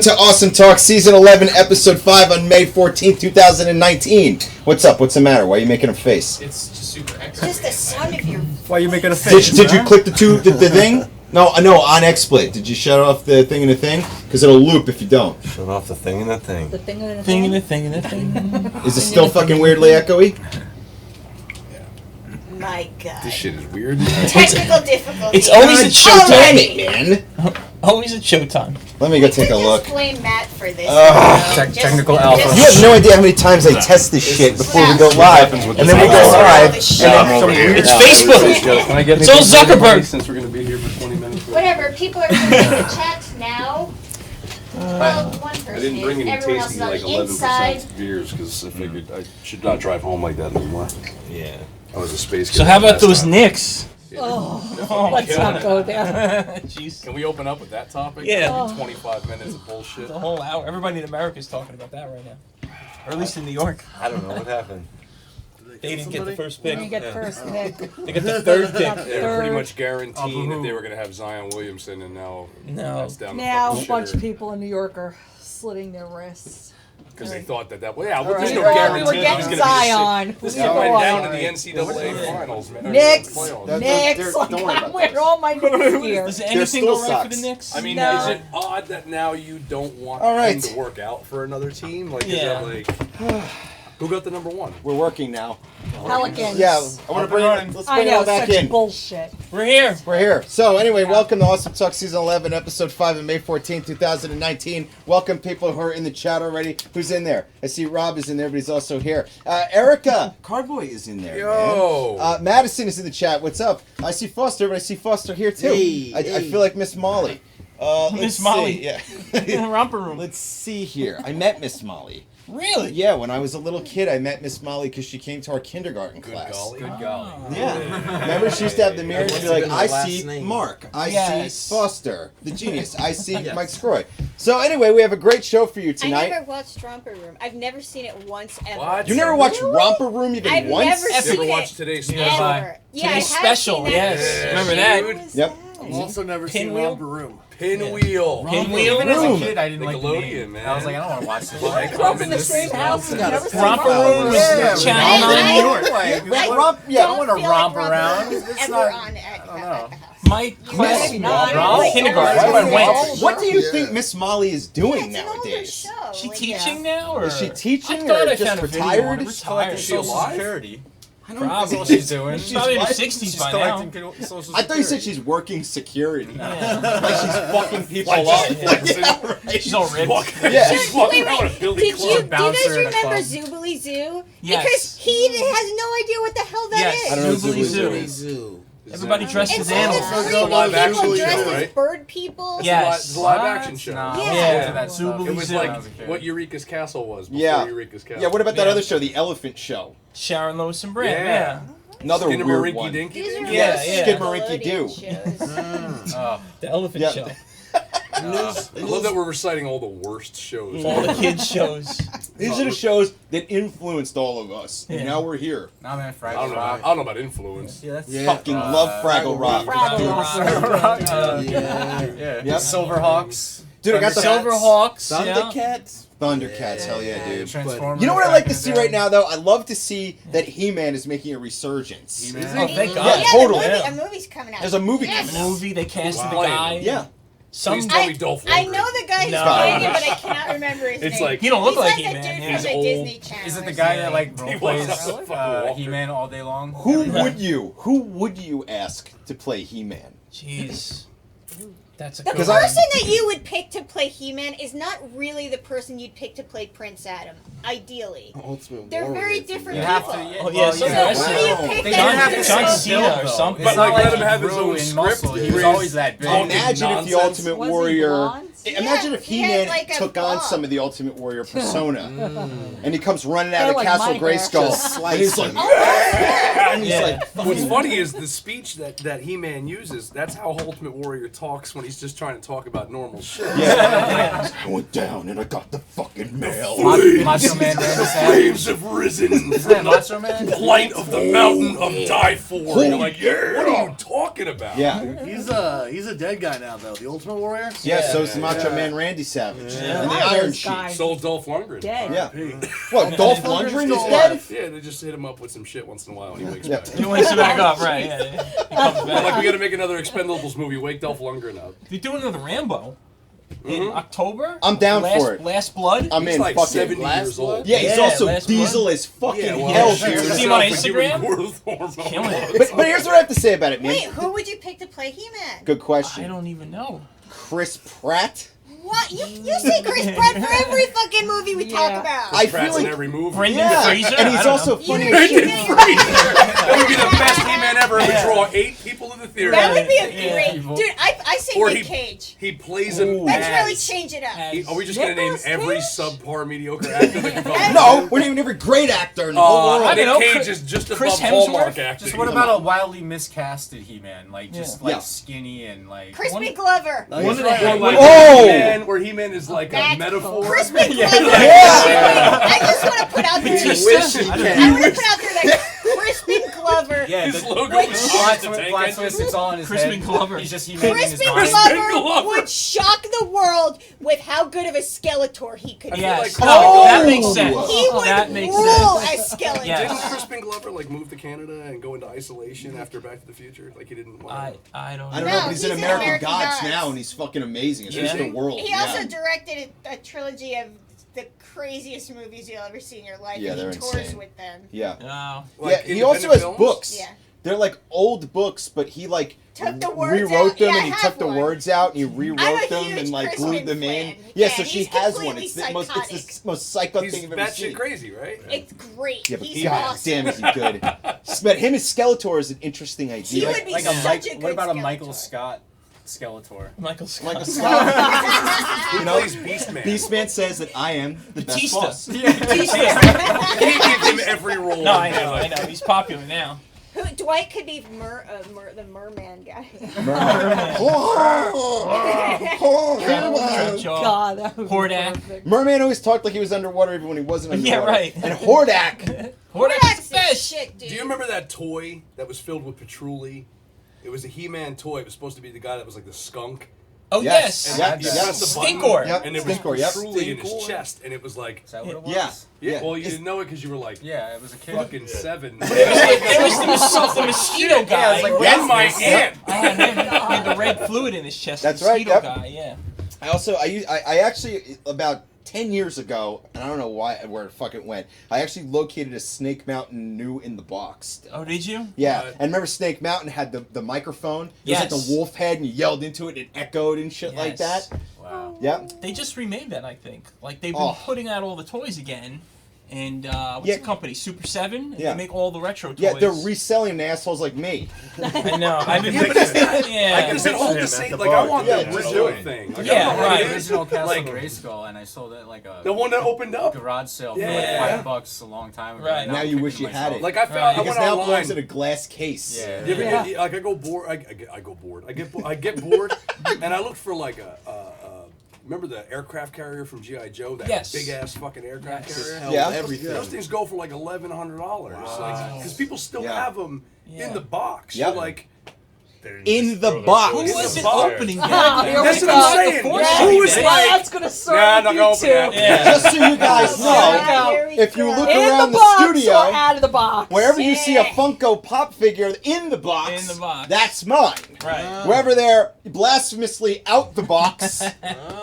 To Awesome Talk Season 11 Episode 5 on May 14th, 2019. What's up? What's the matter? Why are you making a face? It's just super It's just the sound of your... Why are you making a face? Did you click the thing? No, on XSplit. Did you shut off the thing and the thing? Because it'll loop if you don't. Shut off the thing and the thing. The thing and the thing and the thing. thing and the thing. Is it still fucking weirdly echoey? My God. This shit is weird. Technical difficulty. It's always at showtime, man. Always at showtime. Let me go take a look. Just blame Matt for this. Technical alpha. You have no idea how many times I test this shit before we go live, and then we go live. It's Facebook. Can I get It's all Zuckerberg. Since we're going to be here for 20 minutes. Whatever, people are doing the chat now. Well, one person I didn't bring is. any Everyone else tasting is on like the 11% inside. beers because I figured I should not drive home like that anymore. Yeah. I was a space kid. So how about last those time. Knicks? Oh, let's not go there. Jeez. Can we open up with that topic? Yeah. 25 minutes of bullshit. The whole hour. Everybody in America is talking about that right now. Or at least in New York. I don't know what happened. They didn't get the first pick. You get first pick. They got the third pick. They were pretty much guaranteeing that they were going to have Zion Williamson, and now that's down the Now fucking a bunch of shitter. people in New York are slitting their wrists. Because they thought that well, yeah, well, All there's right. no We guarantee were he was getting going to be Zion. This We guy were went going. down in the NCAA finals, man. Knicks. Playoffs. Knicks. don't worry about Where all my Knicks gear. Does anything still go right for sucks. the Knicks? I mean, No. is it odd that now you don't want All right. him to work out for another team? Like, Yeah. is that like, who got the number one? We're working now. Pelicans. Yeah, I want to bring it. Let's I bring it know, all back such in. bullshit. We're here. We're here. So anyway, welcome to Awesome Talk Season 11, Episode 5 on May 14th, 2019. Welcome people who are in the chat already. Who's in there? I see Rob is in there, but he's also here. Erica Cardboy is in there, Yo. man. Madison is in the chat. What's up? I see Foster, but I see Foster here too. I feel like Miss Molly. Miss Molly. Yeah. In the romper room. Let's see here. I met Miss Molly. Really? Yeah, when I was a little kid, I met Miss Molly because she came to our kindergarten class. Golly. Good golly. Yeah. Remember, she used to have the mirror and she'd be like, I see name? Mark. I Yes. see Foster, the genius. I see Mike Sgroi. So anyway, we have a great show for you I tonight. never watched Romper Room. I've never seen it once ever. What? You never watched Romper Room even I've once? never Never seen watched it. today's Ever. special. Yeah, I have Today's special, seen that. yes. Remember that? What was Yep. that? I've also never seen Pinwheel? Romper Room. Pinwheel. Pinwheel? Even as a Room. kid, I didn't like the Nickelodeon, name. man. I was like, I don't want to watch this. Well, I Grew come up in in the this same house. house. Never seen Romper Romper Room Room. was Yeah, Channel I 9. live in New York. I Yeah. I don't want to feel romp like Romper around. Room was It's ever not. on at I don't know. My class, Maybe not. kindergarten. Like, That's where I went. What do you think Miss Molly is doing It's an older nowadays? show. She like, teaching now, or Is she teaching I thought or I just found a video on retired? it. Retired. Is she alive? Security. Probably. That's all she's doing. She's probably in her 60s by now. collecting social I thought you said security. she's working security. Yeah. Like she's fucking people Like up. she's- Like, yeah, right. She's all ripped. Yeah. She's walking Wait, around with a Billy Did Club. you, do you guys bouncer in a remember club. Zoobly Zoo? Yes. Because he has no idea what the hell that Yes. is. I don't know Zoobly Zoobly Zoo. Everybody dressed It's as like animals. the It's three a live people action dressed show, as right? bird people. Yes. It's a live action show. Nah, Yeah. I Yeah. went to that stuff. Zoobly It was Zoo. like I was a kid. what Eureka's Castle was before Yeah. Eureka's Castle. Yeah, what about that Yeah. other show, The Elephant Show? Sharon Lois and Brand. Yeah. Yeah. Another Skinner weird Marinky one. Dinky? These are Yeah, all yeah. Skidmarink do. Nickelodeon shows. Oh, The Elephant Yeah. Show. I love that we're reciting all the worst shows. All the kids shows. These are the shows that influenced all of us, and Yeah. now we're here. nah, man, I Friday don't know. I Rock. don't know about influence. Yeah, that's Fucking love Fraggle Rock. Yeah. Yep. Silverhawks. Dude, I got the Silverhawks. Yeah. Thundercats. Thundercats, hell yeah, dude. Transformers. You know what I back like in to the see day. right now, though? I love to see that He-Man is making a resurgence. He-Man. Oh, thank God. Yeah, totally. The movie, a movie's coming out. There's a movie Yes. coming out. Movie, they casted the Wow. guy. Yeah. Some Please tell me Dolph I Lundgren. know the guy who's No. playing it, but I cannot remember his name. It's like- He don't look He's like the He-Man, dude yeah. from the He's Disney old. Channel. Is it the or guy that something. like He role was plays a fucking walker. He-Man all day long? Who would you ask to play He-Man? Jeez. That's a The good Because one. person that you would pick to play He-Man is not really the person you'd pick to play Prince Adam, ideally. Ultimate They're Warrior. very different You have people. to. Oh, yeah, well, some yeah. wrestling. Who do you pick They that didn't have is the John same Cena build, or though. something. It's But, not like, like let him he have his grew own in script muscle. He was where always he's that big. talking Imagine if the nonsense. Ultimate Was he Warrior. blonde? Imagine if he had, He-Man like, a took on bob. some of the Ultimate Warrior persona, and he comes running out They're of like Castle my hair. Grayskull, Just and he's like, and he's Yeah. like, What's funny is the speech that He-Man uses. That's how Ultimate Warrior talks when he's just trying to talk about normal shit. yeah. I went down and I got the fucking mail. Macho Man Randy Savage. Flames have risen Isn't that from Macho the Man? plight of the mountain of Die For. You're like, yeah. what are you talking about? Yeah, He's a dead guy now though. The Ultimate Warrior. yeah. So is the Yeah. Macho Man Randy Savage Yeah. and the A lot of Iron those Sheik. guys So Dolph Lundgren. Dead. Yeah. What? Dolph Lundgren is dead? Yeah, they just hit him up with some shit once in a while and he wakes Yeah. back. He wants to back up, right? Yeah, yeah. He comes back. Like, we gotta make another Expendables movie. Wake Dolph Lundgren up. They're doing another Rambo in October. I'm down Last, for it. Last Blood. I'm He's in. like Fuck 70 it. years old. Yeah, he's Yeah, also Last diesel Blood. as fucking Yeah, well, hell, yeah, dude. See him on Yourself with Instagram? human growth hormone. Killing it. But here's what I have to say about it, man. Wait, who would you pick to play He-Man? Good I question. don't even know. Chris Pratt. What? You say Chris Pratt for every fucking movie we talk Yeah. about. I Pratt's feel in like every movie. Brendan yeah, Fraser. and I he's don't also know. funny You as shit. didn't- That would be the best He-Man ever. He would draw 8 people in the theater. That would be a Yeah. great... Dude, I say Or Nick he- Cage. He plays him Ooh. Let's as... really change it up. Are we just gonna name Nicolas every Cage? subpar mediocre actor that can come? No, we're naming every great actor in the whole world. I don't know, Nick Cage Chris- is just Chris above Hallmark Hemsworth? acting. Just what about a wildly miscasted He-Man? Like just Yeah. like Yeah. skinny and like. Crispy Glover. Oh, One he's of the right. head- Like Oh! He-Man, where He-Man is like a That's metaphor. Crispy Glover. Yeah. I just want to put out there... Batista? wish you I don't can. I know. want to put out there that Crispy Glover... Yeah, His the logo Wait, is plot just a tank plot engine. twist. It's all in his Crispin head. Glover. He's just He-Man in his Crispy mind. Glover would shock the world with how good of a Skeletor he could be. Yes. like- No, Oh! that makes sense. He would That makes rule sense. as Skeletor. Yeah. Didn't Crispin Glover like move to Canada and go into isolation after Back to the Future? Like he didn't want I don't know. I don't know, No, but he's in he's in American American Gods Gods. now, and he's fucking amazing. It's Yeah. just the world. He yeah. also directed a trilogy of the craziest movies you'll ever see in your life. Yeah, and they're he tours insane. with them. Yeah. No. Like, Yeah, he also independent has films? books. Yeah. They're like old books, but he like Took the words rewrote out. them Yeah, and I he have took the one. words out and he I'm rewrote a them huge and like Crispin glued them in. fan. Yeah, Yeah, so she he's has one. completely It's the most psychotic. it's the most psycho He's thing you've ever batshit seen. crazy, right? It's great. Yeah, but He's god awesome. damn is he good. But him as Skeletor is an interesting He idea. would be Like a such Mike. a good What about a Skeletor. Michael Scott Skeletor? Michael Scott. Like a Scott. He You know, plays Beastman. Beastman says that I am the best Batista. boss. He gives him every role. No, I know. He's popular now. Dwight could be the merman guy. Jaw. God, that would be Hordak. perfect. Merman always talked like he was underwater even when he wasn't Yeah, underwater. right. And Hordak. Hordak's That's the the best. shit, dude. Do you remember that toy that was filled with patchouli? It was a He-Man toy. It was supposed to be the guy that was like the skunk. Oh Yes. yes. Yep. You Yep. pressed the button, Stinkor. Yep. and there was Stinkor, yep. patchouli in his Stinkor. chest, and it was like, Is that what it was? Yeah. yeah. Well, you didn't know it because you were like, Yeah, it was a kid. fucking 7. It was the mosquito guy. it's like, When my Yes. aunt. I had him. He had the red fluid in his chest. That's the right, mosquito yep. guy. Yeah. I actually about 10 years ago, and I don't know where the fuck it went. I actually located a Snake Mountain new in the box. Oh, did you? Yeah, What? and remember Snake Mountain had the microphone. It Yes. was like the wolf head, and you yelled into it, and it echoed and shit like Yes. that. Wow. Yep. They just remade that, I think. Like they've been Oh. putting out all the toys again. And what's Yeah. the company? Super 7? Yeah. They make all the retro toys. Yeah, they're reselling to assholes like me. I know. I've been Yeah, but it's not- yeah. Does it hold the him same? at the Like, I bar. want Yeah, the just original do it. thing. Like, Yeah, I don't know what right. it The is. original Castle Like, Grayskull, and I sold it at like a the one that opened up. garage sale for Yeah. like $5 a long time ago. Right. and Now I'm you kicking wish you had myself. it. Like, I found, Right. I Because went now it online. belongs in a glass case. Yeah. You ever get, like, I go bored. I go bored. I get bored, and I look for like a remember the aircraft carrier from G.I. Joe? That Yes. big ass fucking aircraft Yes. carrier. Held Yeah. everything. Those things go for like $1,100, like because people still Yeah. have them Yeah. in the box. Yep. You're like, in the Who box. was it box. opening Ah, that? here That's we what go. I'm saying. Yeah, Who was yeah, like, that's gonna start nah, I'm with not you gonna open two. that. Yeah. Just so you guys Here know, we go. Here we if you go. look In around the the box studio, or out of the box? wherever you see a Yeah. Funko Pop figure in the box, In the box. that's mine. Right. Wherever they're blasphemously out the box,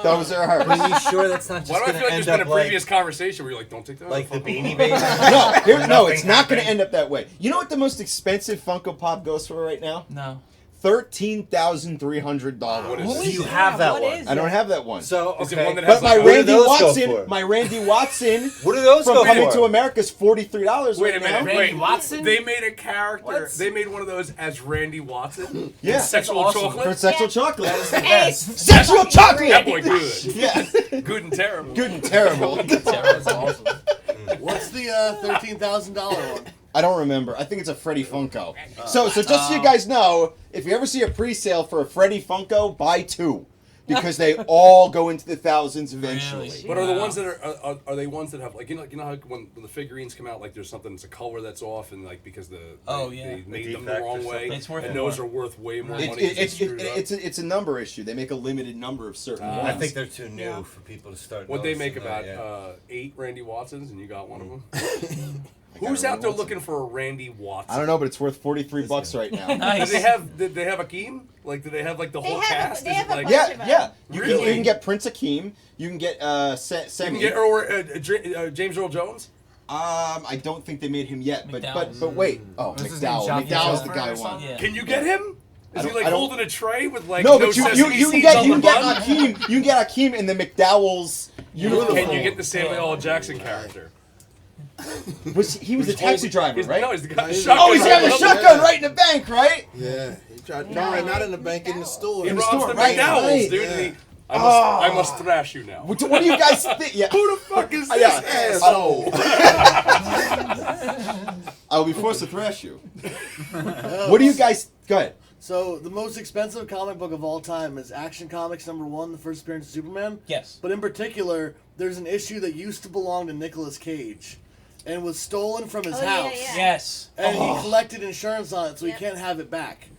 those are hers. Are you sure that's not just Why do I going feel to like there's end been up a like, previous conversation where you're like, don't take that like the out. Beanie Baby? No, it's not going to happened. end up that way. You know what the most expensive Funko Pop goes for right now? No. $13,300. What is What it? is You it? have that What one. is I don't have that one. So, Is it okay. one that But has my like, What do Randy those go Watson, for? my Randy Watson What do those from go Coming for? to America is $43 Wait a right minute, now. wait. Randy Watson? They made a character. What? They made one of those as Randy Watson. Yeah. In Sexual That's awesome. For chocolate. sexual Yeah. chocolate. Hey, Sexual chocolate! That boy good. Yeah. Good and terrible. Good and terrible. That's awesome. What's the $13,000 one? I don't remember. I think it's a Freddy Funko. So just so you guys know, if you ever see a pre-sale for a Freddy Funko, buy two. Because they all go into the thousands eventually. Really? But are the Wow. ones that are they ones that have like you know how when the figurines come out like there's something that's a color that's off and like because they made them the defect or wrong way something. It's worth and more. those are worth way more It- money. it- 'cause they it's screwed up. it's a number issue. They make a limited number of certain I ones. think they're too new for people to start. What they make noticing about that, yeah. 8 Randy Watsons and you got one of them. got Who's a out there Randy Watson. looking for a Randy Watson? I don't know, but it's worth $43 right now. Nice. Did they have Akeem? Like, do they have like the They whole have a- cast? they Is have it a like bunch Yeah, of them. yeah. You Really? can get Prince Akeem. You can get you Semi. can get James Earl Jones? I don't think they made him yet, but McDowell. wait. Oh, What's his name, McDowell. Jonathan McDowell's the Jeffrey guy or one. something? Yeah. Can you get him? Is he I like don't- holding a tray with like No, but you sesame can seeds get on you the can get bun? Akeem. You can get Akeem in the McDowell's uniform. Can you get the Samuel L. Jackson character? He was a Who's taxi holding- driver, he's- right? No, he's the guy. he's- shotgun Oh, he's got a right shotgun right in the bank, right? Yeah, he tried. No, not in the bank, in the store. He In the robs store, the right, McDowell's, right. dude. Yeah. And I must thrash you now. What do you guys think? Yeah. Who the fuck is this Yeah. asshole? I will be forced to thrash you. What do you guys? Go ahead. So the most expensive comic book of all time is Action Comics #1, the first appearance of Superman. Yes. But in particular, there's an issue that used to belong to Nicolas Cage, and was stolen from his Oh, yeah, house. yeah. Yes. And he collected insurance on it, so he Yep. can't have it back.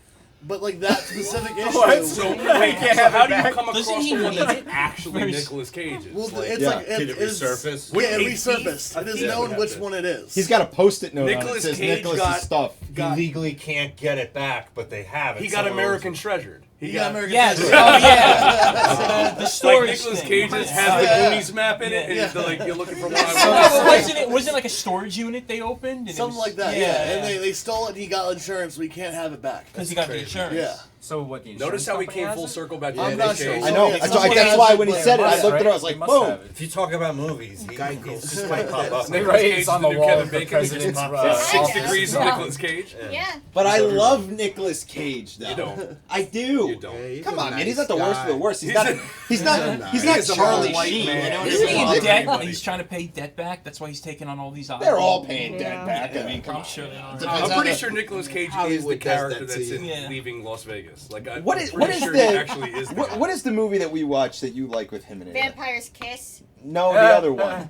But like that specific issue. So, wait, so how do you come Doesn't across he the one need that's it? actually Very- Nicolas Cage's? Well, Like, it's Yeah. like Did it is- resurface? Yeah, it Wait, resurfaced. It is yeah, known we which have to- one it is. He's got a post-it note on it that Nicolas says Cage Nicholas's got- stuff. He legally can't get it back, but they have it. he got so- American Treasured. He got American Yes. Treasure. Oh yeah. The Like storage Nicolas thing. Cage's has the Goonies map in it, and it's like you're looking for one. Wasn't it like a storage unit they opened? And it Something was- like that, yeah. And they stole it and he got insurance, so he can't have it back. because he got the insurance. Yeah. So what? The Notice insurance how we company came has full it? circle back to I'm Nicolas not sure. Cage. I know. Yeah, That's someone that's has why it, when he but- said it, I Must, looked at it. I right? was like, They must boom. have it. If you talk about movies, he just might pop up. They Nicolas write Cage it's on to the do wall Kevin of the Bacon. president's It's 6 Yeah. degrees of Yeah. Nicolas Cage. Yeah. But I love Nicolas Cage, though. You don't. I do. You don't. Yeah, he's Come a on, man. nice He's not the worst of the guy. worst. He's He's not. a- He's not. He's He not is a Charlie white Sheen. man. You know what Isn't he I in mean? debt? Anybody. He's trying to pay debt back. That's why he's taking on all these odds. They're all paying debt Yeah. back. I mean, come I'm on. sure they are. Depends I'm how pretty the- sure Nicolas Cage is the Hollywood does character that to that's you. in Yeah. Leaving Las Vegas. Like I'm What is pretty sure the he actually is the guy. what is the movie that we watched that you like with him in it? Vampire's Kiss. No, the other one.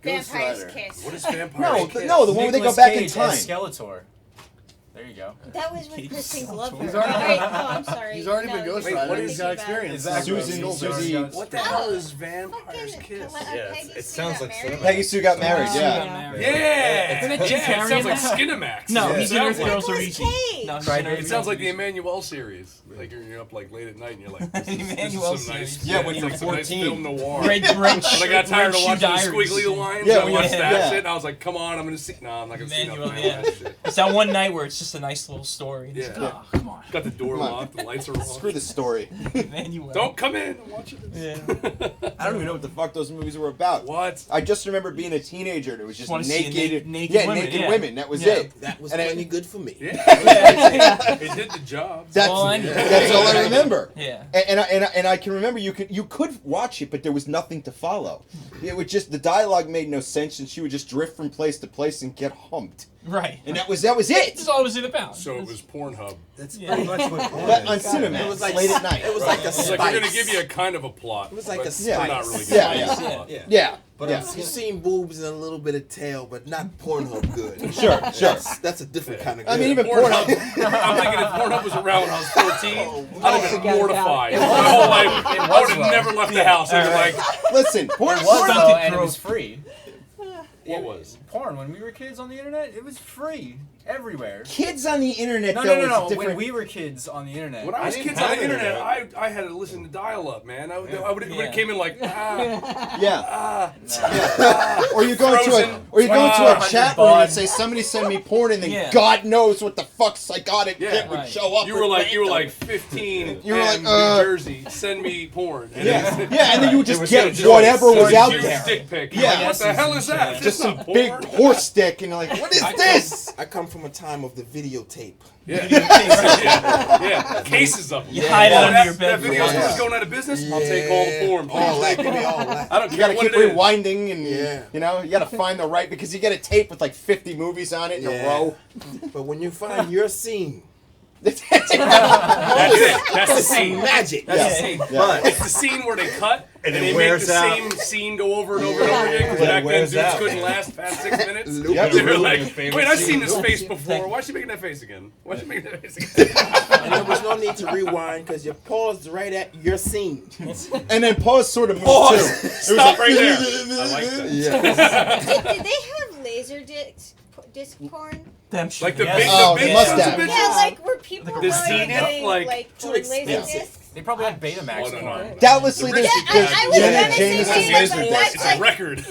Ghost Vampire's Rider. Kiss. What is Vampire? No, Kiss? no, the one where they go Nicolas back in Cage time. as Skeletor. There you go. That was with Kristen Glover. He's already- Right, oh, I'm sorry. He's already No, been Ghost Wait, Rider. what He's is- got experience. Exactly. Susie- What the hell is Vampire's Fucking Kiss? Yeah, Peggy it Sue sounds got like married. cinema. Peggy Sue got married. Sue Yeah. got married. Yeah! Isn't it Jim It Carrey sounds in like that? Skinamax. No, It he's in sounds Earth Girls Are Nicolas Easy. Cage. No, he's Right, in Earth It sounds like the Girls Are Emmanuel series. Like you're up like late at night and you're like, this is Emmanuel some nice, series. Yeah, when it's you're like some nice 14. film noir. Easy. Red When I got tired of Shoe watching the Diaries. squiggly lines, Yeah, I when watched you- that yeah. shit and I was like, come on, I'm gonna see. No, I'm not gonna see Emmanuel, nothing. yeah. That shit. It's that one night where it's just a nice little story. And it's Yeah. like, oh, come on. Got the door Come on. locked, the lights are off. Screw the story. Emmanuel. Don't come in. I'm watching this. Yeah. I don't even know what the fuck those movies were about. What? I just remember being a teenager and it was just Wanna see naked, naked yeah, women, naked yeah. women. That was Yeah. it. That was And I- plenty good for me. Yeah. It did the job. That's all I need. that's all I remember. Yeah. And I can remember you could watch it, but there was nothing to follow. It was just the dialogue made no sense, and she would just drift from place to place and get humped, Right. and that was it. This is all it was about. So it was Pornhub. That's Yeah. pretty much what porn But is. on Cinemax, It was like late at night. It was like a It's spice. like we're gonna give you a kind of a plot. It was like but a we're not spice. really Yeah, giving you a yeah. plot. Yeah. Yeah, But Yeah. you've seen boobs and a little bit of tail, but not Pornhub good. Sure. That's a different kind of good. I mean, even Pornhub. Pornhub. I'm thinking if Pornhub was around when I was 14, I'd have been Forget mortified. about My whole life, I would have though. never left the house. I'd be like, Listen, porn. It was porn- though, and it was free. what was? Porn when we were kids on the internet, it was free everywhere. Kids on the internet. No, though, no, no, is no. different. When we were kids on the internet, When I was didn't kids on the have internet, internet. I had to listen to dial-up, man. I would Yeah. it came in like Yeah. no. Or you go into a Frozen. or you go into a 100 chat room and baud. say somebody send me porn and then Yeah. God knows what the fuck psychotic Yeah, kid would right. show up. you with were like random- 15 You were and like, New Jersey, send me porn. And Yeah, it- yeah, and then you would it just was get just whatever like was some out huge there. dick pic. Yeah. Like, what the hell is that? Just some not big porn? horse dick, and you're like, what is this? I come from a time of the videotape. Yeah. yeah. Cases of them. You hide it under that, your bed That for video a store's while. going out of business. I'll take all the porn. All please. that, give me all that. I don't You care gotta what keep it is. rewinding, and Yeah. you know, you gotta find the right because you get a tape with like 50 movies on it in a Yeah. row. But when you find your scene, That's it. That's the scene. magic. That's Yeah. the scene. Yeah. It's the scene where they cut and it they make wears the out. same scene go over and over and over again because But it back then wears dudes out. couldn't last past 6 minutes. Yep. They were Your like, favorite wait, I've seen scene. this face before. Why is she making that face again? Why is she making that face again? And there was no need to rewind because you paused right at your scene. And then pause sort of moved Pause. too. It was Stop like- right there. I like that. Did they have laser disc porn? Them shit. Like the yes. big, Oh, the they big must sons of have. bitches? Yeah, like were people The really Zenith, getting like, porn laser expensive. discs? They probably had Betamax Oh, no, porn. no. Doubtlessly, The there's, rich- Yeah, I was Janet gonna say James Zenith, and but Laser Laser porn, that's it's like- a record.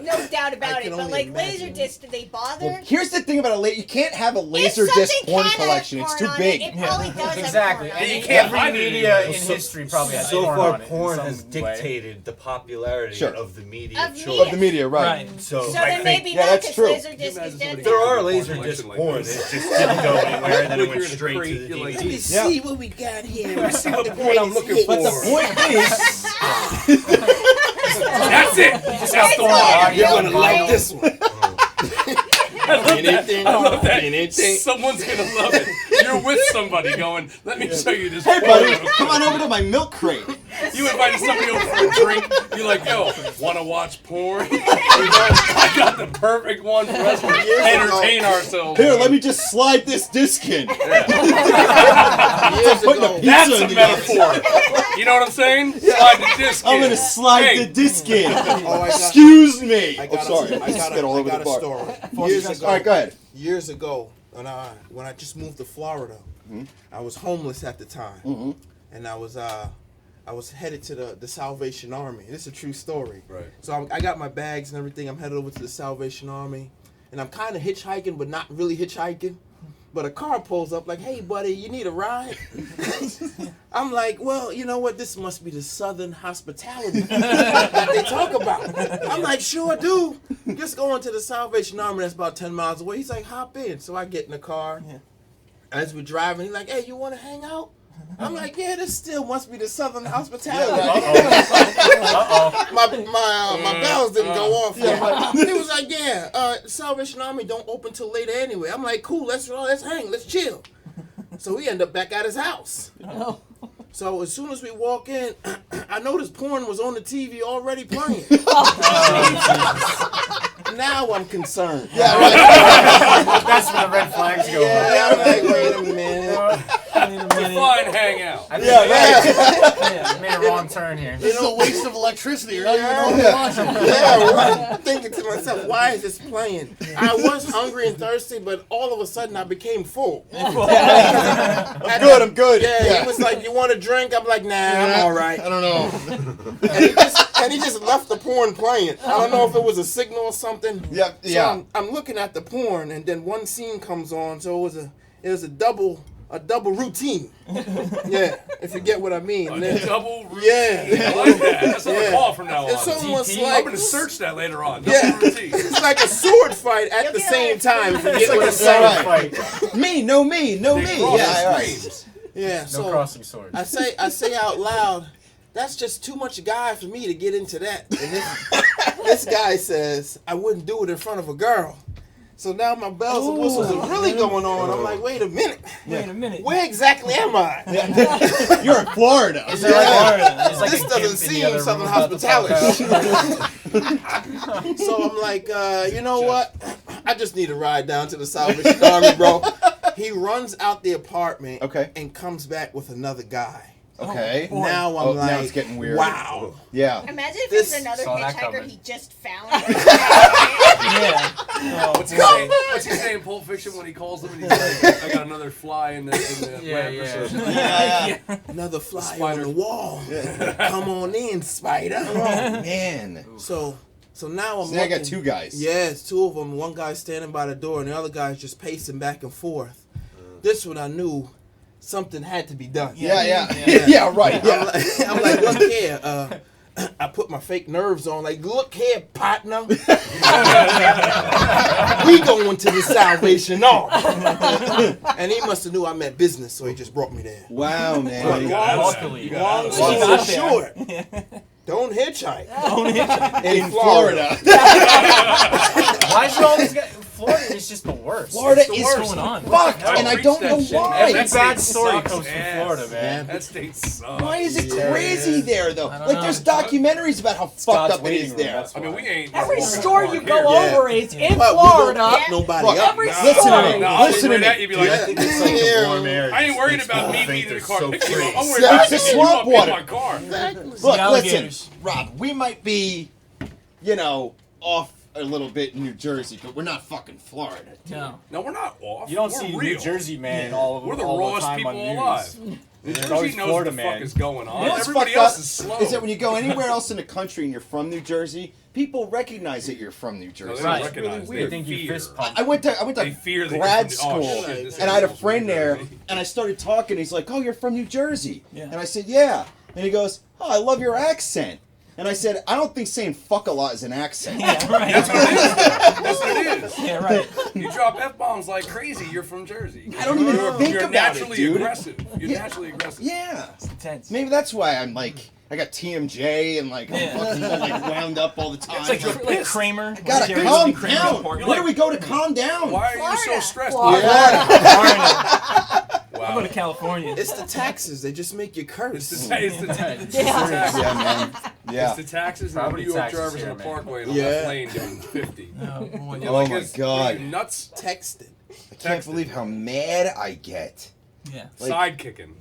No doubt about I it, can but only like imagine. laser discs, did they bother? Here's the thing about you can't have a If laser disc something porn can have collection. It's porn too on big. It probably does Exactly. have porn on And you it. can't Every hide it media anymore. in history probably has So porn far, on it. in porn some has way. dictated the popularity Sure. of the media Of choice. media. Of the media, right? Right. So, So I then think maybe Yeah, not, that's because true. laser disc is dead. there are Porn laser collection disc like porn. this. It just didn't go anywhere, and then it Like went you're in a straight crate, to the you're like, Let me DVD. see what we got here. Let me see what porn I'm looking for. But the point is, That's it. That's the one. not You're real gonna love porn. this one. Anything, I love that. anything. Someone's gonna love it. You're with somebody going, let me show you this hey porn. buddy, come on over to my milk crate. You invited somebody over for a drink. You're like, yo, wanna watch porn? I got the perfect one for us to entertain ourselves. Here, let me just slide this disc in. Years Putting a ago, pizza That's in a the metaphor. You know what I'm saying? Slide the disc I'm in. gonna slide Hey, the disc in. Oh, I got, Excuse me. I Oh, got, sorry. I got, Spit all I over got the a bar. story. Years ago, All right, go ahead. years ago, when I just moved to Florida, I was homeless at the time, and I was headed to the Salvation Army. This is a true story. Right. So I got my bags and everything. I'm headed over to the Salvation Army, and I'm kind of hitchhiking, but not really hitchhiking. But a car pulls up like, hey, buddy, you need a ride? I'm like, well, you know what? This must be the Southern hospitality that they talk about. I'm like, sure do. Just going to the Salvation Army that's about 10 miles away. He's like, hop in. So I get in the car. As we're driving, he's like, hey, you want to hang out? I'm like, yeah, this still must be the Southern hospitality. My bells didn't go off yet. He was like, yeah, Salvation Army don't open till later anyway. I'm like, cool, let's hang, let's chill. So we end up back at his house. So as soon as we walk in, I noticed porn was on the TV already playing. Now I'm concerned. Yeah, right. That's where the red flags go. Yeah, I'm like, wait a minute. Define hangout. I Yeah, right. yeah, made a wrong turn here. This is a waste of electricity. You're not even know what you're watching. Yeah, right. I'm thinking to myself, why is this playing? I was hungry and thirsty, but all of a sudden I became full. I'm good. I'm good. Yeah, he was like, you want a drink? I'm like, nah, I'm all right. I don't know. And he just left the porn playing. I don't know if it was a signal or something. Yeah, So yeah. I'm looking at the porn, and then one scene comes on. So it was a double routine. Yeah, if you get what I mean. And then- Double routine. Yeah. I like that. That's what Yeah. I call from now on. It's almost TT? I'm like going to search that later on. Double Yeah. routine. it's like a sword fight at You'll the get same it. time. If you It's get like what a I'm saying. sword fight. Me, no me, no They me. cross Yeah, the all right. streams. Yeah. No So crossing swords. I say out loud, that's just too much guy for me to get into that. And this guy says, I wouldn't do it in front of a girl. So now my bells and whistles are really going on. I'm like, wait a minute. Wait a minute. Where exactly am I? You're in Florida. Is there like Florida? It's like This a doesn't gimp in the seem other Southern room about to fuck hospitality. So I'm like, you know what? I just need a ride down to the Salvation Army, bro. He runs out the apartment and comes back with another guy. Okay. Now I'm like, now it's getting weird. Wow. Yeah. Imagine if This- there's another saw that hitchhiker coming. he just found. Yeah. Oh, What's he say? What's he say in Pulp Fiction when he calls them and he's like, I got another fly in the lamp or something. Another fly Spider. on the wall. Come on in, spider. Oh man. So now I'm So now I got looking- 2 guys. Yeah, it's 2 of them. One guy's standing by the door, and the other guy's just pacing back and forth. This one I knew something had to be done. Yeah. Yeah. Right. Yeah. I'm like, look here. I put my fake nerves on. Like, look here, partner. We going to the Salvation Army. And he must have knew I meant business, so he just brought me there. Wow, man. Luckily. Long Well, story got there. short, don't hitchhike. In Florida. Why is it all these guys? Florida is just the worst. Florida What's is going on? fucked, and I don't know why. Every bad state story sucks comes from ass. Florida, man. That state sucks. Why is it crazy there, though? I don't Like, know. there's documentaries about how fucked God's up it waiting is room, there. that's I mean, we ain't. Every walking store the you park go here. Yeah. over, it's in But we Florida. don't fuck nobody Look, up. Every Nah. listen to store. me. No, Listen to that, me. you'd be like, Yeah. I think it's like Yeah. the warm air. I ain't worried about me being in the car picking you up. I'm worried That's about the picking you swamp up in water. my car. Look, The listen, alligators. Rob, we might be, off a little bit in New Jersey, but we're not fucking Florida. No. No, we're not off. You don't we're see real. New Jersey man all We're the all rawest time people on news. alive. New There's Jersey always knows Florida what the fuck man. is going on. You know what's Everybody fucked else up is slow. is that when you go anywhere else in the country and you're from New Jersey, people recognize that you're from New No, Jersey. they Right. don't It's really recognize. weird. They think you fear. fist pump. I went to They fear that grad you're from- oh, school, shit, this and I had a asshole's friend from there, Jersey. and I started talking. He's like, "Oh, you're from New Jersey," Yeah. and I said, "Yeah," and he goes, "Oh, I love your accent," and I said, "I don't think saying fuck a lot is an accent." Yeah, right. That's what it is. That's what it is. Yeah, right. You drop F-bombs like crazy, you're from Jersey. I don't even think You're about naturally it, dude. aggressive. You're Yeah. naturally aggressive. Yeah, It's intense. maybe that's why I'm like, I got TMJ and like I'm Yeah. fucking like wound up all the time. It's like Kramer. Gotta Jerry calm Lee Kramer down. report. Where do we go to calm down? Why are you so Florida. stressed? Florida. I'll go Wow. to California. It's the taxes. They just make you curse. It's the taxes. Yeah. Yeah, man. Yeah. It's the taxes and the Property New York taxes drivers here, on the man. Parkway and Yeah. left lane doing 50. Oh, boy. You're Oh like, my "Is- God. are you nuts? Texted. I can't believe how mad I get. Yeah. Side kicking.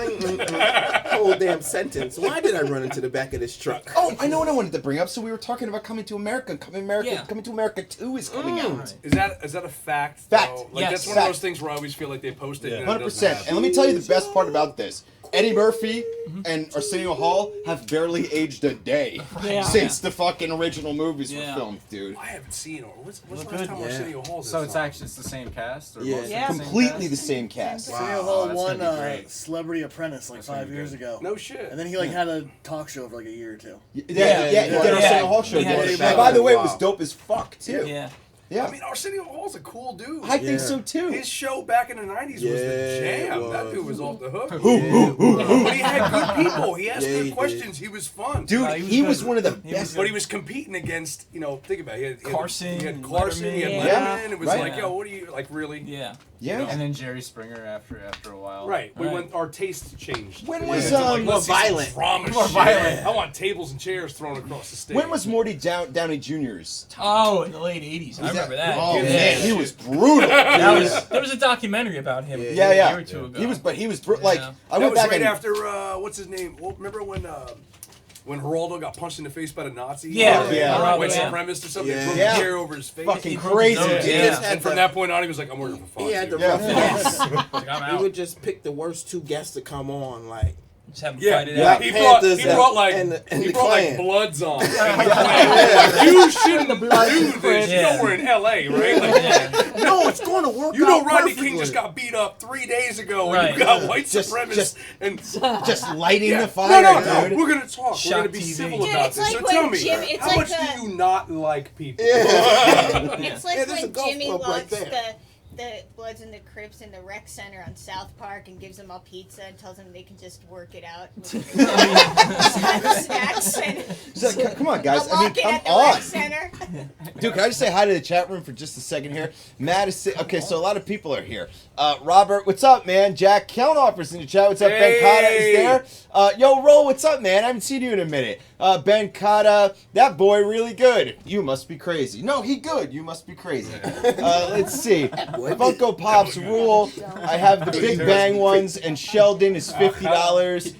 Whole damn sentence. Why did I run into the back of this truck? Oh, I know what I wanted to bring up. So we were talking about Coming to America. Yeah. Coming to America 2 is coming out. Is that a fact? Fact. Though? Like Yes. that's one Fact. of those things where I always feel like they post it. And it 100%. doesn't happen. And let me tell you the best part about this. Eddie Murphy and Arsenio Hall have barely aged a day Yeah. since the fucking original movies were Yeah. filmed, dude. I haven't seen it. What's the Look last good. time Yeah. Arsenio Hall did So it's something? actually the same cast? Or Yeah. most of Yeah. the same Completely cast? the same cast. Arsenio Hall that's won gonna be great. Celebrity Apprentice like That's gonna 5 be years good. ago. No shit. And then he had a talk show for like a year or two. Yeah, he Yeah. did Arsenio Hall show. He had And it by the way, it Wow. was dope as fuck, too. Yeah. Yeah. I mean, Arsenio Hall's a cool dude. I think Yeah. so, too. His show back in the 90s was the Yeah, jam. it That was. dude was off the hook. Yeah. But he had good people. He asked Yeah, he good did. questions. He was fun. Dude, No, he was he good. was one of the He was best. But he was competing against, think about it. He had Carson, He had Carson. He had Letterman. Yeah. Letterman. It was Right. like, yo, what are you, like, really? Yeah. Yeah. And then Jerry Springer after a while. Right. We Right. went, our taste changed. When We was, went to, like, more let's see some violent. drama More shit. violent. I want tables and chairs thrown across the stage. When was Morty Downey Jr.'s time? Oh, in the late 80s. I remember that. Oh, yeah. man, he was brutal. There was a documentary about him Yeah. a Yeah, year or two ago. He was like, Yeah. I That went was back right and after, what's his name? Well, remember when Geraldo got punched in the face by the Nazis? Yeah. Yeah. Geraldo, White yeah. supremacist or something. Yeah. They threw Yeah. a chair over his face. fucking He broke crazy. his nose, dude. yeah. just had And from the- that point on, he was like, I'm working for Fox. He had the dude. rough guests. Like, I'm He out. would just pick the worst 2 guests to come on, like. Just have him Yeah, fight it yeah. out. he Panthers brought like and the he brought like Klan. Bloods on. Like, you shouldn't do this. You Yeah. know we're in L.A., right? Like, Yeah. No, it's going to work. you know out Rodney perfectly. King just got beat up 3 days ago, and Right. you got white Just- supremacists just- and. Just lighting Yeah. the fire, no, dude. we're gonna talk. Shock we're gonna be TV. civil Dude, about it's this. like So when tell me, Jim- it's how like much the- do you not like people? Yeah. It's like Yeah, there's a when golf Jimmy club right loves there. the Bloods and the Crips in the rec center on South Park and gives them all pizza and tells them they can just work it out with snacks and It's like, come on, guys. a I mean, lock-in come at the rec on. center. Dude, can I just say hi to the chat room for just a second here? Madison. Okay, so a lot of people are here. Robert, what's up, man? Jack Kelnoffer's in the chat. What's up? Ben Cotta is there. Yo, Ro, what's up, man? I haven't seen you in a minute. Ben Cotta, that boy really good. You must be crazy. No, he good. You must be crazy. Let's see. Funko Pops rule. I have the Big Bang ones, and Sheldon is $50.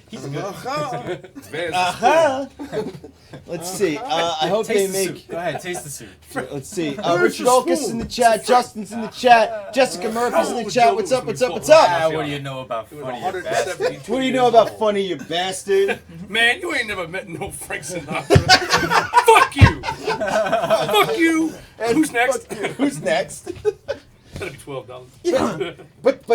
Let's see. I hope they make. Go ahead, taste the soup. Let's see. Richard Olkus in the chat. Justin's in the chat. Jessica Murphy's in the chat. What's up? What's up? What's up? What do you know about funny, you bastard? What do you know about funny, you bastard? Man, you ain't never met no Frank Sinatra. Fuck you. Fuck you. And Who's next? Who's next? That'll be $12. Yeah. But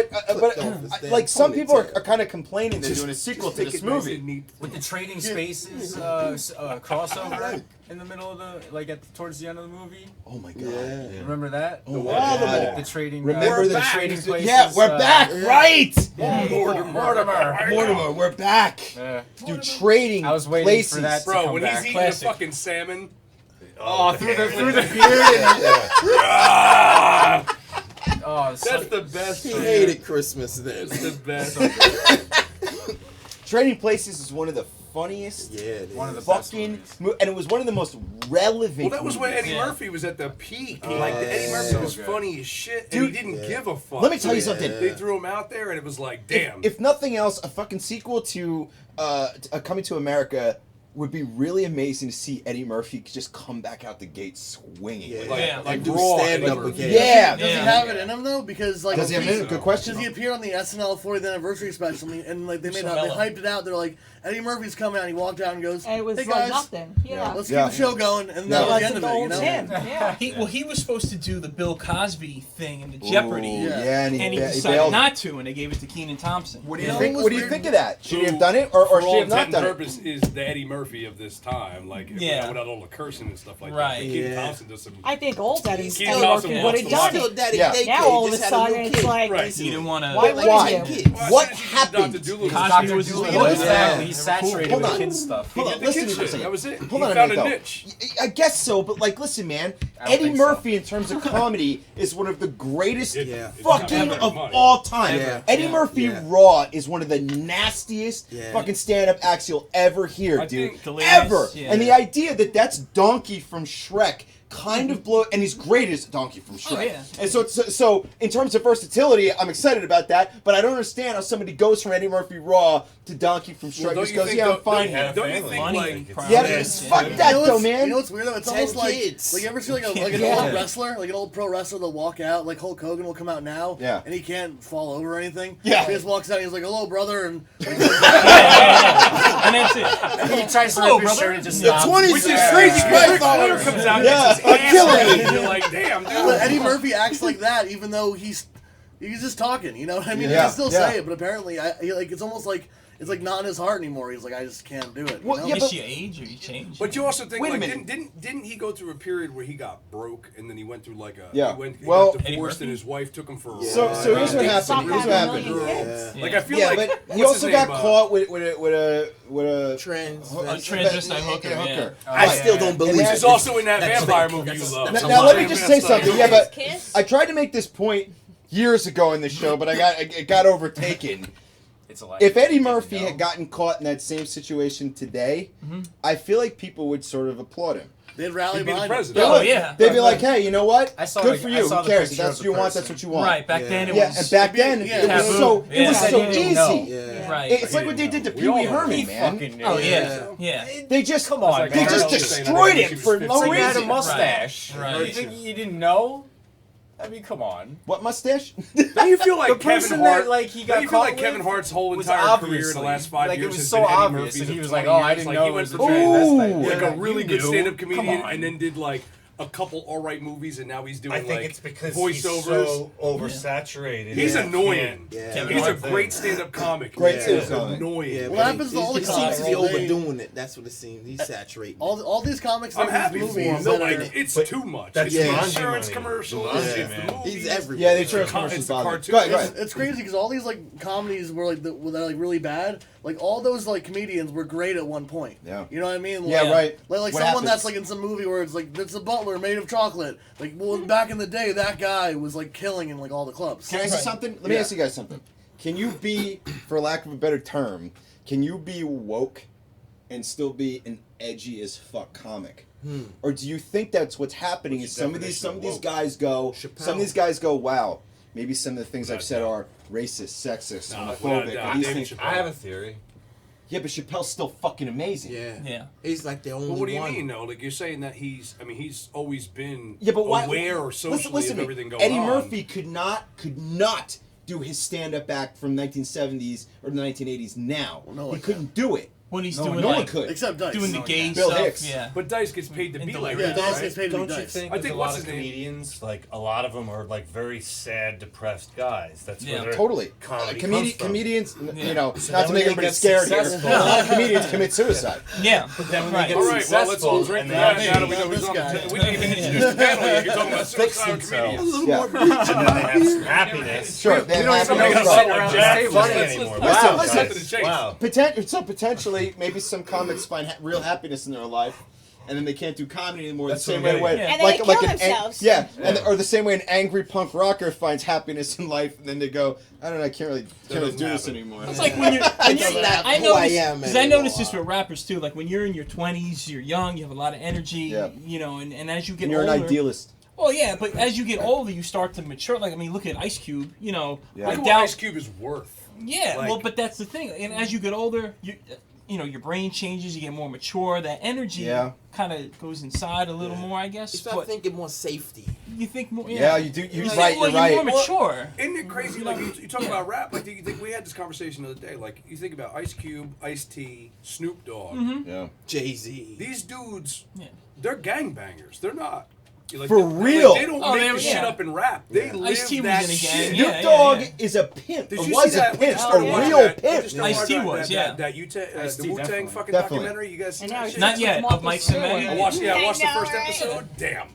like some people are kind of complaining they're doing a sequel to this movie. With the Trading Spaces crossover in the middle of the, towards the end of the movie. Oh my god. Yeah. Remember that? Oh my god. The trading. Remember the back. Trading Places. Yeah, we're back, right? Mortimer. We're back. Yeah. Dude, trading I was waiting places. for that to Bro, come when back. he's eating Classic. the fucking salmon. Oh, through the beard. Oh, That's the best. He hated Christmas then. That's the best. Trading Places is one of the funniest. Yeah, it One of is. the best Fucking, and it was one of the most relevant. Well, that was when movies. Eddie Murphy was at the peak. Eddie Murphy was funny as shit, and Dude, he didn't give a fuck. Let me tell you something. They threw him out there, and it was like, damn. If nothing else, a fucking sequel to Coming to America would be really amazing to see Eddie Murphy just come back out the gate swinging. Yeah. like do Raw stand-up Eddie again. Yeah. Does he have it in him though? Because like, Does he have it in him? Good question. Because he appeared on the SNL 40th anniversary special, and like they So they mellow. hyped it out. They're like, Eddie Murphy's coming out. And he walked out and goes, And it was "Hey like guys, nothing. Yeah. let's Yeah. keep the show going." And Yeah. that was the That's end of the it. You old know? Tim. Yeah. He was supposed to do the Bill Cosby thing in the Jeopardy, Ooh, Yeah. yeah, and and he he decided bailed. not to, and they gave it to Keenan Thompson. What do you Yeah. think? It was What do you weird. think of that? Should he have done it, or For should all he have not intent and done it? purpose, is the Eddie Murphy of this time, like Yeah. without all the cursing and stuff like Right. that. But Keith Yeah. Thompson does some. I think old Eddie Keith Eddie Thompson Murphy wants would have to done Still it. Daddy Yeah. Day Now Kid all of a just had a sudden new it's kid. like, Right. He didn't want to. Why But would why? you? Kids. What Dr. happened? Doolittle. Cosby was his Doolittle, boy. exactly. Yeah. He saturated Hold with on. kid stuff. Hold on, The listen kid to shit, this. that was it. Hold He on a found minute, a though. niche. I guess so, but like, listen, man. I don't Eddie think so. Murphy, in terms of comedy, is one of the greatest Yeah. fucking Ever. of all time. Yeah. Eddie Yeah. Murphy Yeah. Raw is one of the nastiest Yeah. fucking stand-up acts you'll ever hear, I dude. think the ladies- Ever. yeah. And the idea that that's Donkey from Shrek kind of blow, and he's great as Donkey from Shrek. Oh, yeah. And so in terms of versatility, I'm excited about that. But I don't understand how somebody goes from Eddie Murphy Raw to Donkey from Shrek. Well, don't Just you goes, think yeah, I'm don't- fine. don't- don't you think, Money, like, probably. Yeah, Yeah. fuck Yeah. that You know though, what's- man. You know what's weird though? It's 10 almost like kids. you ever see like an Yeah. old wrestler, like an old pro wrestler that'll walk out, like Hulk Hogan will come out now, Yeah. and he can't fall over or anything. Yeah. He just walks out, and he's like, "Hello, brother," and And that's it. He tries to Hello, rip his brother. shirt and just The stops. 20s Which is Yeah. crazy because Ric Yeah. Flair comes out Yeah, and gets his I'm ass killing handed, it. and you're like, damn, dude. but Eddie Murphy acts like that, even though he's just talking. You know what I mean? He Yeah. can still Yeah. say it, but apparently, it's almost like it's like not in his heart anymore. He's like, I just can't do it. You Well, know? yeah, Is but- you age or you change? But you also think, Wait a like, minute. didn't he go through a period where he got broke and then he went through like a Yeah. he Well- got Eddie divorced Murphy? and his wife took him for a So ride. here's what Stop happened. Here's what having a happened. million kids. Yeah. Like I feel Yeah, like but he what's also his got name, caught with a Trans. A transvestite hooker, yeah. I still don't believe which And is it. also in that That's vampire fake. movie That's you a- love. that's a Now lie. let me just say something. Yeah, but Kiss? I tried to make this point years ago in the show, but it got overtaken. It's a lie. If Eddie Murphy had gotten caught in that same situation today, I feel like people would sort of applaud him. They'd rally He'd be the behind him. president. Oh, yeah. They'd be like, "Hey, you know what? I saw Good the- for I you. saw Who the cares? If picture that's of what the you want, that's person. what you want." Right, back then it Yeah, was. and back then Yeah. it was Taboo. so Yeah. it was so He didn't know. easy. Yeah. Right. It's like what they did to We Pee all Wee know. Herman, He man. fucking knew. Oh yeah, yeah. They just Come on, they man. just Girl, destroyed she it was for 15. no It's like he had a reason. mustache. Right. You think you didn't know? I mean, come on. What mustache? Don't you feel like The person Kevin Hart? that, like, he got don't you feel caught like Kevin with Hart's whole was entire career in the obviously- last 5 like, it years was has so been Eddie obvious, Murphy's and he of was 20 like, "Oh, I years. didn't Like, know he it went was a from transvestite." Ooh. like Yeah, a really you good knew. stand-up Come comedian, on. and then did like a couple alright movies, and now he's doing I think like it's because voiceovers. he's so oversaturated. He's Yeah. annoying. Yeah. He's a great stand-up comic. Great He's stand-up comic. annoying. Yeah, What but happens to all the he seems to be comics? They- overdoing it. That's what it seems. He's saturating. All these comics I'm in happy these for him. movies But that are, like, it's But too much. that's It's the the Manji insurance money. commercials. The Manji It's the man. movies. He's everywhere. Yeah, they It's turn the commercials it's the on. cartoon. Go ahead. it's crazy because all these like comedies were like that are like really bad. Like all those like comedians were great at one point. Yeah. You know what I mean? Yeah, Like, right. Like What someone happens? that's like in some movie where it's like it's a butler made of chocolate. Like well, back in the day, that guy was like killing in like all the clubs. Can I say something? Let me Yeah. ask you guys something. Can you be, for lack of a better term, can you be woke and still be an edgy as fuck comic? Or do you think that's what's happening? What's Is your some of these definition of guys go, Chappelle. some of these guys go, wow, maybe some of the things I've Without said doubt. are racist, sexist, No, homophobic. without doubt. or these David things. Chappelle. I have a theory. Yeah, but Chappelle's still fucking amazing. Yeah. Yeah. He's like the only But what do you one. mean, though? Like you're saying that he's always been Yeah, but why? aware or socially listen of to me. everything going Eddie on. Murphy could not do his stand-up act from 1970s or the 1980s now. Well, no he one couldn't do it. When he's No doing one like could. Except Dice. doing the gay Bill stuff, Hicks. yeah. But Dice gets paid to And be the like like- Yeah, that, Dice right? gets paid to be Don't you Dice. think I with think a what's lot of his name? comedians, like a lot of them are like very sad, depressed guys. That's Yeah. where their Totally. comedy comes from. Comedians, Yeah. you know, So not then to when make they everybody get scared here, successful- a lot of comedians commit suicide. Yeah. But then when Right. they get All right, well, let's successful, all drink and to then that they now that we know this he's on guy. the We didn't even introduce the panel yet. You're talking about fix suicidal themselves. comedians. Yeah. and then they have some happiness. Sure. They don't have even no make a trouble. sit Like around Jack this table. funny Let's- anymore. let's- Wow, let's cut to the guys. chase. Wow. So potentially, maybe some comics find real happiness in their life, and then they can't do comedy anymore. That's the same what I'm way, getting at. And then they kill an themselves. or the same way an angry punk rocker finds happiness in life, and then they go, I don't know, I can't really do doesn't this happen. anymore. It's like when you're, That's not I who I noticed, am because I anymore. noticed this with rappers too. Like when you're in your 20s, you're young, you have a lot of energy, Yeah. you know, and as you get And you're older, an idealist. well, yeah, but as you get older, you start to mature. Like I mean, look at Ice Cube, you know, Yeah. I Look at doubt, what Ice Cube is worth. yeah, like- well, but that's the thing. And as you get older, you know, your brain changes, you get more mature. That energy Yeah. kind of goes inside a little more, I guess. You start But thinking more safety. you think more, Yeah, you do. You're You right. think, well, You're right. more mature. Isn't it crazy? Like you talk about rap. Like you think we had this conversation the other day. Like you think about Ice Cube, Ice-T, Snoop Dogg. Yeah. Jay-Z. These dudes, Yeah. they're gangbangers. They're not. Like, For real? They don't Oh, make they the were- shit yeah. up in rap. They live Ice-T was that in a gang, shit. yeah. Snoop Dogg yeah. is a pimp. Did Or you was see a that? We pimp. just A started watching real that. We pimp. just started Ice-T watching was, that, yeah. the Ice-T, Wu-Tang definitely. fucking Definitely. documentary. You guys seen And that now shit? Not yet. Of Mike I Semetti. watched the I know, first right? episode. Damn.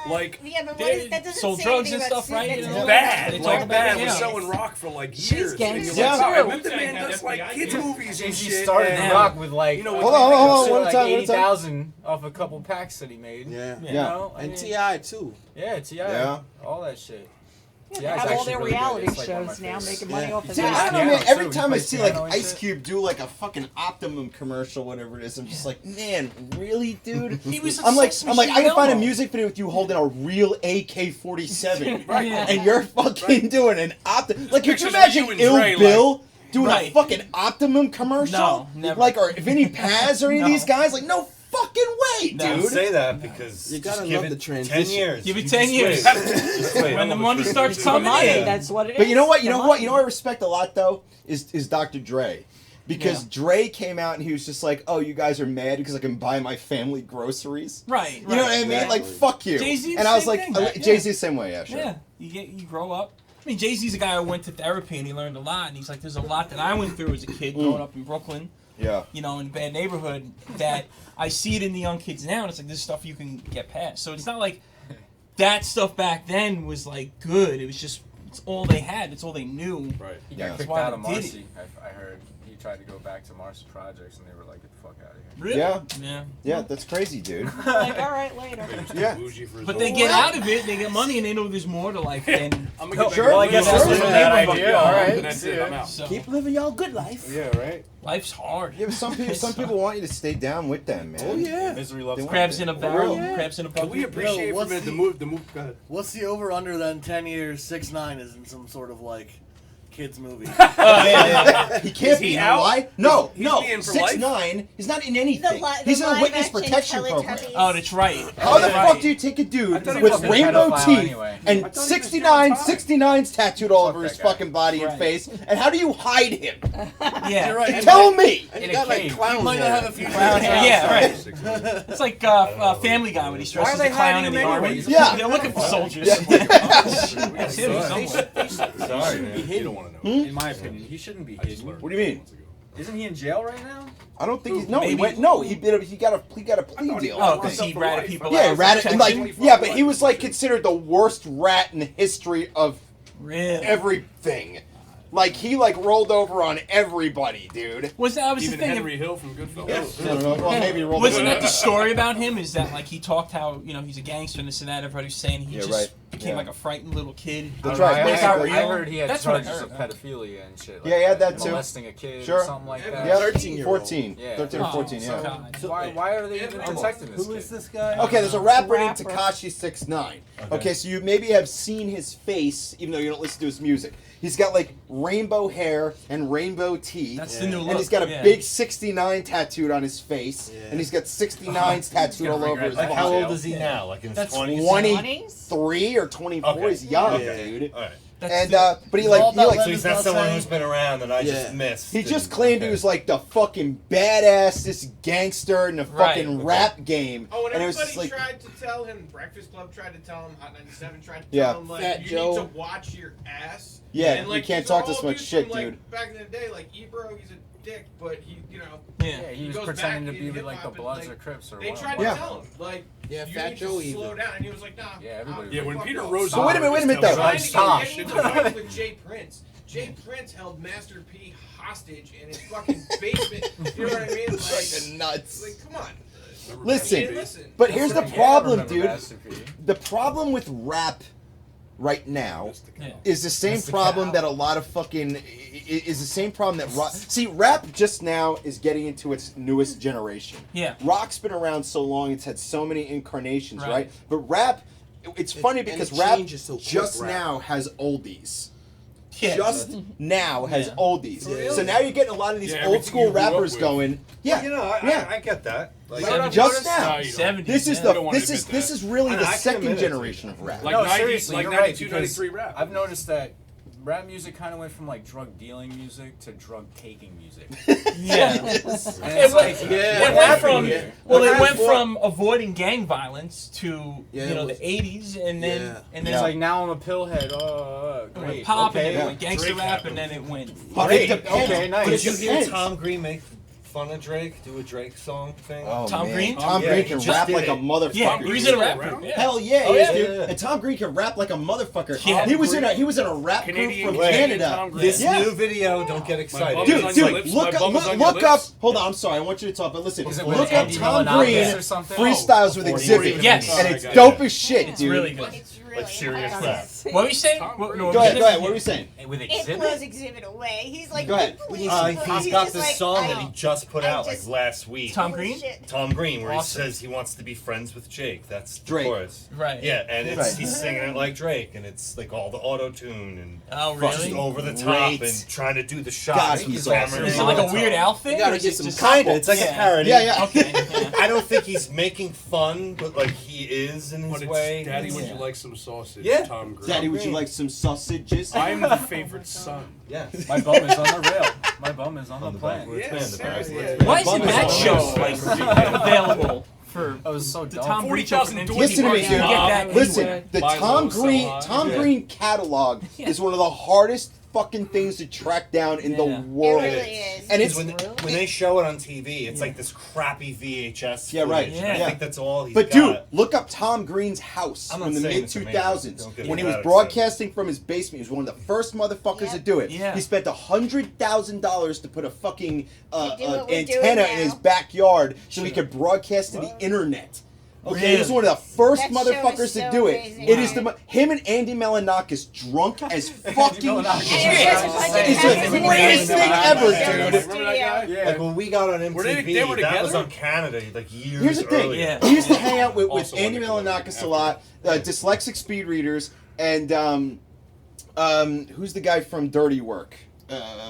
Like, Yeah, but what They is, that doesn't sold say drugs anything and about stuff, right? Snoop You Dogg. know? bad, They talk like about bad. it, Was yeah. selling rock for like She's years. And you're gangster. like, Yeah. all right, but the man Wu-Tang does like had kids FBI. movies and Jay-Z shit. started and, rock with like you know, Hold on, hold on, one like time, one time. 80,000 off a couple packs that he made. Yeah. You Yeah. know? I And mean, T.I. too. Yeah, T.I. Yeah. All that shit. Yeah, Yeah, they it's have all actually their really good. reality It's like one of shows my now, favorites. making money Yeah. off of Dude, I that. don't know, man. Piano, Every too. time He I plays see like piano and Ice shit. Cube do like a fucking Optimum commercial, whatever it is, I'm just like, man, really, dude? He was a I'm like, sex I machine can find a Elmo. music video with you holding a real AK-47, Right. and you're fucking doing an Optimum. Like, could you Pictures of imagine you and Ill Dre, Bill doing a Right. fucking Optimum commercial? No, never. Like, or Vinny Paz or any of No. these guys? Like, no fucking way, No. Don't dude. say that because You gotta just give love it the 10 transition. years. Give it You 10 just years. wait. Just wait. When the money starts The coming money, in. that's what it is. But you know what? You The know what? money. You know what I respect a lot though is Dr. Dre. Because Yeah. Dre came out and he was just like, "Oh, you guys are mad because I can buy my family groceries." Right. You know what I mean? Exactly. Like, fuck you. Jay-Z, And I was same like, thing, yeah. Jay-Z the same way, yeah, sure. Yeah, you grow up. I mean, Jay-Z's a guy who went to therapy and he learned a lot. And he's like, there's a lot that I went through as a kid growing up in Brooklyn, Yeah. you know, in a bad neighborhood, that I see it in the young kids now. And it's like, this stuff you can get past. So it's not like that stuff back then was like good. It was just, it's all they had. It's all they knew. Right. He Yeah. got kicked Why out of they did Marcy. I heard he tried to go back to Marcy Projects and they were like, get the fuck out of here. Really? Yeah. Yeah. Yeah, that's crazy, dude. Like, all right, later. Yeah. Bougie for his But own they get life. out of it, they get money, and they know there's more to life than. I'm gonna get Sure. back Well, to I guess Bougie. that's Yeah, the bad fuck idea. y'all. All right. And that's it. I'm out. So, Keep living y'all good life. Yeah, right. life's hard. Yeah, but some people want you to stay down with them, man. Oh yeah. Misery loves They want Crabs in a barrel. yeah. Crabs in a Can bucket. we appreciate for a what's minute the- the move? Go ahead. What's the over under then? 10 years, 6ix9ine is in some sort of like kids movie. He can't be. You know why? No, He's no. being for life? 6ix9ine. He's not in anything. The He's in a live witness action protection program. Teletubbies. Oh, that's right. How the Right. fuck do you take a dude thought he with was a rainbow pedophile teeth anyway. and I thought he was 69, John Todd. 69's tattooed all over that his guy. fucking body and Right. face? And how do you hide him? Yeah. You're right. Tell me. And In he a got like cave. clown He might hair. not have a future. Clown hair. Yeah, right. 6'9". It's like Family Guy when he Why dresses are as they a clown hiding in the him army. anyways? Yeah. They're looking for soldiers. That's him Sorry. somewhere. Sorry, man. You don't want to know. In my opinion, he shouldn't be I just hidden. learned. What do you mean? months ago. Isn't he in jail right now? I don't think he's no. He Maybe- went no. He got a plea thought he deal. Oh, because he ratted people Yeah, out. rat for like protection? yeah, but he was like considered the worst rat in the history of Really? everything. Like he like rolled over on everybody, dude. Was that was Even the thing? Henry Hill from Goodfellas. I don't know. Well, maybe he rolled Wasn't over. that the story about him? Is that like he talked how he's a gangster and this and that? Everybody was saying he Yeah, just right. became Yeah. like a frightened little kid. That's I, right. I, Basically. I heard he had That's what I charges heard. of pedophilia and shit. Like Yeah, he had that too. Molesting a kid Sure. or something like that. Yeah, 13-year-old. 14. Yeah. 13 or 14, So, yeah. God. why are they even protecting this Who kid? is this guy? Okay, there's a rapper named Rapper. Tekashi 6ix9ine. Okay, so you maybe have seen his face, even though you don't listen to his music. He's got like rainbow hair and rainbow teeth. That's the new look. And he's got a yeah. big 69 tattooed on his face. Yeah. And he's got 69s tattooed all over his Like, body. how old is he now? Like in his That's 20s? 23 or 24. Okay. He's young, Okay. dude. All right. That's And the- but he All like about So he's not Levin's someone saying- who's been around that I Yeah. just missed. he just and- claimed he okay. was like the fucking badass gangster in the Right. fucking rap game. Oh, and and it was everybody just like tried to tell him, Breakfast Club tried to tell him, Hot 97 tried to Yeah. tell him, like, Fat you Joe. need to watch your ass. Yeah, and, like, you can't these are talk this all much dudes shit, from, like, dude. Back in the day, like, Ebro, he's a dick, but he, Yeah. Yeah, he was goes pretending back to be in like the hip-hop and, Bloods like, or Crips or they whatever. tried to Yeah. tell him, like, Yeah, you Fat need Joe to slow even. down, and he was like, nah. Yeah, everybody I'm Yeah, when fuck Peter off. Rose. So wait a minute, though. Trying to Stop. get into fights with Jay Prince. Jay Prince held Master P hostage in his fucking basement. You know what I mean? Like, fucking nuts. like come on. Listen, You didn't listen. but here's the Yeah, I problem, remember dude. Master P. The problem with rap right now Yeah. is the same Mr. problem Cow. that a lot of fucking is the same problem that rock. See, rap just now is getting into its newest generation. Yeah. Rock's been around so long; it's had so many incarnations, right? Right. But rap, it's funny and because it rap changes so quick, just rap. now has oldies. Yeah. Just now has Yeah. oldies. Yeah. So now you're getting a lot of these Yeah, old everything school you grew up rappers with. going. Yeah, You know, yeah. I get that. Like, Seventies. Just now. No, you don't. 70s. This is yeah. You don't wanna admit this that. is really I the can second admit it. generation of rap. Like No, 90, seriously, like you're 92, right, 93 rap. I've noticed that rap music kind of went from like drug dealing music to drug taking music. Yeah. And It it's went, like, it what went happened from here? well, What it went happened? from avoiding gang violence to Yeah, you know it was- the '80s, and then Yeah. and then It's like now I'm a pillhead. it went Great. pop, okay. and then it went gangster Drake rap, happened. and then it went. But it depends. Okay, nice. But it Did you hear depends. Tom Green make fun of Drake? Do a Drake song thing? Oh, Tom man. Green? Tom Yeah, Green he can just rap did like a it. motherfucker. Yeah, he's a rapper. Yeah. Hell yeah, Oh, he is, yeah. dude. Yeah. And Tom Green can rap like a motherfucker. Yeah. He was in a rap Canadian group from Canadian Canada. Tom Green. This Yeah. new video, don't get excited. bum Dude, is on It's your dude, lips, look my up, bum is on look your up. lips. Hold on, I'm sorry, I want you to talk, but listen, Is it with look up Andy Tom Milonakis Green or something? freestyles with 40 Exhibit, Yes. and it's Oh, dope as shit, It's dude. really good. It's really Like serious awesome. rap. What were you saying? Tom What- Green. no, Go ahead, what what were you saying? With It Exhibit? blows Exhibit away. He's like, Go ahead. please, He's please. got just this like, song I that he don't- just put I out just- like last week. Tom Holy Green? shit. Tom Green, where Awesome. he says he wants to be friends with Jake. That's the Drake. chorus. Right. Yeah, and it's, Right. he's singing it like Drake, and it's like all the auto tune and Oh, just really? over the top Great. and trying to do the God, shots. he's He's awesome. Is it like a weird outfit? You gotta or is get it some just- Kinda, it's like Yeah. a parody. Yeah, yeah. Okay. Yeah. I don't think he's making fun, but like he is in his But it's way. Daddy, would Yeah. you like some sausage? Yeah. Tom Green. Daddy, would you like some sausages? I'm the favorite son. Yes. My bum is on the rail. My bum is on the plane. backwards Yeah, band, the seriously. backwards Why band. isn't that show like available for I was so the dumb. Tom Green 40,000 show? doors. Listen to me, You dude. can get that anywhere. Listen, the Buy Tom low, sell Green high. Tom Yeah. Green catalog is one of the hardest fucking things to track down in the Yeah. world. It really is. And it's Because when they show it on TV, it's like this crappy VHS. Yeah, right. footage, Yeah. and I think that's all he's But got. dude, look up Tom Green's house I'm not from the saying mid it's amazing. 2000s Don't get when me he was that broadcasting from his basement. He was one of the first motherfuckers Yep. to do it. Yeah. He spent $100,000 to put a fucking To do what we're doing antenna in his now. backyard so he could broadcast to the internet. Okay, he was Really? one of the first That show motherfuckers is to so do it. amazing. It is him and Andy Melanakis drunk as fucking Melanakis. shit. Yeah, It's the greatest thing ever, dude. Remember that guy? Yeah. Like when we got on Were MTV, they were that was together? on Canada like years Here's the thing. earlier. Yeah. He used to hang out with Also Andy on Nickelodeon Melanakis a lot, dyslexic speed readers, and Who's the guy from Dirty Work?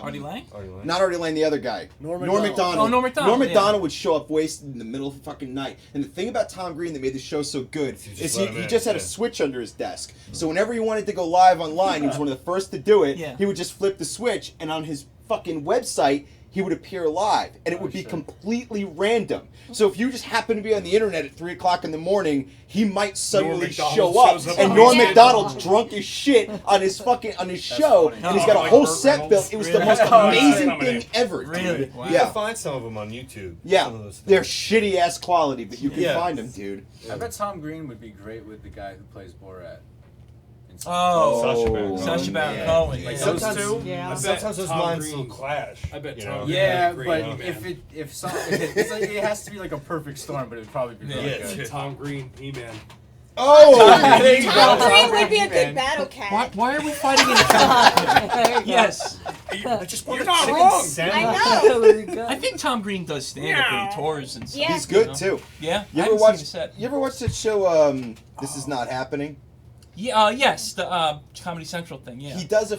Artie Lang? Not Artie Lang, the other guy. Norm Macdonald. Macdonald. Oh, Norm Macdonald, Norm yeah. Macdonald would show up wasted in the middle of the fucking night. And the thing about Tom Green that made the show so good is he just had a switch under his desk. So whenever he wanted to go live online, he was one of the first to do it. Yeah. He would just flip the switch, and on his fucking website, he would appear live, and it would be completely random. So if you just happen to be on the internet at 3 o'clock in the morning, he might suddenly show up, and Norm Macdonald's drunk as shit on his show, funny. and he's got a whole set built. It was the most amazing thing ever, dude. Really? Wow. You Yeah. can find some of them on YouTube. Yeah, Some of those they're things. shitty ass quality, but you can Yeah. find them, dude. I bet Tom Green would be great with the guy who plays Borat. Oh, Sacha Baron Sacha Cohen. Baron Yeah. Cohen. Like Yeah. sometimes, Yeah. I bet sometimes those Tom lines Green- will clash. I bet you Tom know? Green- Yeah, Great but man. it's like it has to be like a perfect storm, but it would probably be really Yeah. good. Tom Green, He-Man. Oh, There you go. Tom Green would Tom be a Green, good man. battle cat. Why are we fighting in the Yes. I just want You're a not chicken wrong. sandwich. I know. I think Tom Green does stand-up when he tours and stuff. Yeah. he's good You know? too. Yeah? You I ever haven't watch? seen the set. You ever watch that show? This is not happening. Yeah, yes, the Comedy Central thing, yeah. He does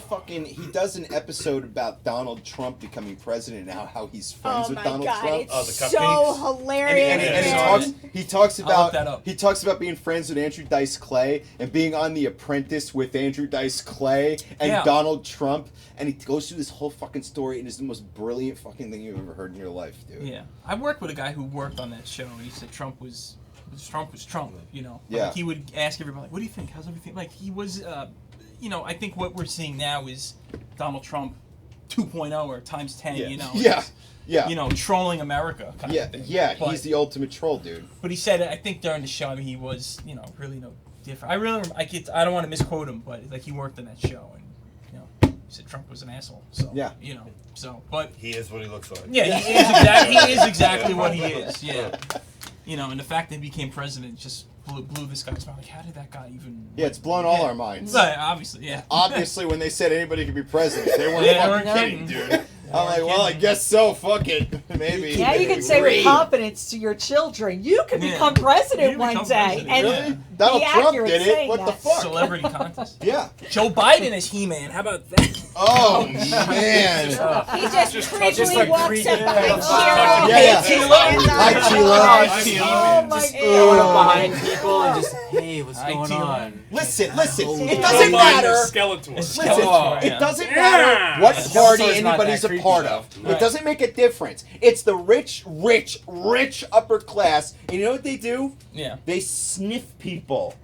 an episode about Donald Trump becoming president and how he's friends Oh with my Donald god, Trump. it's Oh, the so cupcakes? hilarious. And he talks I'll look about that up. he talks about being friends with Andrew Dice Clay and being on The Apprentice with Andrew Dice Clay and Yeah. Donald Trump, and he goes through this whole fucking story, and it's the most brilliant fucking thing you've ever heard in your life, dude. Yeah. I worked with a guy who worked on that show, and he said Trump was Trump, you know. Yeah. Like, he would ask everybody, like, what do you think? How's everything? Like, he was, you know, I think what we're seeing now is Donald Trump 2.0 or times 10, you know. Yeah. Yeah. You know, trolling America kind Yeah, of thing. yeah, But- he's the ultimate troll, dude. But he said, I think during the show, I mean, he was, you know, really no different. I don't want to misquote him, but like he worked on that show, and you know, he said Trump was an asshole. So Yeah. you know, so but He is what he looks like. yeah, he is exactly what he is. Yeah, you know, and the fact that he became president just blew this guy's mind. Like, how did that guy even? Yeah, it's blown all our minds. Right, obviously, yeah. Obviously, when they said anybody could be president, they weren't Yeah, they fucking weren't kidding, kidding. dude. I'm like, well, I guess so. Fuck it. Maybe. Now you can say with Great. confidence to your children, you can Yeah. become president You one become day. president, And yeah. Really? Donald be Trump accurate did it. saying What the that. fuck? Celebrity contest. Yeah. Joe Biden is He-Man. How about that? Oh man. He just creepily like walks creepy up behind kind of Chiro. Yeah, yeah. Hands Hi, on Chilo. him. Oh my Just God. going up behind people and just, hey, what's Hi, going Tilo. on? Listen. It Don't doesn't matter. Skeletor. Listen, Oh, it yeah. doesn't matter what party Skeletor's not anybody's that a creepy, part though. of. It doesn't make a difference. It's the rich upper class, and you know what they do? Yeah. They sniff people.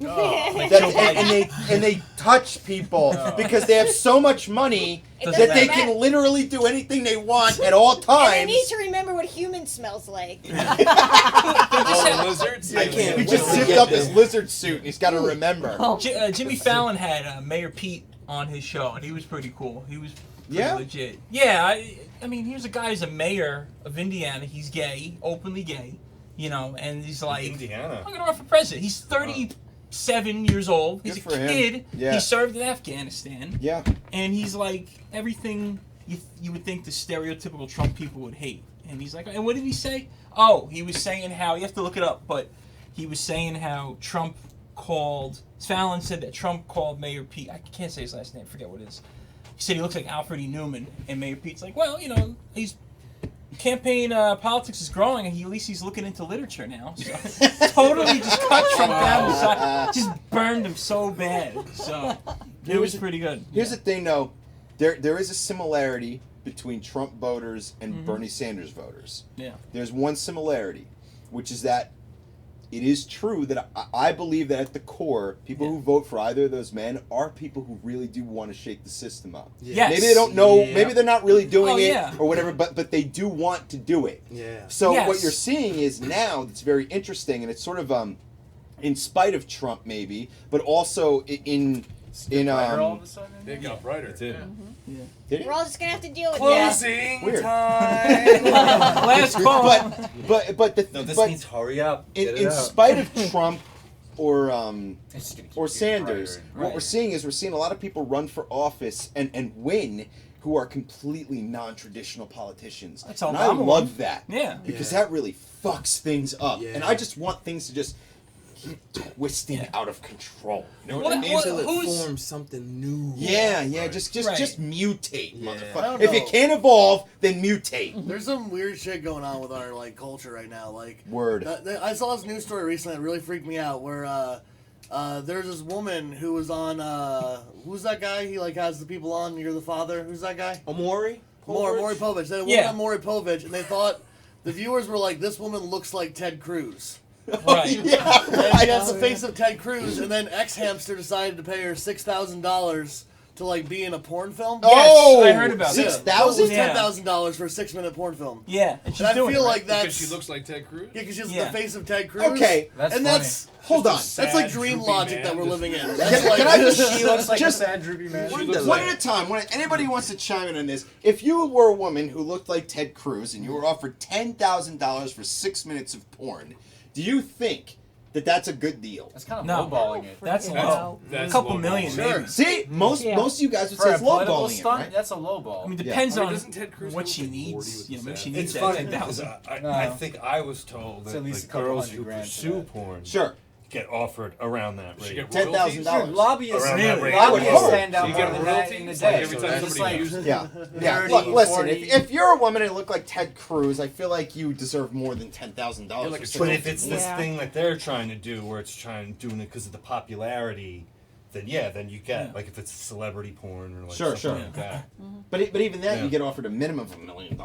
Like That- Joe Biden. and they touch people because they have so much money It That that doesn't they matter. can literally do anything they want at all And they times. need to remember what human smells like. Oh, the lizards? I can't He just wait to zipped get up there. his lizard suit. And he's got to remember. Jimmy Fallon had Mayor Pete on his show, and he was pretty cool. He was pretty Yeah? legit. Yeah, I mean, here's a guy who's a mayor of Indiana. He's gay, openly gay, you know, and he's like, Indiana. I'm gonna run for president. He's 37 years old. He's Good a for him. kid. Yeah. He served in Afghanistan, Yeah. and he's like everything you would think the stereotypical Trump people would hate. And he's like, and what did he say? Oh, he was saying how, you have to look it up, but he was saying how Fallon said that Trump called Mayor Pete, I can't say his last name, forget what it is. He said he looks like Alfred E. Newman, and Mayor Pete's like, well, you know, he's campaign politics is growing, and at least he's looking into literature now. So totally just cut Trump down, beside, just burned him so bad. So it was pretty good. Here's the thing, though. There is a similarity between Trump voters and Bernie Sanders voters. Yeah. There's one similarity, which is that it is true that I believe that at the core, people who vote for either of those men are people who really do want to shake the system up. Yes. Maybe they don't know, maybe they're not really doing it yeah. or whatever, but they do want to do it. Yeah. So Yes. what you're seeing is now that's very interesting, and it's sort of in spite of Trump maybe, but also in Brighter all of a sudden? It got brighter. That's it. did it? We're all just gonna have to deal with Closing Weird. time. Last call. but This but means hurry up. Get it in out. spite of Trump or It's just gonna keep or getting Sanders, brighter. what Right. we're seeing is we're seeing a lot of people run for office and win who are completely non-traditional politicians. That's how and I Obama love won. that. Yeah. Because Yeah. that really fucks things up. Yeah. And I just want things to just twisting out of control. You know Well, what I mean? what- Until it who's- forms something new. Yeah, Right. just Right. mutate, I motherfucker. don't If you know. can't evolve, then mutate. There's some weird shit going on with our like culture right now. Like Word. I saw this news story recently that really freaked me out. Where there's this woman who was on who's that guy? He like has the people on. You're the father. Who's that guy? Maury Maury Povich. They had a woman on Maury Povich, and they thought the viewers were like, "This woman looks like Ted Cruz." Right. Yeah. And she has the face of Ted Cruz, and then X Hamster decided to pay her $6,000 to like be in a porn film. Oh, I heard about that. It was $6,000? Yeah. $10,000 for a 6-minute porn film. Yeah, and she's And I doing feel it, like right? that's Because she looks like Ted Cruz. yeah, because she's Yeah. the face of Ted Cruz. Okay, That's and funny. that's hold on. that's like Sad, dream droopy logic man, that we're just- living in. Can, That's like, can I just, She looks like just a sad, droopy man. She looks one like- at a time? Anybody wants to chime in on this? If you were a woman who looked like Ted Cruz and you were offered $10,000 for 6 minutes of porn, do you think that that's a good deal? That's kind of No. lowballing it. That's Freaking low. hell. That's A couple low million, ball. maybe. See, most Yeah. of you guys would For say a it's political lowballing it, stunt, right? that's a lowball. I mean, Yeah. depends I mean, on doesn't Ted Cruz what have she like 40 needs. with You know, the maybe she sad? needs It's that funny 10,000. because No. I think I was told It's that at least like, a couple girls hundred who grand for pursue that. porn Sure. get offered around that She rate. get $10,000. Dude, lobbyists, Around that rate. lobbyists I would stand out hope. more You than get that in the royalties, like day. every So time that's somebody like uses Yeah. Yeah. 30, Look, listen, 40. if you're a woman and look like Ted Cruz, I feel like you deserve more than $10,000. Yeah, like a for But six if it's this Yeah. thing that they're trying to do, where it's doing it because of the popularity, then then you get like if it's celebrity porn or like Sure, something sure. like that. But even that, Yeah. you get offered a minimum of $1 million.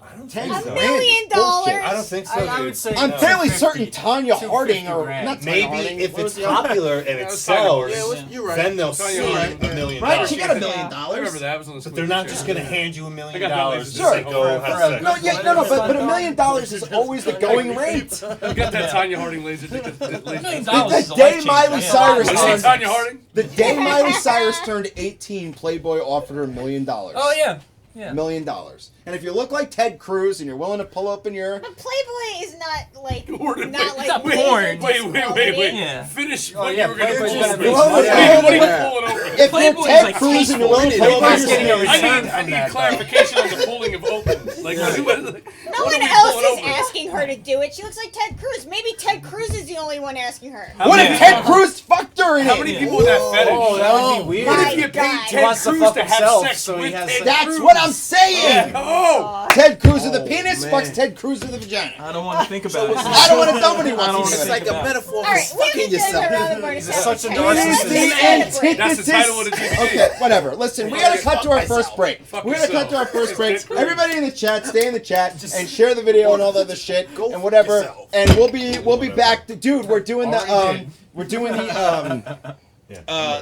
I don't $10 think $1 so. million? Bullshit. I don't think so. I dude. would say I'm no. fairly 250. certain Tanya Harding, or 250 grand. not Tanya Maybe Harding, if what it's was the other- popular and That it was Tanya sells, Harding. You're right. then they'll Tanya see Harding. $1 million. Right, she got $1 Yeah. million. I remember that. I was on the But they're not just screen gonna share. hand you $1 million. I got that laser Just Sure. like, go have sex. No, yeah, no, but $1 million is always the going rate. You got that Tanya Harding laser ticket. $1 million The is a day life Miley changer. Cyrus Was she turned, Tanya Harding? the day Miley Cyrus turned 18, Playboy offered her $1 million. Oh yeah, yeah. $1 million. And if you look like Ted Cruz and you're willing to pull up in your But Playboy is not like Wait, not like not laser porn. disquality. Yeah. Finish Oh, what yeah, you were going to Playboy's pull. gotta be What smart. are you Yeah. pulling open? if you're Playboy is Ted like Cruz and you're willing to tasteful. pull up Playboy's your getting a sleeve, return I from need that, though. clarification on the pulling of open. Like, No what one are we else pulling is open? asking her to do it. She looks like Ted Cruz. Maybe Ted Cruz is the only one asking her. what if Ted Cruz fucked her in How it? many people with that fetish? Oh, that would be weird. What if you My paid God. Ted He wants to Cruz fuck to have himself, sex so he with has Ted to- That's Cruz? what I'm saying. Oh! Ted Cruz of the penis man. fucks Ted Cruz of the vagina. I don't want to think about it. I don't want to. Nobody I don't wants wanna to It's do like it. a about it. metaphor All for right, we fucking haven't done yourself. around the barn This is such a Ted. narcissist. Let's The take a break. That's the title of the DVD. Okay, whatever. Listen, we gotta cut to our first myself. break. Fuck We're gonna cut to our yourself. first break. Ted Cruz. Everybody in the chat, stay in the chat and share the video and all the other shit Go and whatever. yourself. And we'll be back. Dude, we're doing the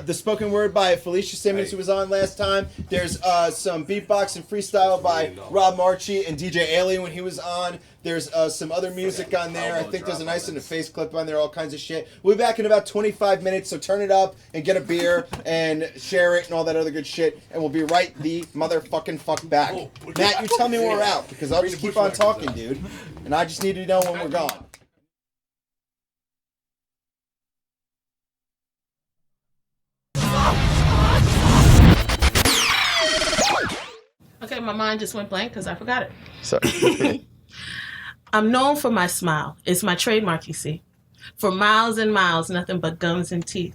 the spoken word by Felicia Simmons, who was on last time. There's some beatbox and freestyle by Rob Marchi and DJ Alien when he was on. There's some other music on there. I think there's a nice in a face clip on there, all kinds of shit. We'll be back in about 25 minutes, so turn it up and get a beer and share it and all that other good shit. And we'll be right the motherfucking fuck back. Matt, you tell me when we're out, because I'll just keep on talking, dude. And I just need to know when we're gone. Okay, my mind just went blank because I forgot it. Sorry. I'm known for my smile. It's my trademark, you see. For miles and miles, nothing but gums and teeth.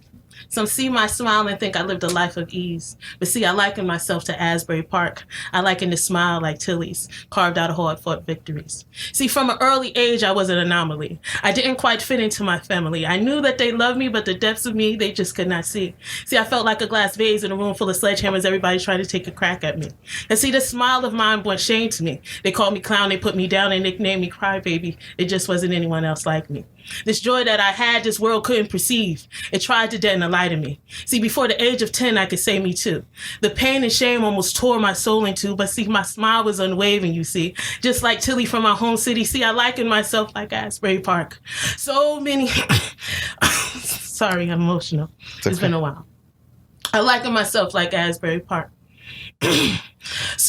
Some see my smile and think I lived a life of ease. But see, I liken myself to Asbury Park. I liken the smile like Tilly's, carved out of hard-fought victories. See, from an early age, I was an anomaly. I didn't quite fit into my family. I knew that they loved me, but the depths of me, they just could not see. See, I felt like a glass vase in a room full of sledgehammers, everybody trying to take a crack at me. And see, this smile of mine brought shame to me. They called me clown, they put me down, and nicknamed me crybaby. It just wasn't anyone else like me. This joy that I had, this world couldn't perceive. It tried to deaden the light in me. See, before the age of 10, I could say me too. The pain and shame almost tore my soul in two, but see, my smile was unwavering, you see. Just like Tilly from my home city, see, I liken myself like Asbury Park. So many... Sorry, I'm emotional. It's been a while. I liken myself like Asbury Park.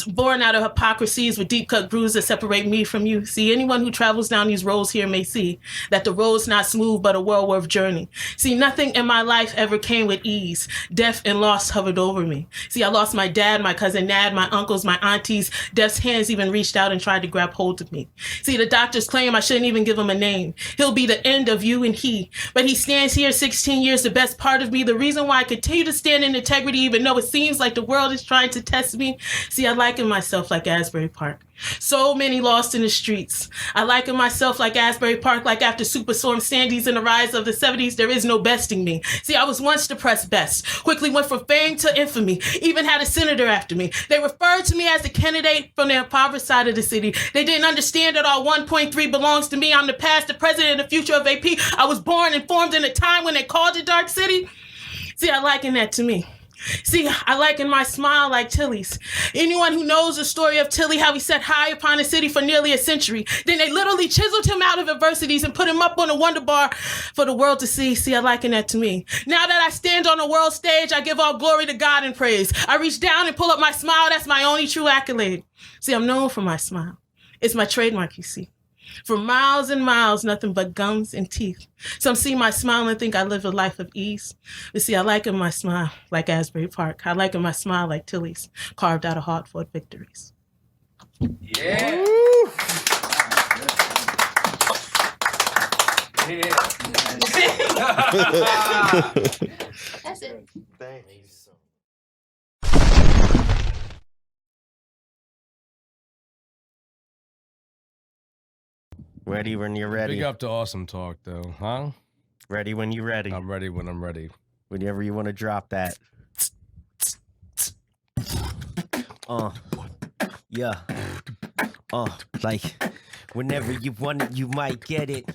Born out of hypocrisies with deep-cut grooves that separate me from you. See, anyone who travels down these roads here may see that the road's not smooth, but a well-worth journey. See, nothing in my life ever came with ease. Death and loss hovered over me. See, I lost my dad, my cousin Nad, my uncles, my aunties. Death's hands even reached out and tried to grab hold of me. See, the doctors claim I shouldn't even give him a name. He'll be the end of you and he. But he stands here 16 years, the best part of me, the reason why I continue to stand in integrity even though it seems like the world is trying to test me. See, I liken myself like Asbury Park. So many lost in the streets. I liken myself like Asbury Park, like after Superstorm Sandy's in the rise of the 70s, there is no besting me. See, I was once depressed best, quickly went from fame to infamy, even had a senator after me. They referred to me as the candidate from the impoverished side of the city. They didn't understand that all 1.3 belongs to me. I'm the past, the present, and the future of AP. I was born and formed in a time when they called it Dark City. See, I liken that to me. See, I liken my smile like Tilly's. Anyone who knows the story of Tilly, how he sat high upon the city for nearly a century. Then they literally chiseled him out of adversities and put him up on a wonder bar for the world to see. See, I liken that to me. Now that I stand on the world stage, I give all glory to God and praise. I reach down and pull up my smile. That's my only true accolade. See, I'm known for my smile. It's my trademark, you see. For miles and miles, nothing but gums and teeth. Some see my smile and think I live a life of ease. But see, I liken my smile like Asbury Park. I liken my smile like Tilly's, carved out of hard-fought victories. Yeah. That's it. Thank you. Ready when you're ready. Big up to Awesome Talk, though, huh? Ready when you're ready. I'm ready when I'm ready. Whenever you want to drop that. Yeah. Like, whenever you want it, you might get it.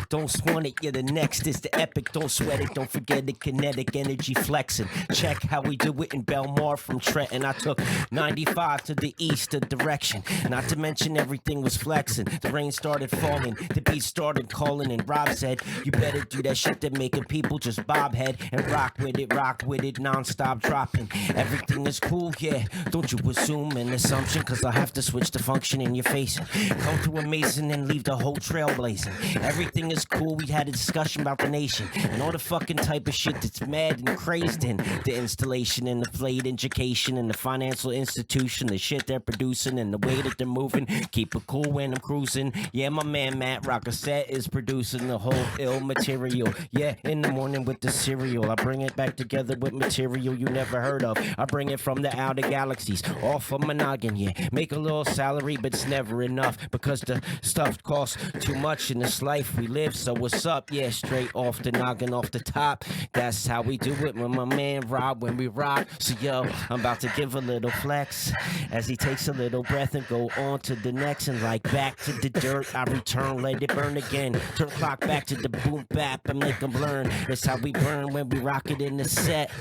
Don't swan it, you're the next. It's the epic, don't sweat it. Don't forget the kinetic energy flexing. Check how we do it in Belmar from Trenton. I took 95 to the east, the direction. Not to mention everything was flexing. The rain started falling, the beat started calling, and Rob said, you better do that shit that making people just bob head and rock with it, non-stop dropping. Everything is cool, yeah. Don't you assume an assumption, cause I have to switch the function in your face. Come to a mason and leave the whole trail blazing. Everything is cool, we had a discussion about the nation and all the fucking type of shit that's mad and crazed in the installation and the flayed education and the financial institution, the shit they're producing and the way that they're moving. Keep it cool when I'm cruising. Yeah, my man Matt Rockasset is producing the whole ill material. Yeah, in the morning with the cereal, I bring it back together with material you never heard of. I bring it from the outer galaxies, off of my noggin, yeah. Make a little salary, but it's never enough because the stuff costs too much in this life we live. So what's up? Yeah, straight off the noggin, off the top. That's how we do it with my man Rob when we rock. So yo, I'm about to give a little flex as he takes a little breath and go on to the next. And like back to the dirt, I return, let it burn again. Turn clock back to the boom bap and make them learn. That's how we burn when we rock it in the set.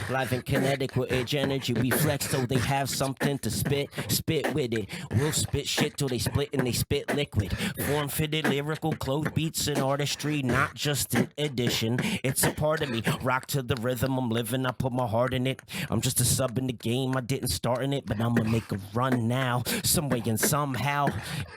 Live and kinetic with edge energy, we flex so they have something to spit with it. We'll spit shit till they split and they spit liquid. Form-fitted lyrical clothes, beats and artistry, not just an addition. It's a part of me. Rock to the rhythm I'm living, I put my heart in it. I'm just a sub in the game, I didn't start in it, but I'ma make a run now. Some way and somehow.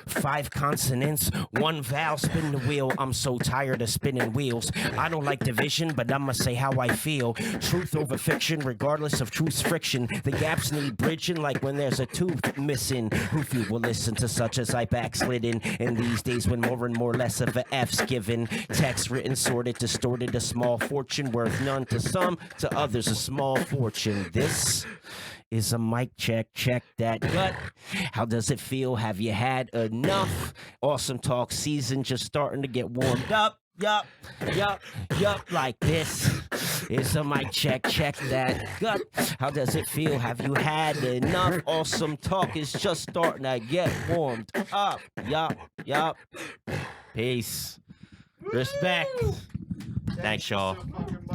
5 consonants, 1 vowel, spin the wheel. I'm so tired of spinning wheels. I don't like division, but I'ma say how I feel. Truth over fiction, regardless of truth's friction. The gaps need bridging like when there's a tooth missing. Who few will listen to such as I backslidden in these days when more and more less of a F's given. Text written, sorted, distorted, a small fortune worth none to some, to others a small fortune. This is a mic check, check that gut. How does it feel? Have you had enough? Awesome Talk season just starting to get warmed up. Yup, like this. It's a mic check, check that gut. How does it feel? Have you had enough? Awesome Talk is just starting to get warmed up. Yup. Peace. Respect. Thanks, y'all.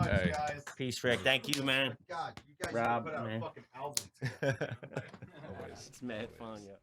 Hey. Peace, Rick. Thank you, man. God, you guys Rob, put out man. a fucking album. It's mad fun, yeah.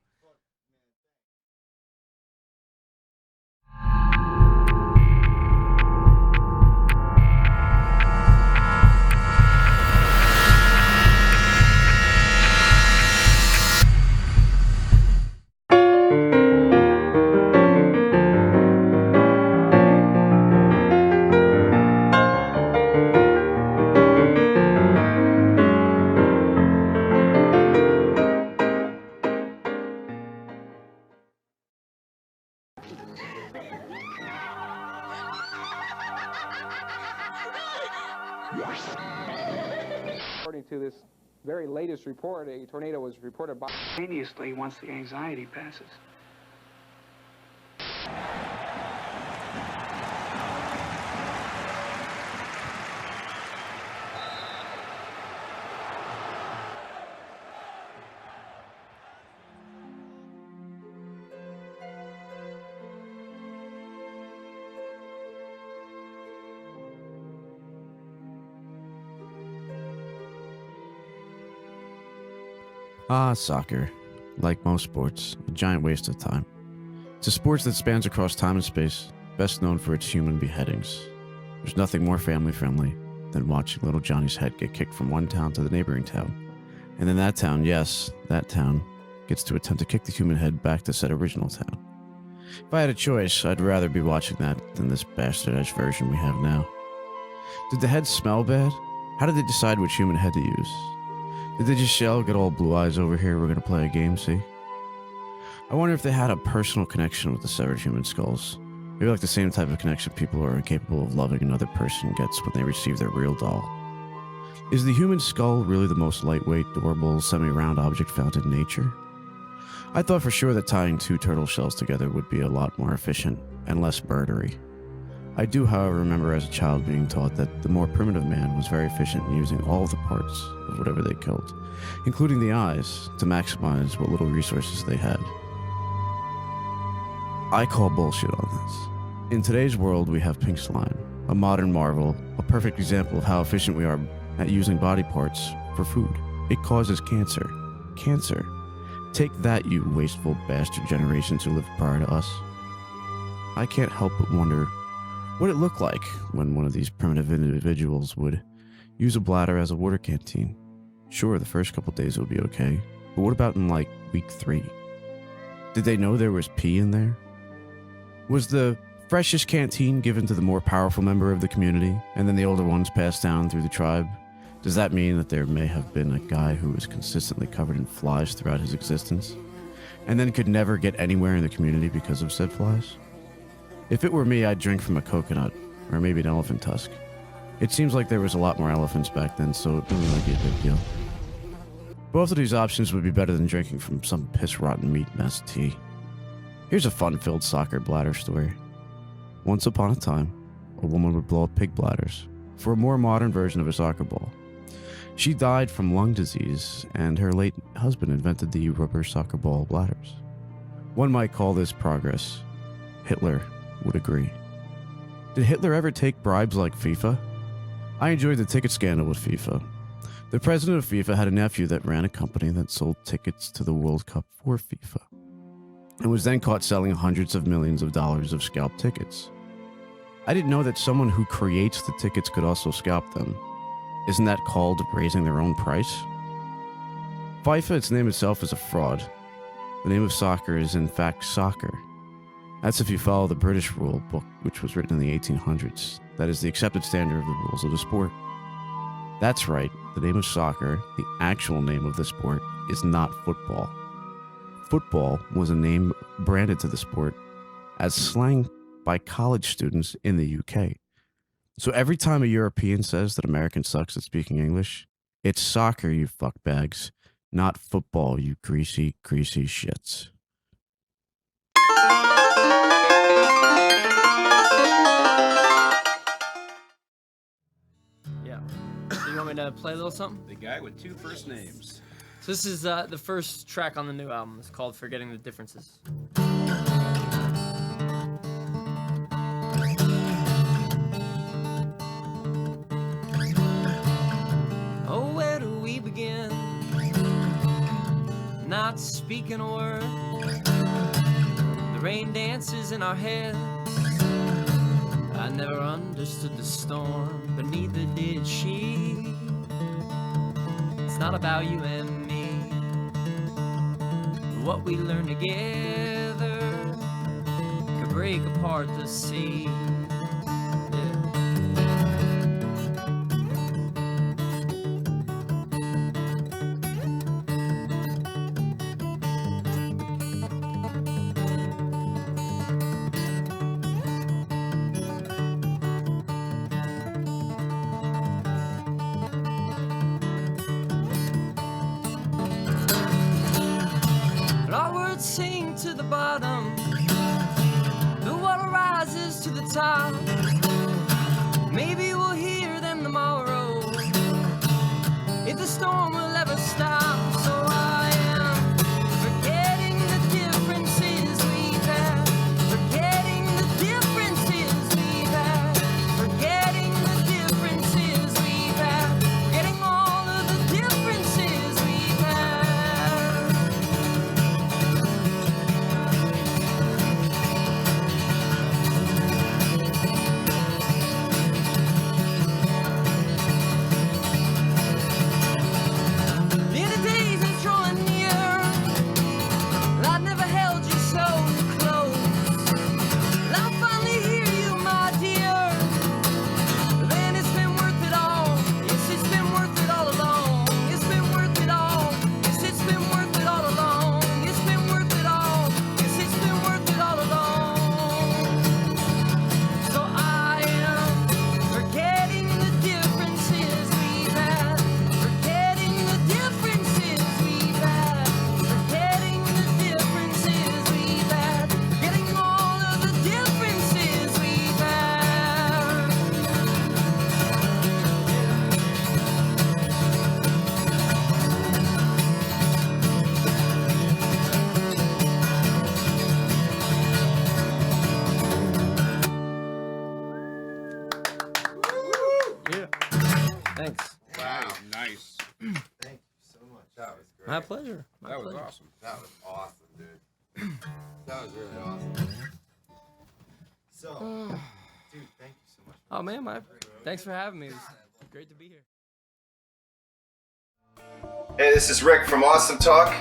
very latest report, a tornado was reported spontaneously once the anxiety passes. Soccer. Like most sports, a giant waste of time. It's a sport that spans across time and space, best known for its human beheadings. There's nothing more family-friendly than watching little Johnny's head get kicked from one town to the neighboring town. And then that town, yes, that town, gets to attempt to kick the human head back to said original town. If I had a choice, I'd rather be watching that than this bastardized version we have now. Did the head smell bad? How did they decide which human head to use? Did they just yell, "Get all blue eyes over here, we're gonna play a game, see?" I wonder if they had a personal connection with the severed human skulls. Maybe like the same type of connection people who are incapable of loving another person gets when they receive their real doll. Is the human skull really the most lightweight, durable, semi-round object found in nature? I thought for sure that tying two turtle shells together would be a lot more efficient and less murdery. I do, however, remember as a child being taught that the more primitive man was very efficient in using all of the parts of whatever they killed, including the eyes, to maximize what little resources they had. I call bullshit on this. In today's world, we have pink slime, a modern marvel, a perfect example of how efficient we are at using body parts for food. It causes cancer. Cancer. Take that, you wasteful bastard generations who lived prior to us. I can't help but wonder what it looked like when one of these primitive individuals would use a bladder as a water canteen. Sure, the first couple days would be okay, but what about in like week 3? Did they know there was pee in there? Was the freshest canteen given to the more powerful member of the community, and then the older ones passed down through the tribe? Does that mean that there may have been a guy who was consistently covered in flies throughout his existence, and then could never get anywhere in the community because of said flies? If it were me, I'd drink from a coconut, or maybe an elephant tusk. It seems like there was a lot more elephants back then, so it wouldn't really be a big deal. Both of these options would be better than drinking from some piss-rotten meat mess tea. Here's a fun-filled soccer bladder story. Once upon a time, a woman would blow up pig bladders for a more modern version of a soccer ball. She died from lung disease, and her late husband invented the rubber soccer ball bladders. One might call this progress. Hitler would agree. Did Hitler ever take bribes like FIFA? I enjoyed the ticket scandal with FIFA. The president of FIFA had a nephew that ran a company that sold tickets to the World Cup for FIFA, and was then caught selling hundreds of millions of dollars of scalped tickets. I didn't know that someone who creates the tickets could also scalp them. Isn't that called raising their own price? FIFA, its name itself, is a fraud. The name of soccer is in fact soccer. That's if you follow the British rule book, which was written in the 1800s. That is the accepted standard of the rules of the sport. That's right, the name of soccer, the actual name of the sport, is not football. Football was a name branded to the sport as slang by college students in the UK. So every time a European says that American sucks at speaking English, it's soccer, you fuckbags, not football, you greasy, greasy shits. Yeah. So you want me to play a little something? The guy with 2 first names. So this is the first track on the new album. It's called Forgetting the Differences. Oh, where do we begin? Not speaking a word. The rain dances in our heads. I never understood the storm, but neither did she. It's not about you and me. What we learn together could break apart the sea. was great. My pleasure. My That was pleasure. awesome. That was awesome, dude. That was really awesome. So, dude, thank you so much. Oh man, thanks for having me. It was great to be here. Hey, this is Rick from Awesome Talk.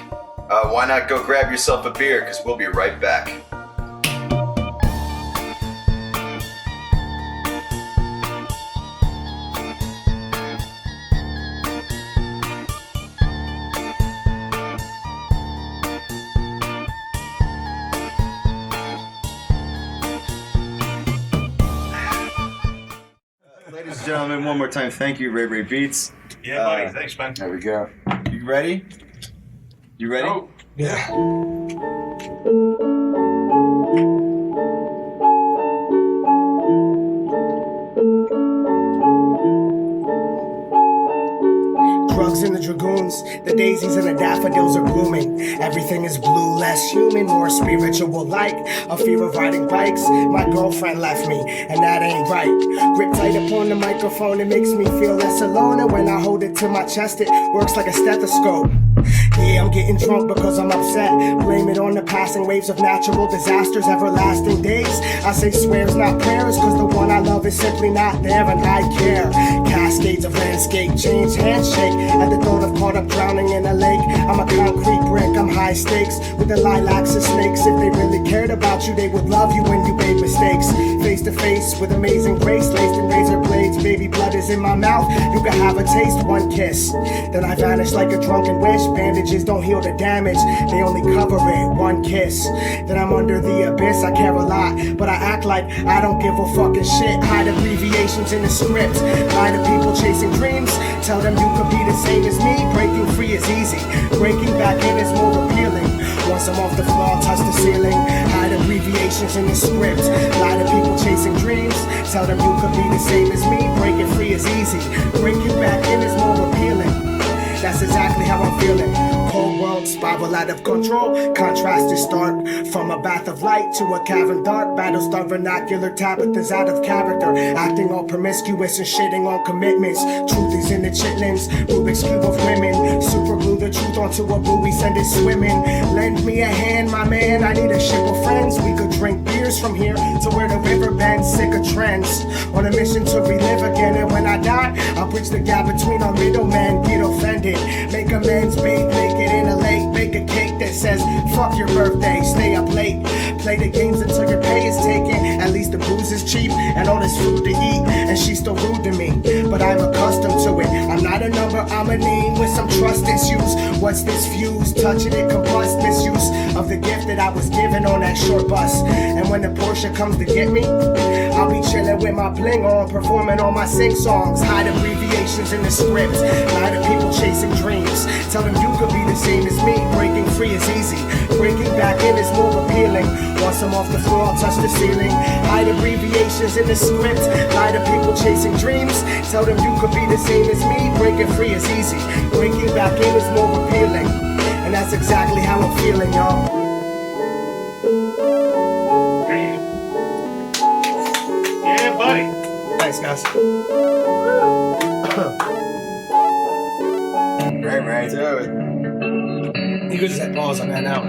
Why not go grab yourself a beer, because we'll be right back. Ladies and gentlemen, one more time, thank you, Ray Ray Beats. Yeah, buddy. Thanks, man. There we go. You ready? You ready? Oh, yeah. Drugs in the dragoons, the daisies and the daffodils are blooming. Everything is blue, less human, more spiritual like a fear of riding bikes. My girlfriend left me, and that ain't right. Grip tight upon the microphone, it makes me feel less alone. And when I hold it to my chest, it works like a stethoscope. Yeah, I'm getting drunk because I'm upset. Blame it on the passing waves of natural disasters, everlasting days. I say swears, not prayers, cause the one I love is simply not there, and I care. Cascades of landscape change, handshake at the thought of caught up drowning in a lake. I'm a concrete brick, I'm high stakes with the lilacs and snakes. If they really cared about you, they would love you when you made mistakes. Face to face with amazing grace, laced in razor blades. Baby blood is in my mouth, you can have a taste, one kiss. Then I vanish like a drunken wish. Bandages don't heal the damage, they only cover it, one kiss. Then I'm under the abyss, I care a lot, but I act like I don't give a fucking shit. Hide abbreviations in the script, lie to people chasing dreams. Tell them you could be the same as me. Breaking free is easy, breaking back in is more appealing. Once I'm off the floor, touch the ceiling. Hide abbreviations in the script, lie to people chasing dreams. Tell them you could be the same as me. Breaking free is easy, breaking back in is more appealing. That's exactly how I'm feeling. Cold world spiral out of control. Contrast is stark. From a bath of light to a cavern dark. Battlestar vernacular Tabitha's out of character. Acting all promiscuous and shitting on commitments. Truth is in the chitlins. Rubik's Cube of women. Super glue the truth onto a buoy, send it swimming. Lend me a hand, my man. I need a ship of friends. We could drink beers from here to where the river bends. Sick of trends. On a mission to relive again. And when I die, I'll bridge the gap between our middlemen. Get offended. Make amends, bathe naked in a lake. Make a cake that says, fuck your birthday, stay up late. Play the games until your pay is taken. At least the booze is cheap and all this food to eat. And she's still rude to me, but I'm accustomed to it. I'm not a number, I'm a name with some trust issues. What's this fuse? Touching it, combust, misuse of the gift that I was given on that short bus. And when the Porsche comes to get me, I'll be chilling with my bling on, performing all my sing songs. Hide abbreviations in the script, lie to people chasing dreams. Tell them you could be the same as me. Breaking free is easy, breaking back in is more appealing. Once I'm off the floor, I'll touch the ceiling. Hide abbreviations in the script, lie to people chasing dreams. Tell them you could be the same as me. Breaking free is easy, breaking back in is more appealing. And that's exactly how I'm feeling, y'all. Yeah, buddy. Thanks, guys. Right, dude. You could just hit pause on that now.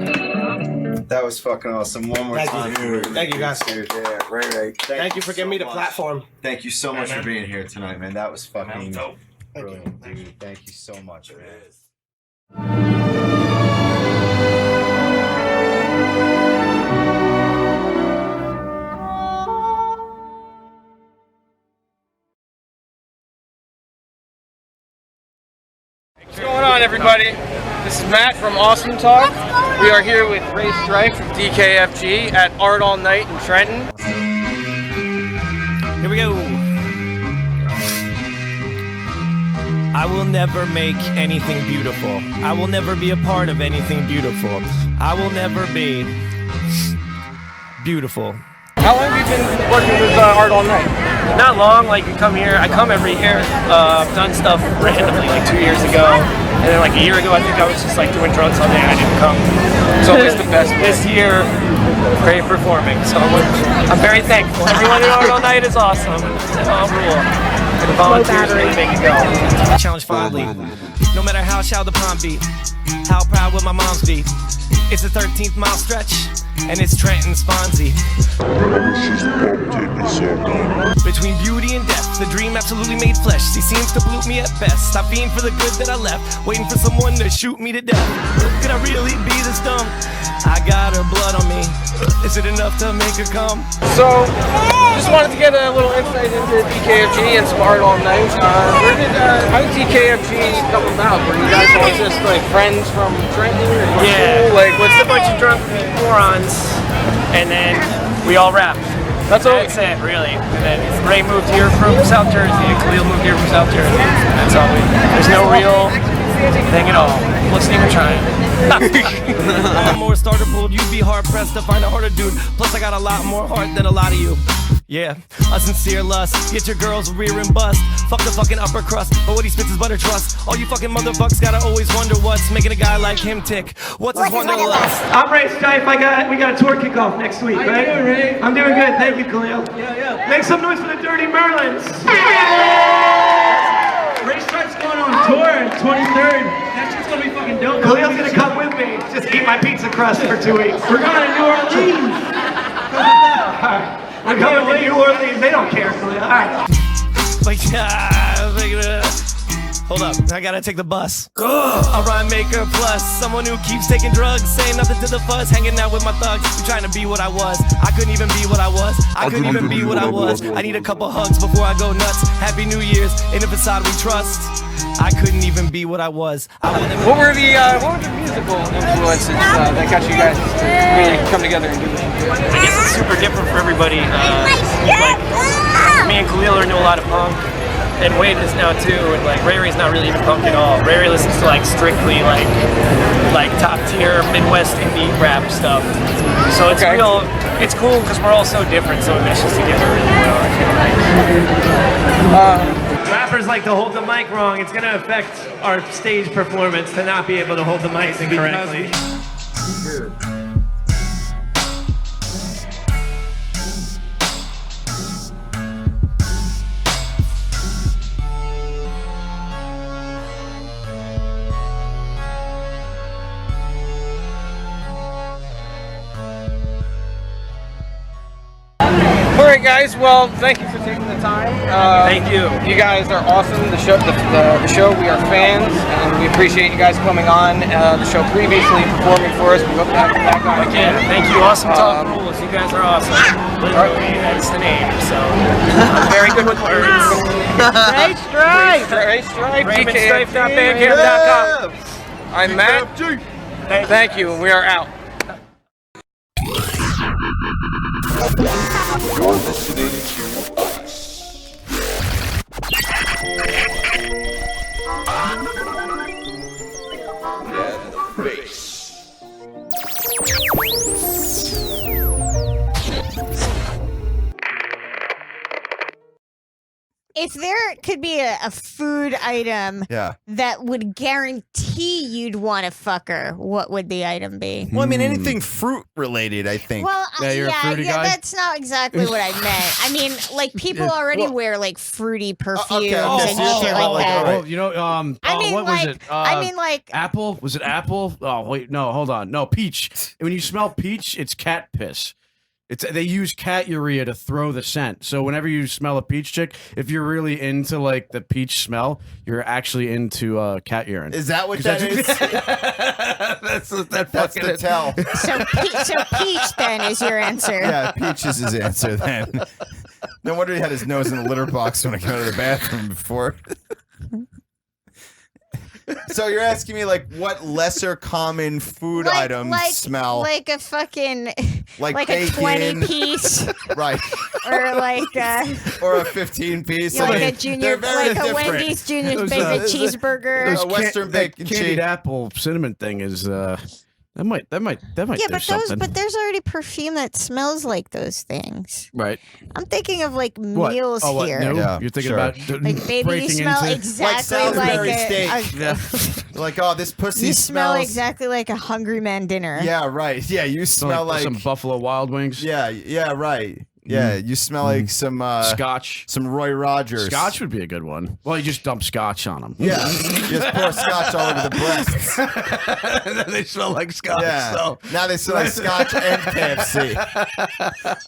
That was fucking awesome. One more Thank time. you. Thank you, guys. Dude, yeah, right. Thank you for giving me the platform. Thank you so much Yeah, for man. being here tonight, man. That was fucking dope. brilliant, dude. Thank you so much, man. What's going on, everybody? This is Matt from Awesome Talk. We are here with Ray Strife from DKFG at Art All Night in Trenton. Here we go. I will never make anything beautiful. I will never be a part of anything beautiful. I will never be beautiful. How long have you been working with Art All Night? Not long, like we come here, I come every year. I've done stuff randomly like 2 years ago. And then like a year ago, I think I was just like doing drugs all day and I didn't come. So it's the best. This year, great performing. So I'm very thankful. Everyone at Art All Night is awesome. It's all cool. And the volunteers really make it go. Challenge finally. No matter how shallow the pond be, how proud will my moms be? It's a 13th mile stretch, and it's Trenton Sponzy. Between beauty and death, the dream absolutely made flesh. She seems to pollute me at best. I fiend for the good that I left, waiting for someone to shoot me to death. Could I really be this dumb? I got her blood on me. Is it enough to make her come? So, just wanted to get a little insight into DKFG and some art all night. How did DKFG come about? Were you guys all just like friends from Trenton? Yeah. School? Like, what's Just a bunch of drunk morons, and then we all rapped. That's it, really. And then Ray moved here from South Jersey, and Khalil moved here from South Jersey. That's all. There's no real thing at all. Wasn't even trying. I'm more starter pulled, you'd be hard pressed to find a harder dude. Plus, I got a lot more heart than a lot of you. Yeah, a sincere lust. Get your girls rear and bust. Fuck the fucking upper crust, but what he spits is butter trust. All you fucking motherfuckers gotta always wonder what's making a guy like him tick. What's his wanderlust? I'm Ray Strife. We got a tour kickoff next week, right? How you doing, Ray? I'm doing good. Thank you, Khalil. Yeah. Make some noise for the Dirty Merlins. Ray Strife's going on tour 23rd. That shit's gonna be fucking dope. Khalil's gonna come with me. Just eat my pizza crust for 2 weeks. We're going to New Orleans. We're coming to New Orleans. They don't care, Khalil. All right. Hold up, I gotta take the bus. A rhyme maker plus someone who keeps taking drugs, saying nothing to the fuss, hanging out with my thugs. I'm trying to be what I was. I couldn't even be what I was. I couldn't even be what I was. I need a couple hugs before I go nuts. Happy New Year's in the facade we trust. I couldn't even be what I was. What were the musical influences that got you guys to really come together and do this? I guess it's super different for everybody. Like, me and Khalil are into a lot of punk, and Wade is now too, and like Ray Ray's not really into punk at all. Ray Ray listens to like strictly like top tier Midwest indie rap stuff. So it's real. It's cool because we're all so different, so it meshes together really well. I feel like. Rappers like to hold the mic wrong. It's gonna affect our stage performance to not be able to hold the mic correctly. Alright guys, well thank you for taking the time. Thank you. You guys are awesome. The show, we are fans, and we appreciate you guys coming on the show previously, performing for us. We hope to have you back on again. Thank you. Awesome Talk rules. You guys are awesome. Literally, that's the name. So I'm very good with words. Ray Strife. Ray Strife. RaymondStrife.bandcamp.com. I'm Matt. Thank you, and we are out. You're listening to us. Red Bass. If there could be a food item that would guarantee you'd want to fuck her, what would the item be? Well, I mean, anything fruit related, I think. Well, you're a fruity guy? that's not exactly what I meant. I mean, like, people already wear, like, fruity perfumes and shit like that. Oh, you know, what was it? I mean, like... Apple? Was it apple? Oh, wait, no, hold on. No, peach. When you smell peach, it's cat piss. They use cat urea to throw the scent. So whenever you smell a peach chick, if you're really into like the peach smell, you're actually into cat urine. Is that what that is? That's the tell. So peach then is your answer. Yeah, peach is his answer then. No wonder he had his nose in the litter box when I came out of the bathroom before. So you're asking me, like, what lesser common food items smell? Like a fucking... Like a bacon. 20-piece. Right. Or like or a 15-piece. Yeah, like a junior, like a Wendy's Junior bacon cheeseburger. A Western bacon candied apple cinnamon thing is that might Yeah, do something. but there's already perfume that smells like those things. Right. I'm thinking of like What? meals Oh, what? here. No? Yeah, you're thinking about like baby, you breaking smell into- exactly like like Salisbury a, steak. Like, oh, this pussy you smells. smell exactly like a Hungry Man dinner. Yeah, right. Yeah, you smell like some Buffalo Wild Wings. Yeah, right. Yeah, you smell like some Scotch. some Roy Rogers. Scotch would be a good one. Well, you just dump Scotch on them. Yeah, you just pour Scotch all over the breasts. And then they smell like Scotch. Yeah. So. Now they smell like Scotch and KFC.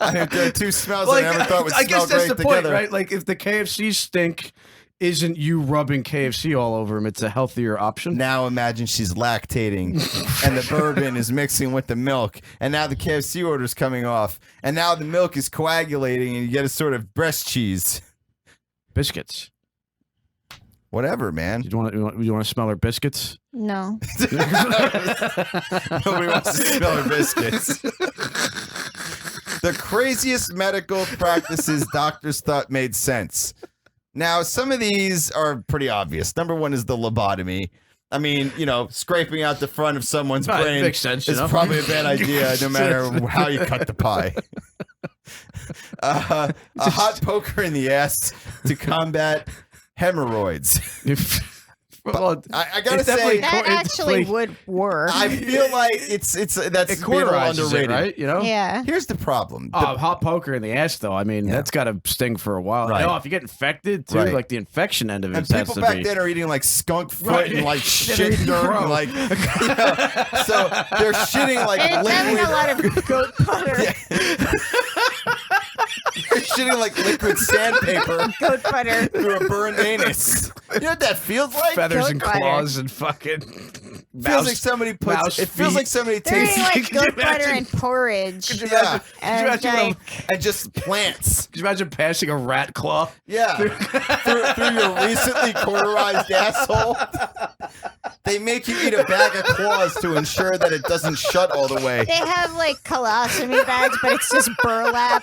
I mean, there are two smells I never thought would I smell guess that's great the point, together. right? Like if the KFC stink isn't you rubbing KFC all over him, it's a healthier option. Now imagine she's lactating and the bourbon is mixing with the milk, and now the KFC order's coming off, and now the milk is coagulating and you get a sort of breast cheese. Biscuits. Whatever, man. You want to smell her biscuits? No. Nobody wants to smell her biscuits. The craziest medical practices doctors thought made sense. Now, some of these are pretty obvious. Number one is the lobotomy. I mean, scraping out the front of someone's brain makes sense, is probably a bad idea, no matter how you cut the pie. A hot poker in the ass to combat hemorrhoids. Well, I gotta say that actually would work. I feel like that's being a little cauterizes underrated, it, right? Yeah. Here's the problem. Hot poker in the ass, though. I mean, that's got to sting for a while. Right. If you get infected, too, Right. like the infection end of it And has people to back be. then are eating like skunk foot Right. and like Shit shit in a dirt row. and like so they're shitting like And it's having liquid. a lot of goat butter. They're shitting like liquid sandpaper Goat butter. through a burned anus. You know what that feels like? Feathers Goat and butter. claws and fucking. Feels like somebody puts. It feels like somebody They're takes. eating like Could you goat butter imagine? and porridge. Yeah, And like, and just plants. Could you imagine passing a rat claw? Yeah, through your recently cauterized asshole. They make you eat a bag of claws to ensure that it doesn't shut all the way. they have like colostomy bags, but it's just burlap.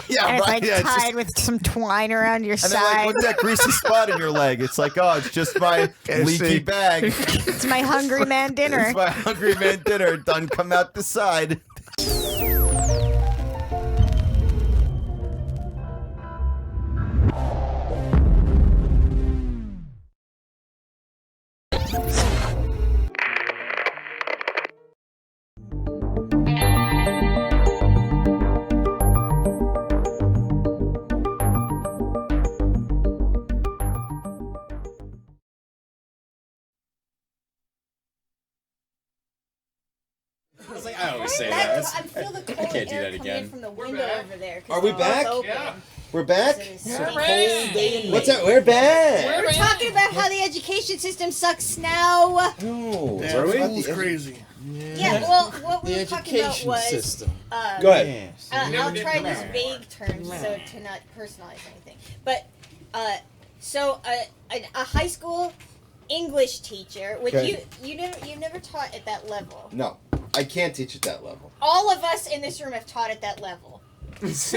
Yeah, and it's right. like Yeah, it's tied just- with some twine around your And they're like, side. what's that greasy spot in your leg? It's like, oh, it's just my leaky bag. It's my hungry man dinner. It's my hungry man dinner done come out the side. I always say I that. feel the I cold can't do air that coming again. in from the window over there. 'cause Are we the door's back? open. Yeah. We're back? It's What's so up? We're back. We're talking about how the education system sucks now. Oh, Were we? that's crazy. Yeah, well, what we The were talking about education was. system. Go ahead. I'll try these vague terms so to not personalize anything. But, so a high school English teacher, which Okay. you never taught at that level. No, I can't teach at that level. All of us in this room have taught at that level. First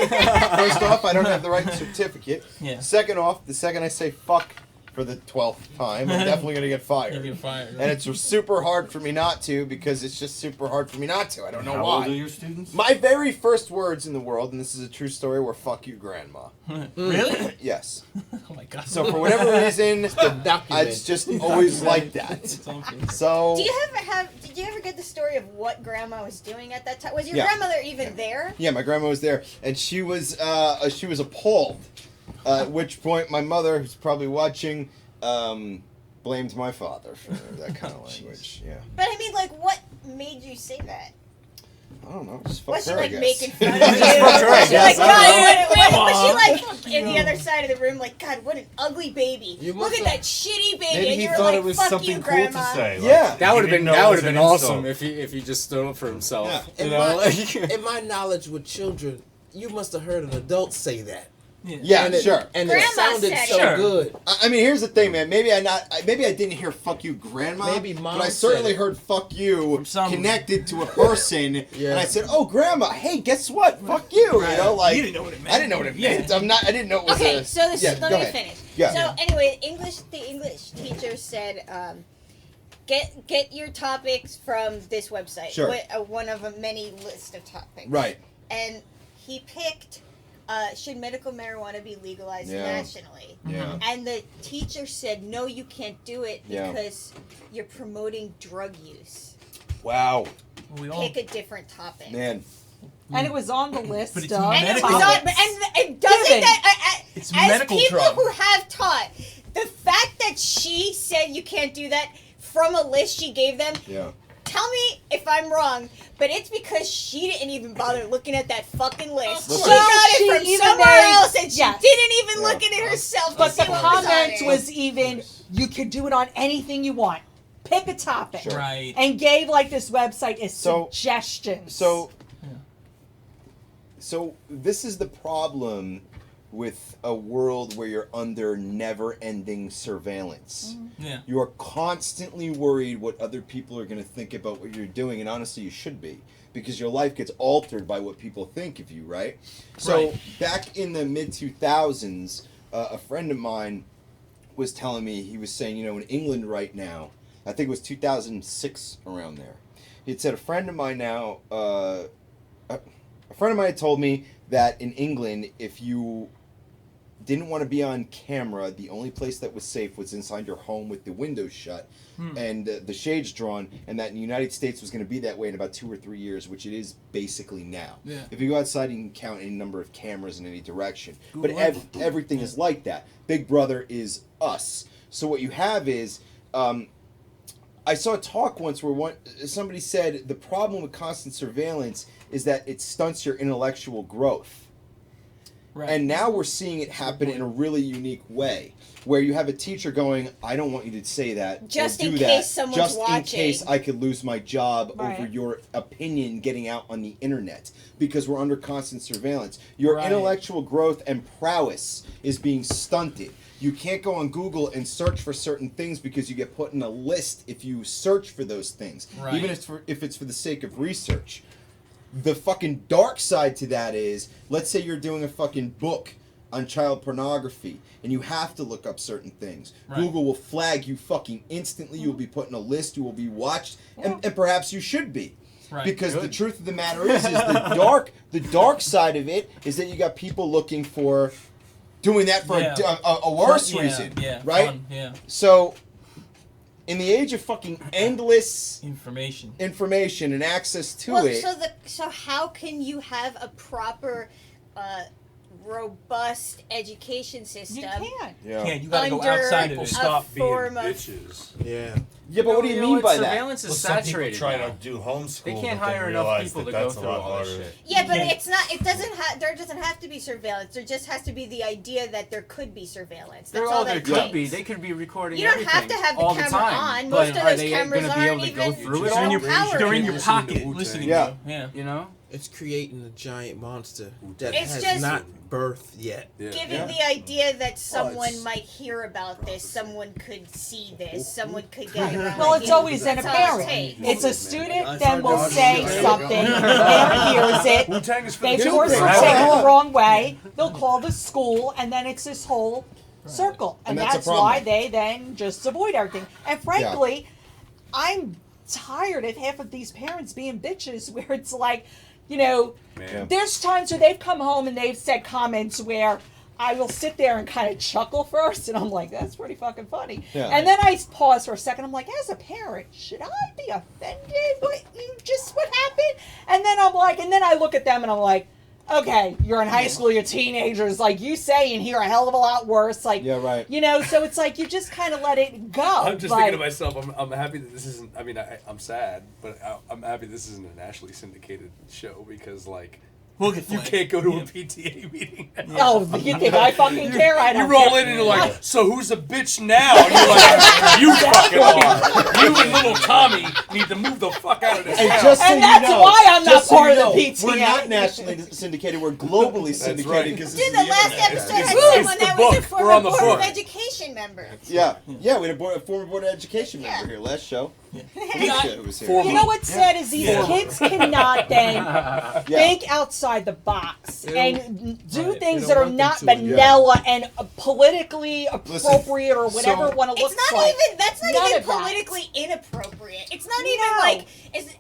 off, I don't have the right certificate. Yeah. Second off, the second I say fuck for the 12th time, I'm definitely going to get fired. You get fired. And it's super hard for me not to because it's just super hard for me not to. I don't know How why. old are your students? My very first words in the world, and this is a true story, were "fuck you, grandma." Really? Yes. Oh my god. So for whatever reason, it's just always like that. So Did you ever get the story of what grandma was doing at that time? Was your Yeah. grandmother even there? yeah, my grandma was there, and she was appalled. At which point, my mother, who's probably watching, blamed my father for that kind of language. Yeah. But I mean, like, what made you say that? I don't know. Just fuck Was she her, I like guess. making fun of you? Just fuck her, I Was she guess. like, I don't know. God, was she like in the other side of the room, like, God, what an ugly baby! You Look must at that shitty baby, Maybe and he you were thought like, it was fuck something you, cool grandma. to say. Like, Yeah. That would have he been didn't know it was an awesome insult. if he just stood up for himself. Yeah. You In know, my, in my knowledge with children, you must have heard an adult say that. Yeah, and it, sure. And Grandma it sounded said so it. good. I mean, here's the thing, man. Maybe I didn't hear "fuck you, grandma." Maybe Mom but I said certainly it. heard "fuck you" From some- connected to a person, Yeah. and I said, "Oh, grandma, hey, guess what? Fuck you." You know, like You didn't know what it meant. I didn't know what it meant. Yeah. I didn't know it was Okay, a. so this, yeah, let go me ahead. finish. Yeah. So anyway, the English teacher said, get your topics from this website. Sure. One of a many list of topics. Right. And he picked, should medical marijuana be legalized Yeah. nationally? Yeah. And the teacher said, no, you can't do it Yeah. because you're promoting drug use. Wow, We all. Pick a different topic. man. And it was on the list. But it's of And it medical. was on, and doesn't Given. that It's as medical people drug. who have taught, the fact that she said you can't do that from a list she gave them. Yeah. Tell me if I'm wrong, but it's because she didn't even bother looking at that fucking list. She Well, got she it from even somewhere made- else, and she yes. didn't even Yeah. look at it herself. to But the see what was on comment it. was even, you could do it on anything you want. Pick a topic. Sure. Right. And gave like this website as So- suggestions. So this is the problem with a world where you're under never-ending surveillance. Yeah. You are constantly worried what other people are going to think about what you're doing, and honestly, you should be, because your life gets altered by what people think of you, right? So back in the mid-2000s, a friend of mine was telling me, he was saying, in England right now, I think it was 2006, around there, he had said a friend of mine now, a friend of mine had told me that in England, if you didn't want to be on camera, the only place that was safe was inside your home with the windows shut and the shades drawn, and that in the United States was going to be that way in about 2 or 3 years, which it is basically now. Yeah. If you go outside, you can count any number of cameras in any direction. But everything is like that. Big Brother is us. So what you have is... I saw a talk once where somebody said the problem with constant surveillance is that it stunts your intellectual growth. Right. And now we're seeing it happen in a really unique way, where you have a teacher going, I don't want you to say that. Just or do in that, case someone's just watching. in case I could lose my job Right. over your opinion getting out on the internet, because we're under constant surveillance. Your Right. intellectual growth and prowess is being stunted. You can't go on Google and search for certain things because you get put in a list if you search for those things, Right. even if it's for the sake of research. The fucking dark side to that is, let's say you're doing a fucking book on child pornography and you have to look up certain things. Right. Google will flag you fucking instantly. You'll be put in a list. You will be watched, and perhaps you should be. Right. Because the Good. truth of the matter is the dark side of it is that you got people looking for doing that for a worse reason, right? Fun, yeah. So, in the age of fucking endless information and access to Well, it, so how can you have a proper, robust education system? You can't. Yeah. Can't. You gotta go under outside of it. a Stop being form of- bitches. Yeah. Yeah, but what do you mean by that? Surveillance is Some people saturated. try now. to do homeschool. They can't but then hire enough realize people that to go that's a through lot all this harder. shit. Yeah, but can't- it's not. It doesn't have. There doesn't have to be surveillance. There just has to be the idea that there could be surveillance. That's all There that could takes. be. They could be recording You don't have everything to have the all camera the time. on. But Most of are those they cameras gonna be able aren't to go even through it They're in all? your, powered. they're in your Listening to pocket Wu-Tang. listening Yeah. to you. Yeah. You know? It's creating a giant monster that It's has just- not birthed yet. Giving the idea that someone might hear about this, someone could see this, someone could get around. Well, it's always an That's all it apparent. takes. It's a student, then will say something, parent hears it, Wu-Tang is for they the force children. it, take it the wrong way, they'll call the school, and then it's this whole circle. And And that's a that's why problem. they then just avoid everything. And frankly, I'm tired of half of these parents being bitches where it's like, there's times where they've come home and they've said comments where I will sit there and kind of chuckle first, and I'm like, that's pretty fucking funny. Yeah. And then I pause for a second. I'm like, as a parent, should I be offended? What happened? And then I'm like, and then I look at them and I'm like, okay, you're in high school, you're teenagers, like you say and hear a hell of a lot worse, like, yeah, right. so it's like you just kind of let it go. I'm just but- thinking to myself, I'm happy that this isn't, I'm sad, but I'm happy this isn't a nationally syndicated show because, like, We'll get you can't go to a PTA meeting. Oh, you think I fucking care? I don't You roll care. in and you're like, so who's a bitch now? And you're like, you fucking are. You and little Tommy need to move the fuck out of this And house. just so And that's you know, why I'm not just so part you of the know, PTA. We're not nationally syndicated. We're globally syndicated right. because Dude, the last episode had someone that was a former Board of Education member. Yeah, we had a former Board of Education member here last show. Felicia was here. You know what's sad is these kids cannot then think outside the box and do things They that don't are want not them to, vanilla and politically appropriate or whatever one It's looks not like. even. That's not None even of that. politically inappropriate. It's not No. even like.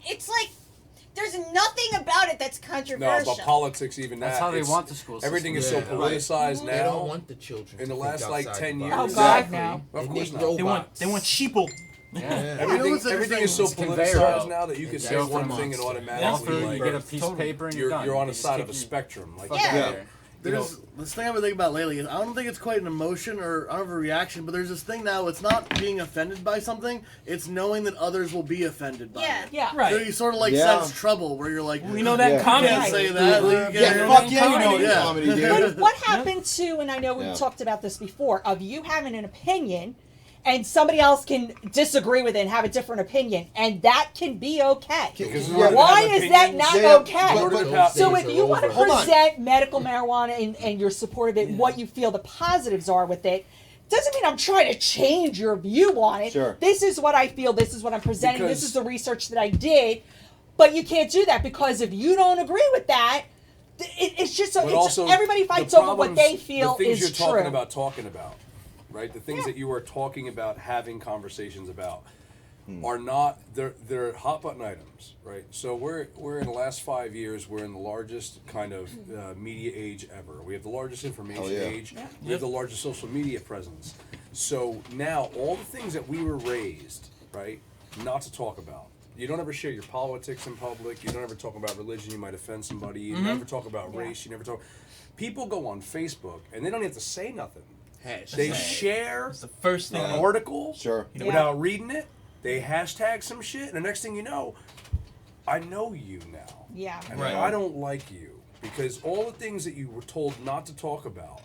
It's like. There's nothing about it that's No, controversial. but politics even That's that. how they it's- want the school system. Everything is so Yeah. politicized They now. don't want the children In the to last think like outside 10 the years. box. Oh, God, no. Of They course need not. They want sheeple. Everything is so politicized now that you can say one thing and automatically you get a piece of paper and you're on a side of a spectrum. Like There's this thing I've been thinking about lately. I don't think it's quite an emotion or I don't have a reaction, but there's this thing now. It's not being offended by something. It's knowing that others will be offended by it. Yeah. Right. So you sort of like sense trouble where you're like, we know that comedy. Can't say that. Fuck yeah, you know that comedy, dude. But what happened to, and I know we've talked about this before, of you having an opinion and somebody else can disagree with it and have a different opinion, and that can be okay. Why is that not okay? So if you want to present medical marijuana and you're supportive of it, what you feel the positives are with it, doesn't mean I'm trying to change your view on it. Sure. This is what I feel, this is what I'm presenting, this is the research that I did, but you can't do that because if you don't agree with that, it's just everybody fights over what they feel is true. The things you're talking about. Right, the things that you are talking about, having conversations about, are not they're hot button items, right? So we're in the last 5 years, we're in the largest kind of media age ever. We have the largest information age. We have the largest social media presence. So now all the things that we were raised, right, not to talk about. You don't ever share your politics in public. You don't ever talk about religion. You might offend somebody. You never talk about race. You never talk. People go on Facebook and they don't have to say nothing. They share the first thing an article sure. without reading it. They hashtag some shit, and the next thing you know, I know you now. Yeah. And I don't like you because all the things that you were told not to talk about,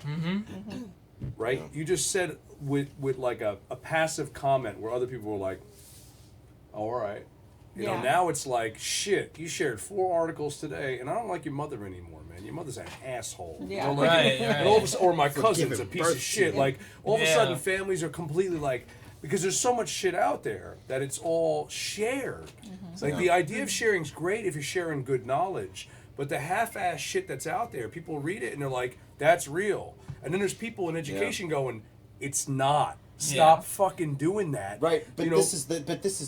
right? You just said with like a passive comment where other people were like, oh, all right. You know, now it's like, shit, you shared 4 articles today, and I don't like your mother anymore, man. Your mother's an asshole. Yeah. You know, and all of a sudden, or my cousin's a piece of shit. Like, all of a sudden, families are completely like, because there's so much shit out there that it's all shared. It's like the idea of sharing is great if you're sharing good knowledge, but the half-ass shit that's out there, people read it and they're like, that's real. And then there's people in education going, it's not. Stop fucking doing that. Right, but this is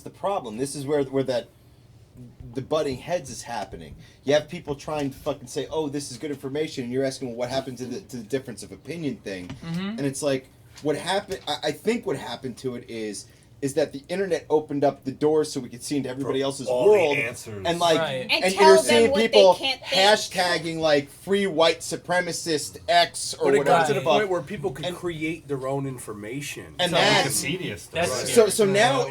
the problem. This is where the butting heads is happening. You have people trying to fucking say, "Oh, this is good information," and you're asking, "Well, what happened to the difference of opinion thing?" And it's like, what happened? I think what happened to it is that the internet opened up the doors so we could see into everybody else's world, and like, and you're seeing people hashtagging like free white supremacist X or whatever. But it got to the point where people could create their own information, and Wikipedia stuff. So now,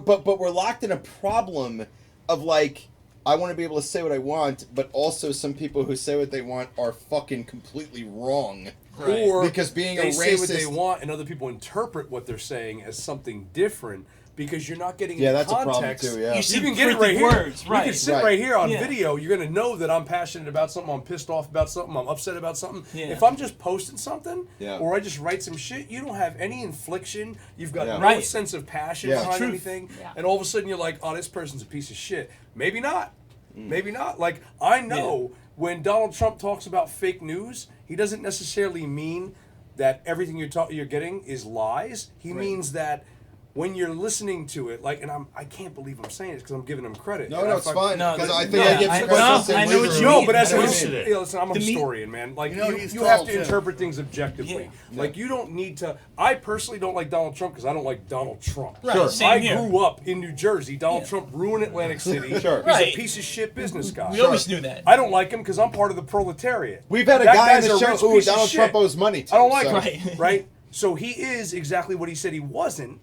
but we're locked in a problem of like, I want to be able to say what I want, but also some people who say what they want are fucking completely wrong. Right. Or because being they a say racist, what they want, and other people interpret what they're saying as something different because you're not getting that's context. a problem too. Yeah, you can get it right words, here. right. You can sit right here on video. You're gonna know that I'm passionate about something. I'm pissed off about something. I'm upset about something. Yeah. If I'm just posting something, or I just write some shit, you don't have any infliction. You've got no sense of passion behind anything, and all of a sudden you're like, oh, this person's a piece of shit. Maybe not. Maybe not. Like, I know when Donald Trump talks about fake news, he doesn't necessarily mean that everything you're getting is lies. He means that when you're listening to it, like, and I can't believe I'm saying it because I'm giving him credit. No, it's fine. Because I think I give him credit. I know what you mean. But as listen, I'm a historian, man. Like, you have to interpret things objectively. Like, you don't need to. I personally don't like Donald Trump because I don't like Donald Trump. Right. Sure. I grew up in New Jersey. Donald Trump ruined Atlantic City. He's a piece of shit business guy. We always knew that. I don't like him because I'm part of the proletariat. We've had a guy in the show who Donald Trump owes money to. I don't like him. Right? So he is exactly what he said he wasn't.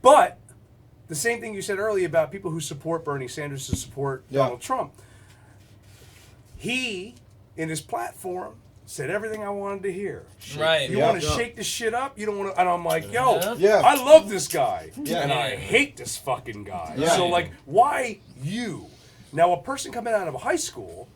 But the same thing you said earlier about people who support Bernie Sanders to support Donald Trump. He, in his platform, said everything I wanted to hear. Right. You want to shake this shit up? You don't want to. And I'm like, yo, I love this guy. And I hate this fucking guy. So, like, why you? Now, a person coming out of high school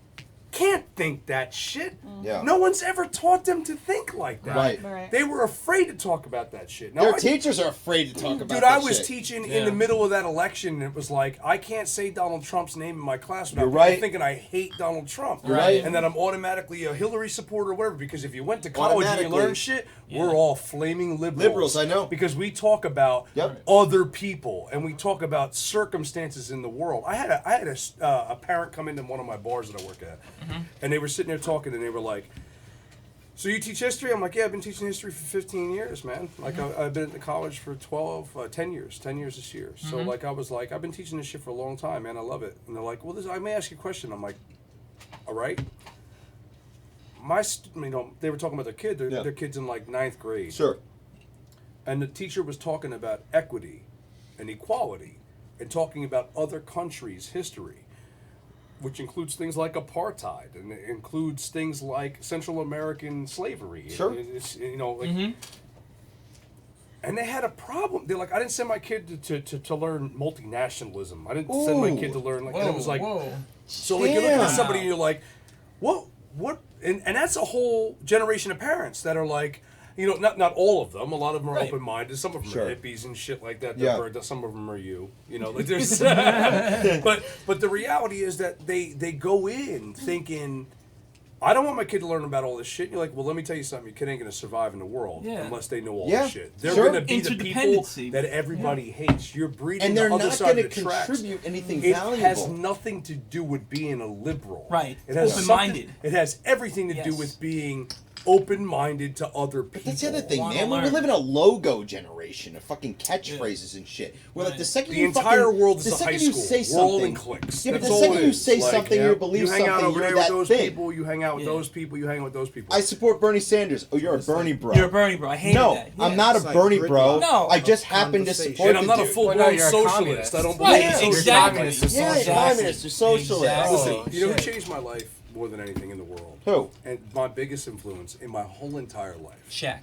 can't think that shit. No one's ever taught them to think like that. Right. They were afraid to talk about that shit. Now, Their teachers are afraid to talk about that shit. Dude, I was teaching in the middle of that election, and it was like, I can't say Donald Trump's name in my class without people thinking I hate Donald Trump. And that I'm automatically a Hillary supporter or whatever, because if you went to college and you learn shit, we're all flaming liberals. I know. Because we talk about other people, and we talk about circumstances in the world. I had a parent come into one of my bars that I work at, and they were sitting there talking, and they were like, So you teach history? I'm like, yeah, I've been teaching history for 15 years, man. Like, I've been at the college for 10 years this year. So, like, I was like, I've been teaching this shit for a long time, man. I love it. And they're like, well, I may ask you a question. I'm like, all right. They were talking about their kid. Their kid's in, like, 9th grade. Sure. And the teacher was talking about equity and equality and talking about other countries' history, which includes things like apartheid, and it includes things like Central American slavery. Sure. And they had a problem. They're like, I didn't send my kid to learn multinationalism. I didn't send my kid to learn, like, and it was like, so like, you're looking at somebody and you're like, what? And that's a whole generation of parents that are like, not all of them. A lot of them are open-minded. Some of them are hippies and shit like that. Some of them are like there's. but the reality is that they go in thinking, I don't want my kid to learn about all this shit. And you're like, well, let me tell you something. Your kid ain't gonna survive in the world unless they know all this shit. They're gonna be the people that everybody hates. You're breeding and they're the other not side going of to the tracks. contribute anything It valuable. has nothing to do with being a liberal. Right. It has Open-minded. It has everything to do with being open-minded to other people. But that's the other thing, man. We live in a logo generation of fucking catchphrases and shit. Where like the second you entire world is the a high second you school. say We're something, all in cliques. Yeah, but That's the all second it you is. say Like, something, you believe you hang out something, over you're there with that those big. people. You hang out with those people. You hang out with those people. I support Bernie Sanders. Oh, you're a Bernie bro. You're a Bernie bro. I hate no, that. I'm not a Bernie bro. No. I just happen to support. And I'm not a full-blown socialist. I don't believe in socialism. Yeah, communist or socialist. Listen, you know who changed my life more than anything in the world? Who? And my biggest influence in my whole entire life. Shaq.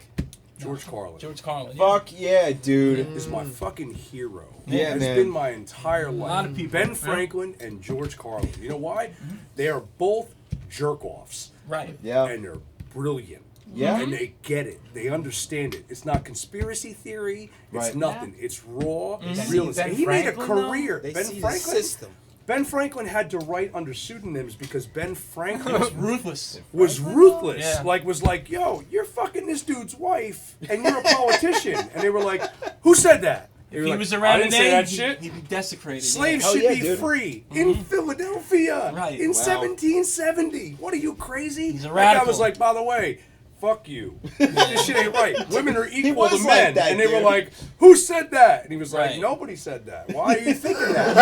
George Carlin. George Carlin. Fuck yeah, dude. Is my fucking hero. Yeah, It's man. been my entire life. A lot of people. Ben Franklin and George Carlin. You know why? They are both jerk-offs. Right. Yeah. And they're brilliant. Yeah. And they get it. They understand it. It's not conspiracy theory. It's Right. nothing. It's raw. Mm-hmm. It's realism. Ben He made a Franklin, though? career. They Ben see the Franklin. system. Ben Franklin had to write under pseudonyms because Ben Franklin was ruthless. Was ruthless. Yeah. Was like, yo, you're fucking this dude's wife and you're a politician. And they were like, who said that? If he was around I didn't say today, that shit. he'd be desecrated. Slaves Hell should yeah, be dude. free in Philadelphia Right. in Wow. 1770. What are you, crazy? He's a That radical. guy was like, by the way, fuck you. This shit ain't right. Women are equal to was men. like that, and they were dude. like, who said that? And he was like, Right. nobody said that. Why are you thinking that?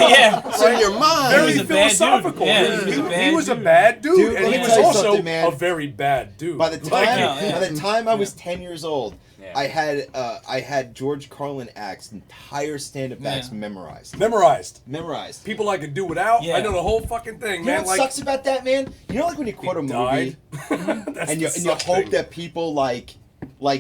Yeah. It's in your mind. Very He was a bad dude. philosophical. Yeah, He was a bad dude. Dude, and let he me was tell you also something, man. a very bad dude. By the time, by the time I was 10 years old, I had George Carlin acts, entire stand-up acts memorized. Memorized. People I could do without. Yeah. I know the whole fucking thing, You know man. what sucks about that, man? You know, like when you quote a movie died. and you hope that people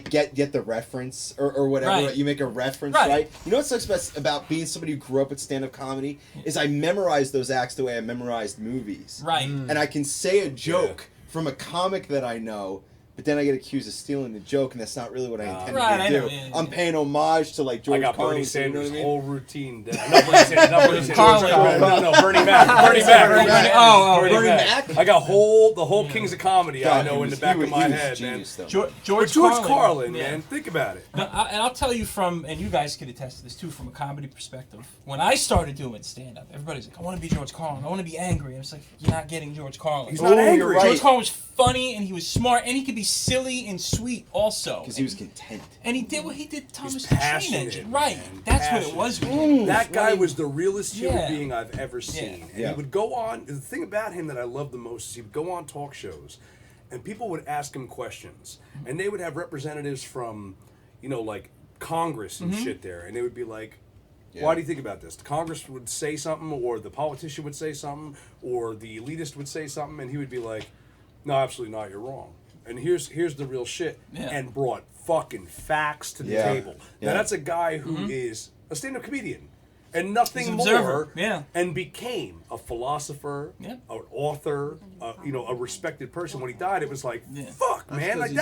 get the reference or whatever. Right. You make a reference, Right. right? You know what sucks about being somebody who grew up with stand-up comedy is I memorized those acts the way I memorized movies. Right. And I can say a joke from a comic that I know. But then I get accused of stealing the joke, and that's not really what I intended Right, to I do. know, yeah, I'm paying homage to like George I got Carlin. Bernie so you know Sanders' what I mean? whole routine. Not Bernie Sanders. Not Bernie Sanders. Carlin. No, Bernie Mac. Bernie Mac. Bernie Mac. I got the whole Kings of Comedy. God, I know he in was- the back he of was- my he was head, genius, man. though. George Carlin, man. Think about it. And I'll tell you and you guys could attest to this too, from a comedy perspective. When I started doing stand-up, everybody's like, I want to be George Carlin. I want to be angry. I was like, you're not getting George Carlin. He's not angry. You're right. George Carlin was funny, and he was smart, and he could be silly and sweet also. Because he was content. And he did what he did Thomas the Train passionate, Engine. Right. man. That's what it Passionate. was with him. That guy was the realest human Yeah. being I've ever seen. And Yeah. he would go on, the thing about him that I love the most is he would go on talk shows and people would ask him questions. And they would have representatives from, like Congress and shit there. And they would be like, why do you think about this? The Congress would say something, or the politician would say something, or the elitist would say something, and he would be like, no, absolutely not, you're wrong. And here's the real shit. Yeah. And brought fucking facts to the Yeah. table. Yeah. Now that's a guy who is a stand-up comedian and nothing He's an more, observer. Yeah. and became a philosopher, Yeah. an author, a respected person. When he died, it was like, Yeah. fuck, man, like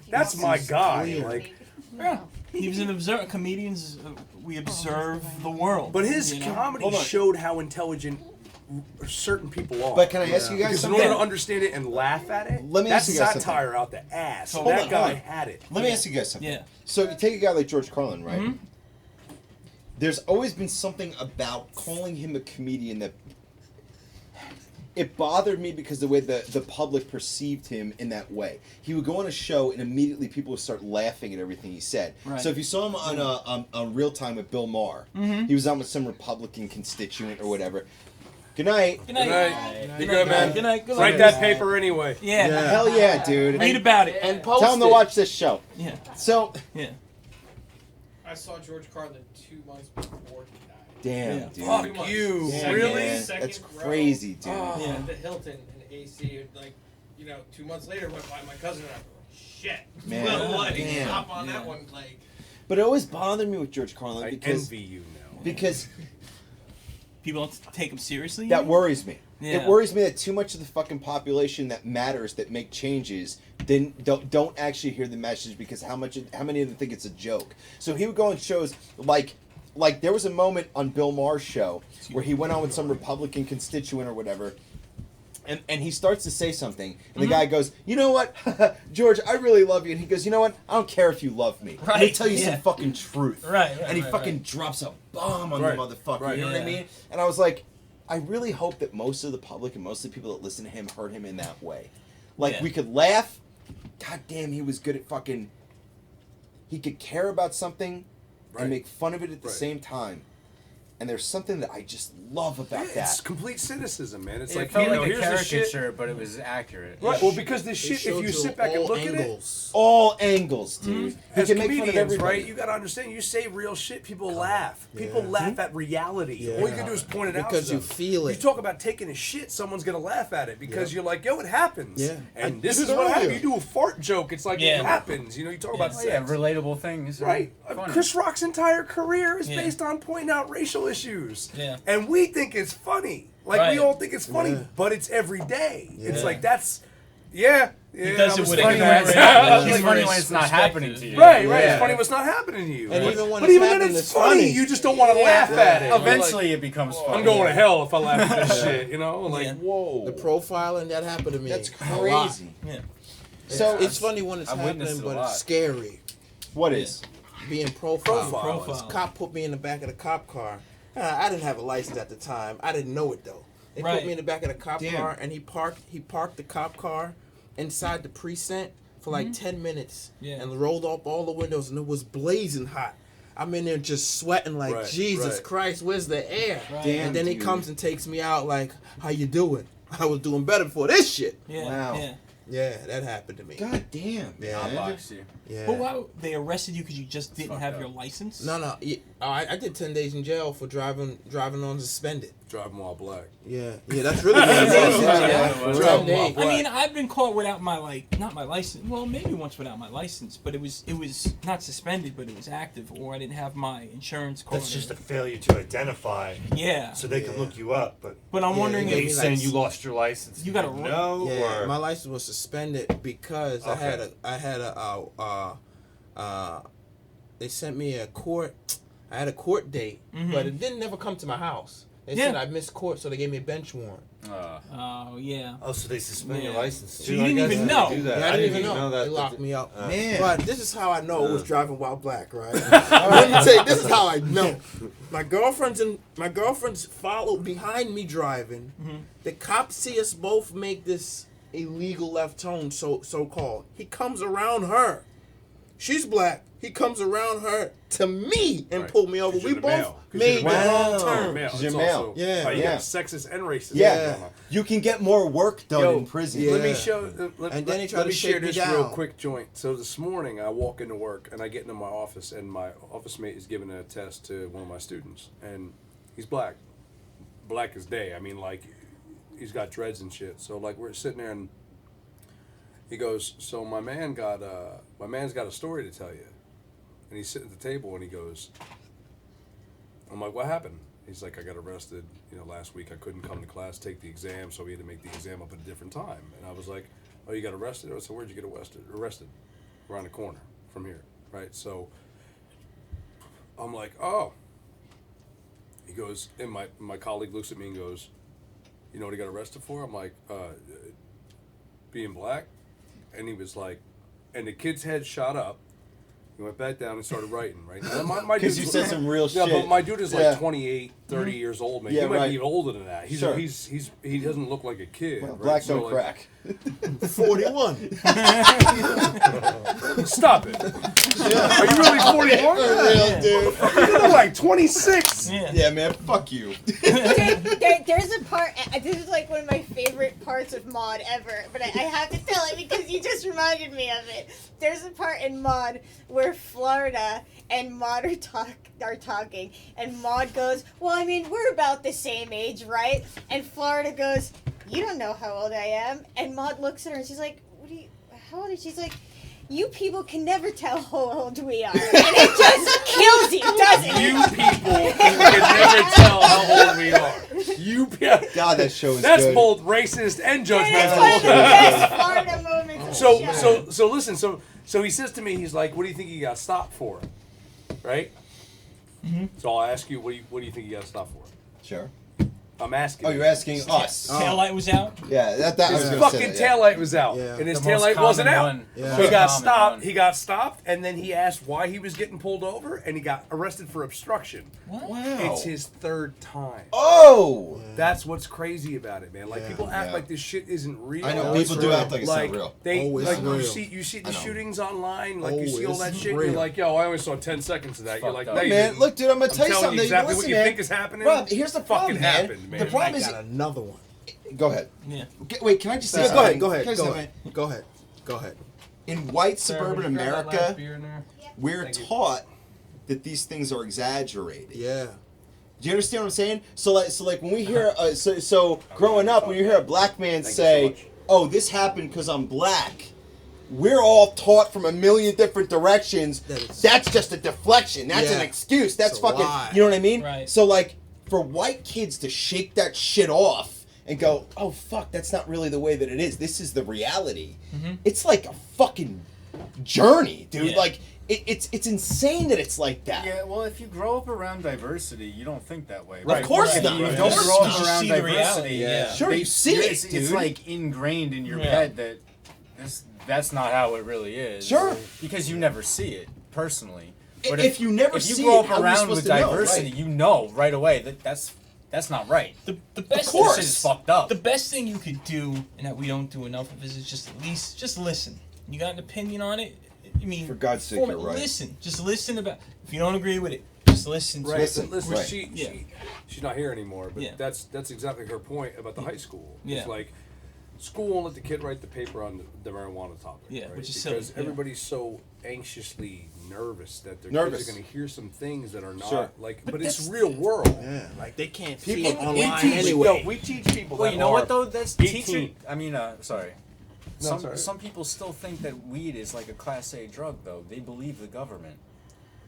that's my guy. Like, Yeah. He was an observer. Comedians, we observe the world. but his you know? comedy Hold on. showed how intelligent certain people are. But can I ask you guys Because in something? order to understand it and laugh at it, Let me that's ask you guys satire out the ass. Hold That on, guy hold on. had it. Let me ask you guys something. Yeah. So you take a guy like George Carlin, right? Mhm. There's always been something about calling him a comedian that it bothered me because the way the public perceived him in that way. He would go on a show and immediately people would start laughing at everything he said. Right. So if you saw him on Real Time with Bill Maher, he was on with some Republican constituent or whatever. Good night. Good night. Be good, man. Good night. Good Write night. that paper anyway. Yeah. Hell yeah, dude. Read about it. And post Tell him to it. watch this show. Yeah. So. Yeah. I saw George Carlin 2 months before he died. Damn, dude. Fuck you. Damn, Really? man. That's crazy, dude. At the Hilton in AC, like, 2 months later went by, my cousin and I were like, shit. Man, Well, like, damn. hop on that one, like. But it always bothered me with George Carlin I because envy you now. Because people don't take him seriously. that worries me. Yeah. It worries me that too much of the fucking population that matters, that make changes, then don't actually hear the message because how many of them think it's a joke. So he would go on shows like there was a moment on Bill Maher's show where he went on with some Republican constituent or whatever. And he starts to say something, and the guy goes, "You know what, George, I really love you." And he goes, "You know what? I don't care if you love me. Let me tell you some fucking truth." Right. And he fucking drops a bomb on the motherfucker. Right. You know what I mean? And I was like, I really hope that most of the public and most of the people that listen to him heard him in that way. Like, we could laugh. God damn, he was good at fucking... He could care about something and make fun of it at the same time. And there's something that I just love about that. It's complete cynicism, man. It's It like, felt like a here's the shit. caricature, but it was accurate. Right, well, because this shit, if you sit back and look at it... All angles, dude. As He can make fun of comedians, everybody. right, you gotta understand, you say real shit, people laugh. People laugh at reality. Yeah. All you can do is point it out Because to you them. feel it. You talk about taking a shit, someone's gonna laugh at it because you're like, yo, it happens. Yeah. And I this did is it what happens. earlier. You do a fart joke, it's like it happens. You know, you talk about sex. Relatable things. Right. Funny. Chris Rock's entire career is based on pointing out racial issues. Yeah. And we think it's funny. Like, we all think it's funny, but it's every day. It's like, that's... Yeah. He does it with funny a when it's It's like, funny when it's not happening to you. Right. Yeah. It's funny when it's not happening to you. And even when but it's even then happening, it's funny. You just don't want to laugh at it. Eventually You're it becomes like, funny. I'm going to hell if I laugh at this shit, you know? Like, whoa. The profiling that happened to me. That's a lot. crazy. Yeah. So it's funny when it's I've witnessed happening, it a but lot. it's scary. What is? Being profiled. Profile. Cop put me in the back of the cop car. I didn't have a license at the time. I didn't know it though. They put me in the back of the cop car, and he parked the cop car inside the precinct for like 10 minutes and rolled up all the windows, and it was blazing hot. I'm in there just sweating like, Jesus Christ, where's the air? Damn, and then he dude. comes and takes me out like, how you doing? I was doing better before this shit. Yeah. Wow. Yeah. Yeah, that happened to me. God damn. Yeah. Yeah. But why they arrested you because you just didn't have your license? No. I did 10 days in jail for driving on suspended. Driving while black. Yeah, that's really what it is. 10 days. I mean, I've been caught without my not my license. Well, maybe once without my license, but it was not suspended, but it was active, or I didn't have my insurance card. That's just a failure to identify. Yeah. So they can look you up, but I'm wondering they if saying you lost your license. You gotta know, Yeah, or my license was suspended because I had they sent me a court. I had a court date, but it didn't never come to my house. They said I missed court, so they gave me a bench warrant. Oh yeah. Oh, so they suspend your license too. So you didn't even know. Do that. Yeah, I didn't even know that. They locked me up. Man. But this is how I know it was driving while black, right? Let me tell you, this is how I know. My girlfriends followed behind me driving. The cops see us both make this illegal left turn, so called. He comes around her. She's black. He comes around her to me and pulled me over. We both made the wrong turn. Because you're male. You got sexist and racist. Yeah. You can get more work done in prison. Let me show. And then he tried let to me share shake me this down. real quick joint. So this morning I walk into work and I get into my office and my office mate is giving a test to one of my students and he's black as day. I mean, like, he's got dreads and shit. So like we're sitting there and he goes, so my man's got a story to tell you. And he's sitting at the table and he goes, I'm like, what happened? He's like, I got arrested, last week. I couldn't come to class, take the exam, so we had to make the exam up at a different time. And I was like, oh, you got arrested? I said, where'd you get arrested? Around the corner from here, right? So I'm like, oh. He goes, and my colleague looks at me and goes, you know what he got arrested for? I'm like, being black. And he was like, and the kid's head shot up. He went back down and started writing, right? Because you said some real shit. Yeah, but my dude is like 28, 30 years old, man. Yeah, he might right. be even older than that. He doesn't look like a kid. Well, right? black So, don't crack. 41. Stop it. Are you really 41? Real, dude. You look like 26. Yeah, man. Fuck you. There's a part. This is like one of my favorite parts of Maude ever, but I have to tell it because you just reminded me of it. There's a part in Maude where Florida and Maude are talking, and Maude goes, "Well, I mean, we're about the same age, right?" And Florida goes, "You don't know how old I am." And Maude looks at her and she's like, how old is she? She's like, "You people can never tell how old we are." And it just kills you, doesn't it? You people can never tell how old we are. God, that show is That's good. both racist and judgmental. It's one of the best Florida moments. of the show. So listen. So he says to me, he's like, "What do you think he got stopped for?" Right. So I'll ask you, what do you think he got stopped for? Sure. I'm asking. Oh, you're asking us. Taillight was out. Yeah, that I was his gonna fucking say that, yeah. taillight was out, Yeah. and his The most taillight wasn't common out. one. Yeah. So he got Common stopped. one. He got stopped, and then he asked why he was getting pulled over, and he got arrested for obstruction. What? Wow. It's his third time. Oh. That's what's crazy about it, man. Like Yeah. people act Yeah. like this shit isn't real. I know Oh, it's people do real. act like it's not real. They Oh, it's like real. you see the I know. shootings online, like you Oh, see all that it's shit. real. You're like, yo, I only saw 10 seconds of that. You're like, fucked no, up. you Man, didn't. look, dude, I'm gonna tell you telling something. you exactly Listen, what you man. think is happening. Rob, here's the problem, fucking man. happened, man. The problem I is, got another one. go ahead. Yeah. Wait, can I just say Yeah, something? go ahead. Can I say something? Go ahead. In white Sarah, suburban would you grab that last America, beer in there? we're Thank you. taught that these things are exaggerated. Yeah. Do you understand what I'm saying? So like when we hear so growing up, when you hear a black man say, "Oh, this happened because I'm black," we're all taught from a million different directions. That's just a deflection. That's an Yeah. excuse. That's It's a fucking. lie. You know what I mean? Right. So like for white kids to shake that shit off and go, "Oh fuck, that's not really the way that it is. This is the reality." It's like a fucking journey, dude. Yeah. Like it's insane that it's like that. Yeah, well, if you grow up around diversity, you don't think that way. Of course If not. you Of don't course grow not. up You around see the diversity, reality, yeah. Sure, you see it, it's dude. like ingrained in your Yeah. head that that's not how it really is. Sure. Because you never see it personally. If you never if you see grow it, up how are you around supposed with to know, diversity, right? you know right away that that's not right. The best Of course. This shit is fucked up. The best thing you could do, and that we don't do enough of, is just at least just listen. You got an opinion on it? I mean, For God's sake, form you're it. right. Listen. Just listen about. If you don't agree with it, just listen. Right. To Listen, Right. she's not here anymore, but Yeah. that's exactly her point about the high school. Yeah. It's like school won't let the kid write the paper on the marijuana topic. Yeah, right? which is because silly, yeah. everybody's so anxiously nervous that their Nervous. kids are going to hear some things that are not Sure. like. But But it's that's- real world. Yeah. Like they can't People- see it we online teach- anyway. no, we teach people. Well, that you know are what though? That's 18. teacher. I mean, sorry. No, sorry. Some people still think that weed is like a Class A drug, though. They believe the government.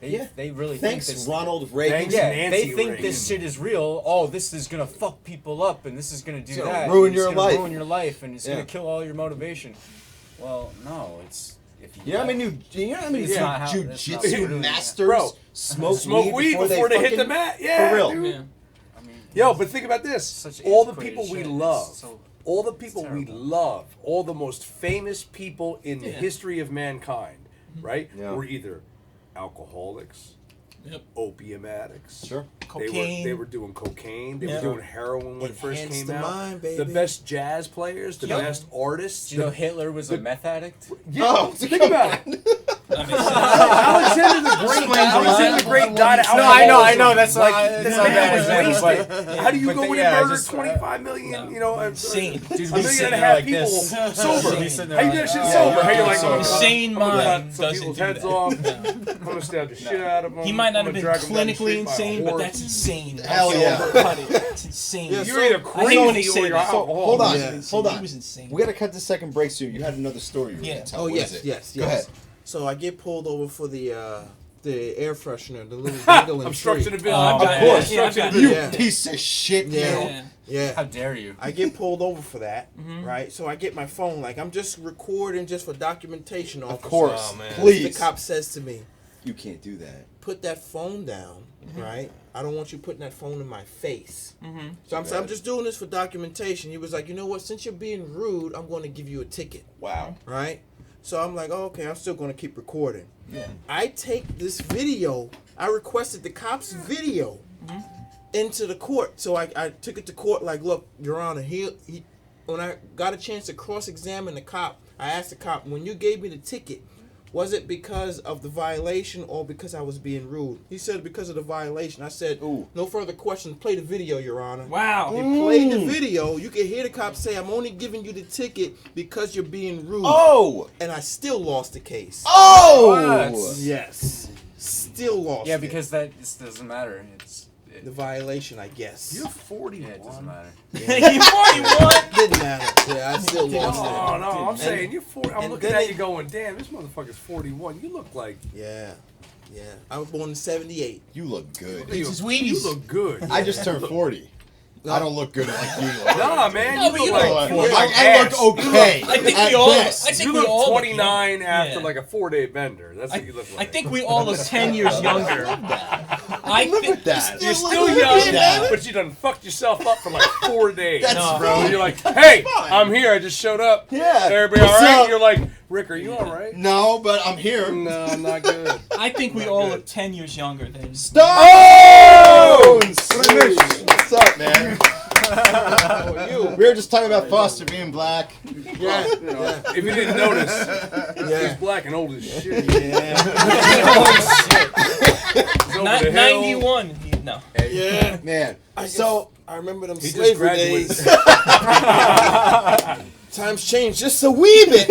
Yeah. They really Thanks, think this. Ronald Reagan. Thanks, Yeah, Nancy they think Reagan. this shit is real. Oh, this is gonna fuck people up, and this is gonna do It's gonna that. ruin and it's your gonna life. Ruin your life, and it's Yeah. gonna kill all your motivation. Well, no, it's if You know how many It's not how- that's not jujitsu really- masters Bro, smoke weed before they hit fucking- the mat? Yeah, for real. dude. Yeah. I mean, Yo, but think about this. such All the antiquated people we shit. love, It's so- all the people we terrible. love, all the most famous people in the Yeah. history of mankind, right? Yeah. Were either alcoholics, Yep. opium addicts. Sure. Cocaine. They were doing cocaine. They Yeah. were doing heroin when it first Enhance came the out. mind, baby. The best jazz players, the Yep. best artists. Do you know Hitler was a meth addict? Yeah, think about it. I mean, Alexander the Great died of No, alcoholism. I know. That's like that's this not man bad was example, wasted. but- How do you but go the- in yeah, and murder just, 25 million? no. You know, Insane. a Dude, million he's sitting and a there half like people this. sober. He's sitting there How you do like that shit this. sober? Yeah, How you like, so insane I'm gonna mind cut some doesn't people's do heads that. off. I'm gonna stab the shit out of them. He might not I'm have been gonna drag them down the clinically street by a insane, but horse. that's insane. Hell I'm yeah. sorry, cut it. It's insane. Yeah, You're either I hate when they crazy say or you're that. So, alcoholic. hold on, Yeah. hold on. He was insane. We gotta cut this second break soon. You had another story you were Yeah. gonna tell. Oh What yes, is it? yes, Go yes. ahead. So I get pulled over for the air freshener, the little dangling Obstruction tree. of business. Oh, Of man. course. Yeah, I've got- You Yeah. piece of shit, Yeah. man. Yeah. How dare you? I get pulled over for that, right? So I get my phone, like I'm just recording just for documentation. Of course. Oh, man. Please. The cop says to me, You can't do that. "Put that phone down, right? I don't want you putting that phone in my face." Mm-hmm. So I'm saying, I'm just doing this for documentation. He was like, "You know what? Since you're being rude, I'm going to give you a ticket." Wow. Right? So I'm like, oh, okay, I'm still going to keep recording. Yeah. I take this video. I requested the cop's video. into the court. So I took it to court like, look, Your Honor, he when I got a chance to cross-examine the cop, I asked the cop, when you gave me the ticket, was it because of the violation or because I was being rude? He said because of the violation. I said, no further questions. Play the video, Your Honor. Wow. He played the video. You can hear the cop say, I'm only giving you the ticket because you're being rude. Oh! And I still lost the case. Oh! What? Yes. Still lost Yeah, it. because that just doesn't matter. The violation, I guess. You're 41. Yeah, it doesn't matter. You're 41? Didn't matter. Yeah, I still lost it. Oh, no, I'm saying you're 40. I'm and looking then at you going, damn, this motherfucker's 41. You look like... Yeah. I was born in 78. You look good. You look good. I just turned 40. I don't look good like you look. Nah, man, you look like I look okay. I think at we all. best. I think you we look all 29 after yeah. like a 4-day bender. That's what you look like. I think we all look 10 years younger. I Look at that. You're still young, but you done fucked yourself up for like 4 days, That's bro. right. You're like, hey, I'm here. I just showed up. Yeah. Everybody all What's right? up? You're like, Rick, are you all right? No, but I'm here. No, I'm not good. I think we all look 10 years younger than. Stones! What's up, man? We were just talking about Foster being black. Yeah. If you didn't notice, he's black and old as shit. He's over the hill. 91. No. Yeah. Man. I remember them He just slavery graduated. days. Times changed just a wee bit.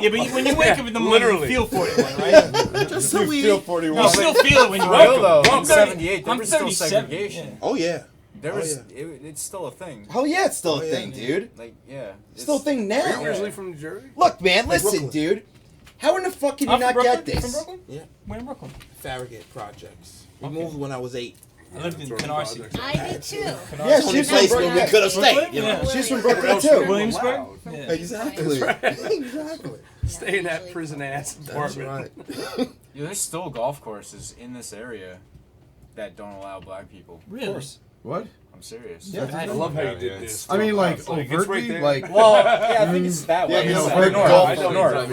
Yeah, but when you wake up in the morning, you feel 41, right? Just a You wee feel bit. 41. You still feel it when you Real wake though, up. in 78, there I'm was still 37. segregation. Oh yeah. There was, yeah. it's still a thing. Hell yeah, it's still a yeah. thing, dude. Like, yeah. It's still a thing now. Are you usually from New Jersey? Look, man, listen, Brooklyn. dude. How in the fuck can you I'm not from get Brooklyn. From this? Brooklyn? Yeah. Where in Brooklyn? Farragut projects. We moved when I was 8. I lived in Canarsie. I did too. Yeah, Only she's from place where Brooklyn. we could have stayed. You know? Yeah. She's from Brooklyn too. Williamsburg? Yeah. Exactly. Exactly. Stay in that prison ass That's apartment. right. Yeah, there's still golf courses in this area that don't allow black people. Really? What? I'm serious. Yeah. I love how you did this. I mean, like, It's it's overtly, right there. like. Well, yeah, I think it's that Yeah, way. you know, It's we're north. golf I know north. north.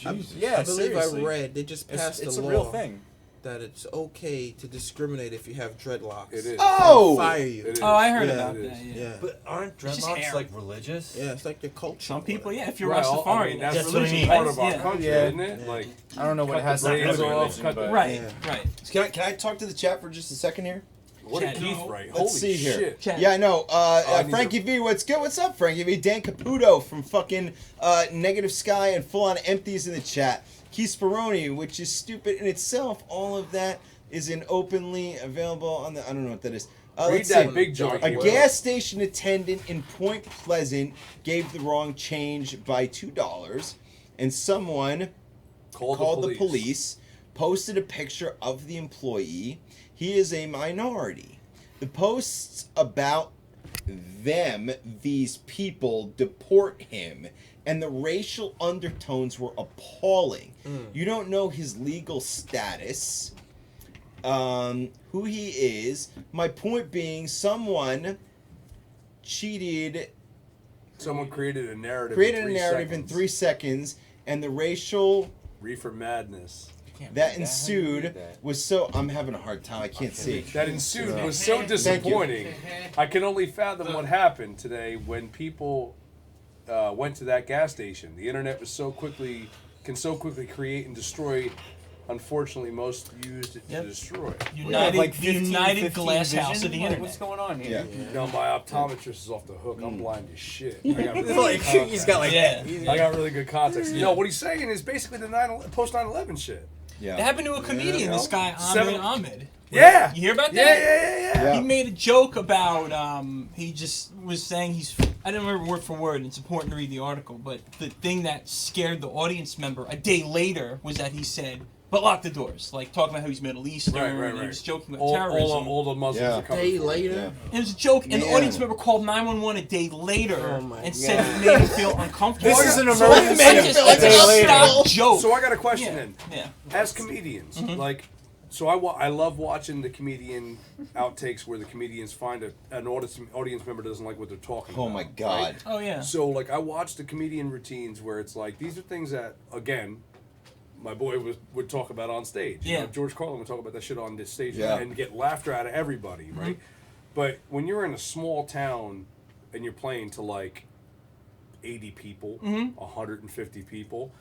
I mean, Yeah, I believe seriously. I read they just passed It's a a law real thing. that it's okay to discriminate if you have dreadlocks. It is. Oh! Fire you. It is. Oh, I heard Yeah, about it that. is. Yeah. Yeah. But aren't It's just dreadlocks hair. like religious? Yeah, it's like your culture. Some people, yeah. If you're Right, Rastafari, I mean, that's that's religion religion part of our yeah. country, Yeah. isn't it? Yeah. Like, I don't know what cut it has the to do with braids off, religion, cut the- but Right, Yeah. right. Can I talk to the chat for just a second here? what did Chad, Keith no. write? Let's Holy see here. shit. Chad. Yeah, I know. I need Frankie V, what's good? What's up, Frankie V? Dan Caputo from fucking Negative Sky and Full On Empties in the chat. Keith Speroni, which is stupid in itself. All of that is in openly available on the. I don't know what that is. Read Let's that see. big joint. A gas station attendant in Point Pleasant gave the wrong change by $2, and someone called the police, posted a picture of the employee. He is a minority. The posts about them, these people, deport him, and the racial undertones were appalling. You don't know his legal status, who he is. My point being, someone cheated. Someone created a narrative. In 3 seconds, and the racial Reefer madness. that ensued was so. I'm having a hard time. I can't see. That ensued was so disappointing. I can only fathom what happened today when people went to that gas station. The internet was can so quickly create and destroy. Unfortunately, most used it to destroy. United Glass House of the internet. What's going on here? You know, my optometrist is off the hook. I'm blind as shit. I got really Like, good he's got, like, context. I got really good context. You know, what he's saying is basically the post 9/11 shit. Yeah. That happened to a comedian, this guy, Ahmed. Yeah. You hear about Yeah, that? yeah. He made a joke about, he just was saying I don't remember word for word, it's important to read the article, but the thing that scared the audience member a day later was that he said, but lock the doors. Like, talking about how he's Middle Eastern, Right. and he was joking about terrorism. All the Muslims are coming. Day later. It was a joke, and the Man. audience member called 911 a day later and said God. it made him feel uncomfortable. This is an So emergency. it's a stop joke. So I got a question then. Yeah. As comedians, like, so I love watching the comedian outtakes where the comedians find an audience member doesn't like what they're talking about. Oh my God. right? Oh, yeah. So like I watch the comedian routines where it's like these are things that again my boy would talk about on stage. You know, George Carlin would talk about that shit on this stage and get laughter out of everybody, right? But when you're in a small town and you're playing to like 80 people, 150 people,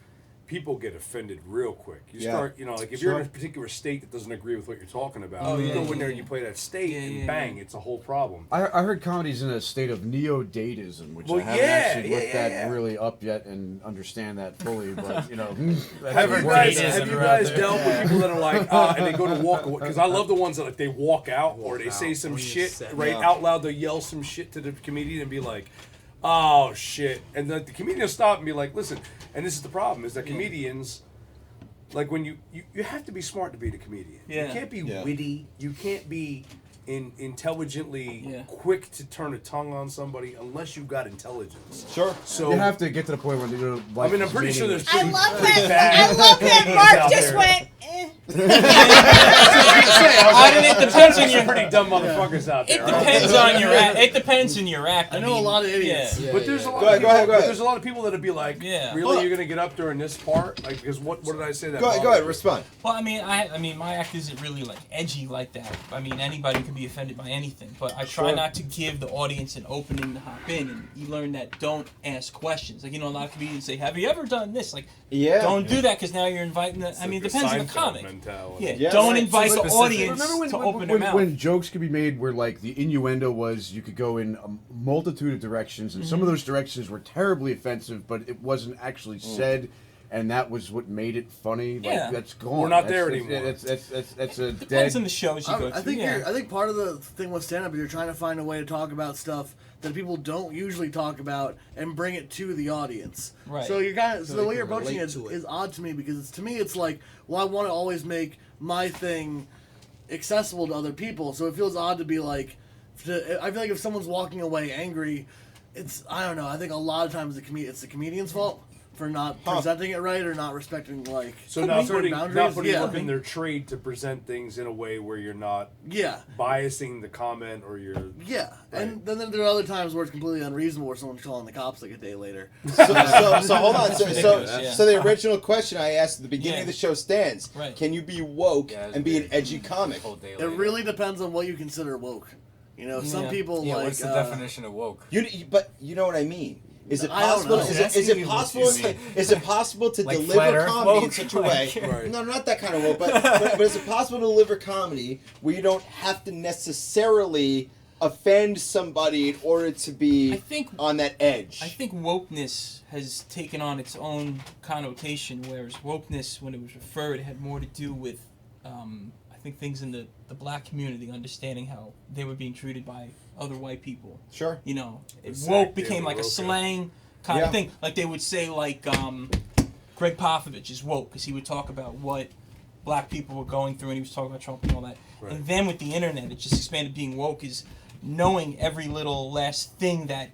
people get offended real quick. You start, you know, like if you're in a particular state that doesn't agree with what you're talking about, you go in there and you play that state, and bang, it's a whole problem. I heard comedy's in a state of neo-datism, which I haven't actually looked that really up yet and understand that fully, but, you know. Have you guys dealt with people that are like, and they go to walk away? Because I love the ones that like they walk out or they say some shit out loud. They'll yell some shit to the comedian and be like, oh shit, and the comedian will stop and be like, listen, and this is the problem, is that comedians, like when you have to be smart to be the comedian. You can't be witty, you can't be intelligently quick to turn a tongue on somebody unless you've got intelligence. So you have to get to the point where you're like, I mean, I'm pretty sure there's I love that Mark just went, It depends on your pretty dumb motherfuckers out there. It depends on your act. It depends on your act. I know a lot of idiots. But there's a lot of people, there's a lot of people that'd be like, really, you're gonna get up during this part? Like, because what did I say that? Go ahead, respond. Well, I mean, my act isn't really like edgy like that. I mean, anybody can be offended by anything, but I try not to give the audience an opening to hop in, and you learn that don't ask questions. Like, you know, a lot of comedians say, "Have you ever done this?" Like, don't do that because now you're inviting the. I mean, it depends on the comic. Don't invite the audience to open their mouth. When jokes could be made where like the innuendo was you could go in a multitude of directions, and some of those directions were terribly offensive, but it wasn't actually said. And that was what made it funny. Like, that's gone. We're not there anymore. It's a Depends dead. on the shows you go to. I think part of the thing with stand-up is you're trying to find a way to talk about stuff that people don't usually talk about and bring it to the audience. Right. So you're kind of the way you're approaching it is odd to me because to me it's like, well, I want to always make my thing accessible to other people. So it feels odd to be like, I feel like if someone's walking away angry, I don't know. I think a lot of times it's the comedian's fault for not presenting it right or not respecting not putting up in their trade to present things in a way where you're not biasing the comment or you're and then there are other times where it's completely unreasonable where someone's calling the cops like a day later. So hold on. So the original question I asked at the beginning of the show stands. Right. Can you be woke and be an edgy comic? It really depends on what you consider woke. You know, some people like. What's the definition of woke? But you know what I mean. Is it possible? Is it possible to like deliver comedy in such a way? No, not that kind of woke. But is it possible to deliver comedy where you don't have to necessarily offend somebody in order to be on that edge? I think wokeness has taken on its own connotation, whereas wokeness, when it was referred, had more to do with, I think, things in the black community, understanding how they were being treated by other white people. Sure. You know, woke became like a slang kind of thing. Like they would say, like, Greg Popovich is woke because he would talk about what black people were going through, and he was talking about Trump and all that. Right. And then with the internet, it just expanded. Being woke is knowing every little last thing that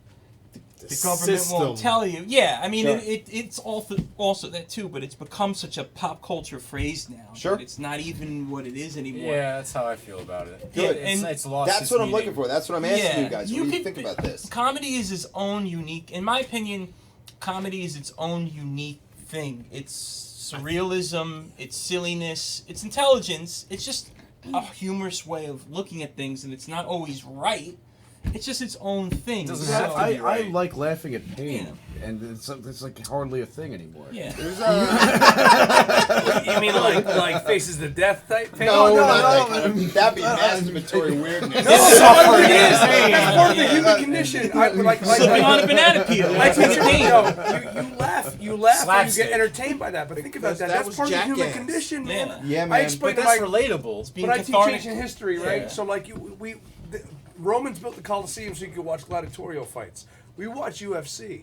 the government won't tell you. Yeah, I mean, it's also that too, but it's become such a pop culture phrase now. Sure. It's not even what it is anymore. Yeah, that's how I feel about it. Good. It's lost That's its what I'm meaning. looking for. That's what I'm asking you guys. What do you think about this? Comedy is its own unique, in my opinion, comedy is its own unique thing. It's surrealism, it's silliness, it's intelligence. It's just a humorous way of looking at things, and it's not always right. It's just its own thing. I like laughing at pain, and it's like hardly a thing anymore. Yeah. You mean like faces the death type pain? No, that'd be masturbatory weirdness. No, suffering is pain. That's part of the human condition. Slipping on a banana peel. Like you laugh and you get entertained by that. But think about that. That's part of the human condition, man. Yeah, man. I explained but that's relatable. But I teach ancient history, right? So like Romans built the Colosseum so you could watch gladiatorial fights. We watch UFC,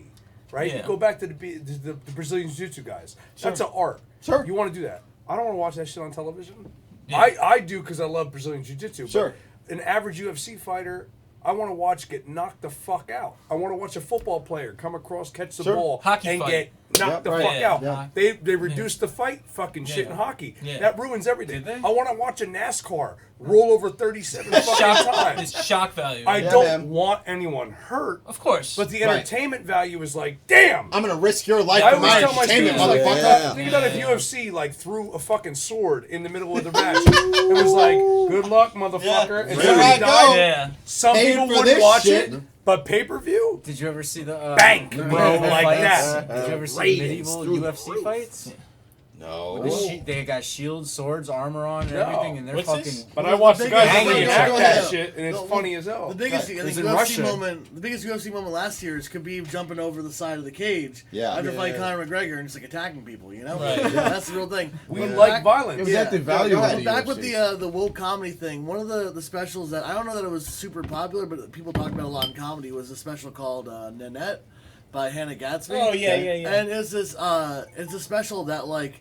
right? Yeah. You go back to the Brazilian Jiu-Jitsu guys. That's an art. Sure. You want to do that. I don't want to watch that shit on television. Yeah. I do because I love Brazilian Jiu-Jitsu. Sure. But an average UFC fighter, I want to watch get knocked the fuck out. I want to watch a football player come across, catch the ball, Hockey and fight. get knocked the fuck out. They reduced the fight fucking shit in hockey. That ruins everything. I want to watch a NASCAR roll over 37 fucking times. It's shock value. I don't want anyone hurt. Of course. But the entertainment value is like, damn. I'm gonna risk your life I for my always tell my entertainment, students, like, motherfucker. think about if UFC like threw a fucking sword in the middle of the match. It was like, good luck, motherfucker. And Here I go. Yeah. Some Paying people for wouldn't this watch shit. it, but pay-per-view? Did you ever see the Bank, the bro, medieval like fights? that. Did you ever see Ratings medieval through the UFC fights? No. With they got shields, swords, armor on, and everything, and they're What's fucking. this? But I watched the guys hanging reenact out. that shit, and it's funny as hell. The biggest, I It think, was in UFC Russia. moment. The biggest UFC moment last year is Khabib jumping over the side of the cage after fighting Conor McGregor and just like attacking people. You know, that's the real thing. We like violence. It was at the value of the Back UFC. with the woke comedy thing. One of the specials that I don't know that it was super popular, but people talked about a lot in comedy was a special called Nanette by Hannah Gadsby. Oh, yeah. And it's this it's a special that like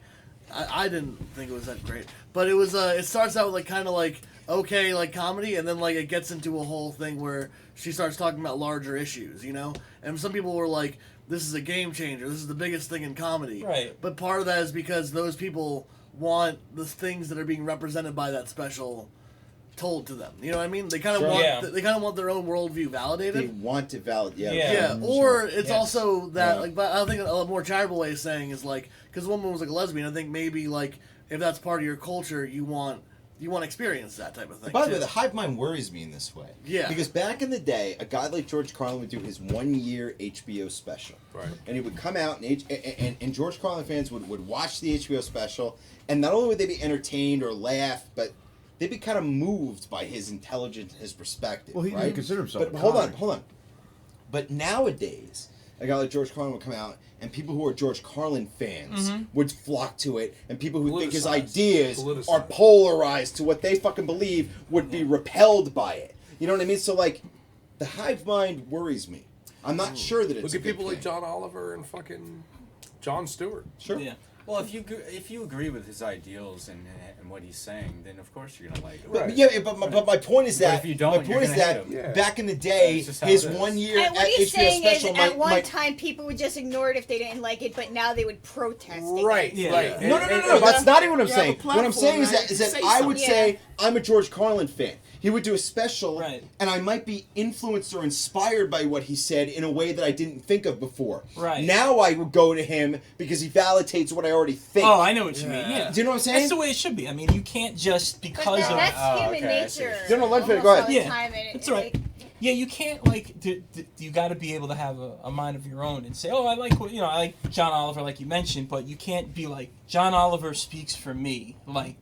I didn't think it was that great, but it was it starts out with like kind of like okay like comedy, and then like it gets into a whole thing where she starts talking about larger issues, you know. And some people were like, "This is a game changer. This is the biggest thing in comedy." Right. But part of that is because those people want the things that are being represented by that special told to them. You know what I mean? They kind of want they kind of want their own worldview validated. They want to validate. Yeah. Or it's also that like, but I think a more charitable way of saying is like, because the woman was like a lesbian. I think maybe like if that's part of your culture, you want to experience that type of thing. By the too. way, the hive mind worries me in this way. Yeah. Because back in the day, a guy like George Carlin would do his 1 year HBO special. Right. And he would come out, and George Carlin fans would watch the HBO special, and not only would they be entertained or laugh, but they'd be kind of moved by his intelligence, his perspective. Well, he didn't consider himself But a hold comic. on. But nowadays, a guy like George Carlin would come out, and people who are George Carlin fans would flock to it, and people who think his ideas are polarized to what they fucking believe would be repelled by it. You know what I mean? So, like, the hive mind worries me. I'm not sure that it's Look a at good people like thing. John Oliver and fucking Jon Stewart. Sure. Yeah. Well, if you agree with his ideals and what he's saying, then of course you're gonna like it. But, yeah, but my point is But that if you don't, my point you're is gonna that hate him. back in the day, That's just how his it is. 1 year And what at he's HBO saying is, special at one might time, people would just ignore it if they didn't like it, but now they would protest. Right, against right. it. No, that's not even what I'm You have a saying. What I'm platform, saying is right? that Say I would something. say I'm a George Carlin fan. He would do a special, Right. and I might be influenced or inspired by what he said in a way that I didn't think of before. Right. Now I would go to him because he validates what I already think. Oh, I know what you mean. Yeah. Do you know what I'm saying? That's the way it should be. I mean, you can't just because of. That's human okay, I see. nature. No, let me finish. almost Go ahead. all the Yeah, time, and that's right. Yeah, you can't like. You got to be able to have a mind of your own and say, "Oh, I like what I like John Oliver, like you mentioned," but you can't be like John Oliver speaks for me. Like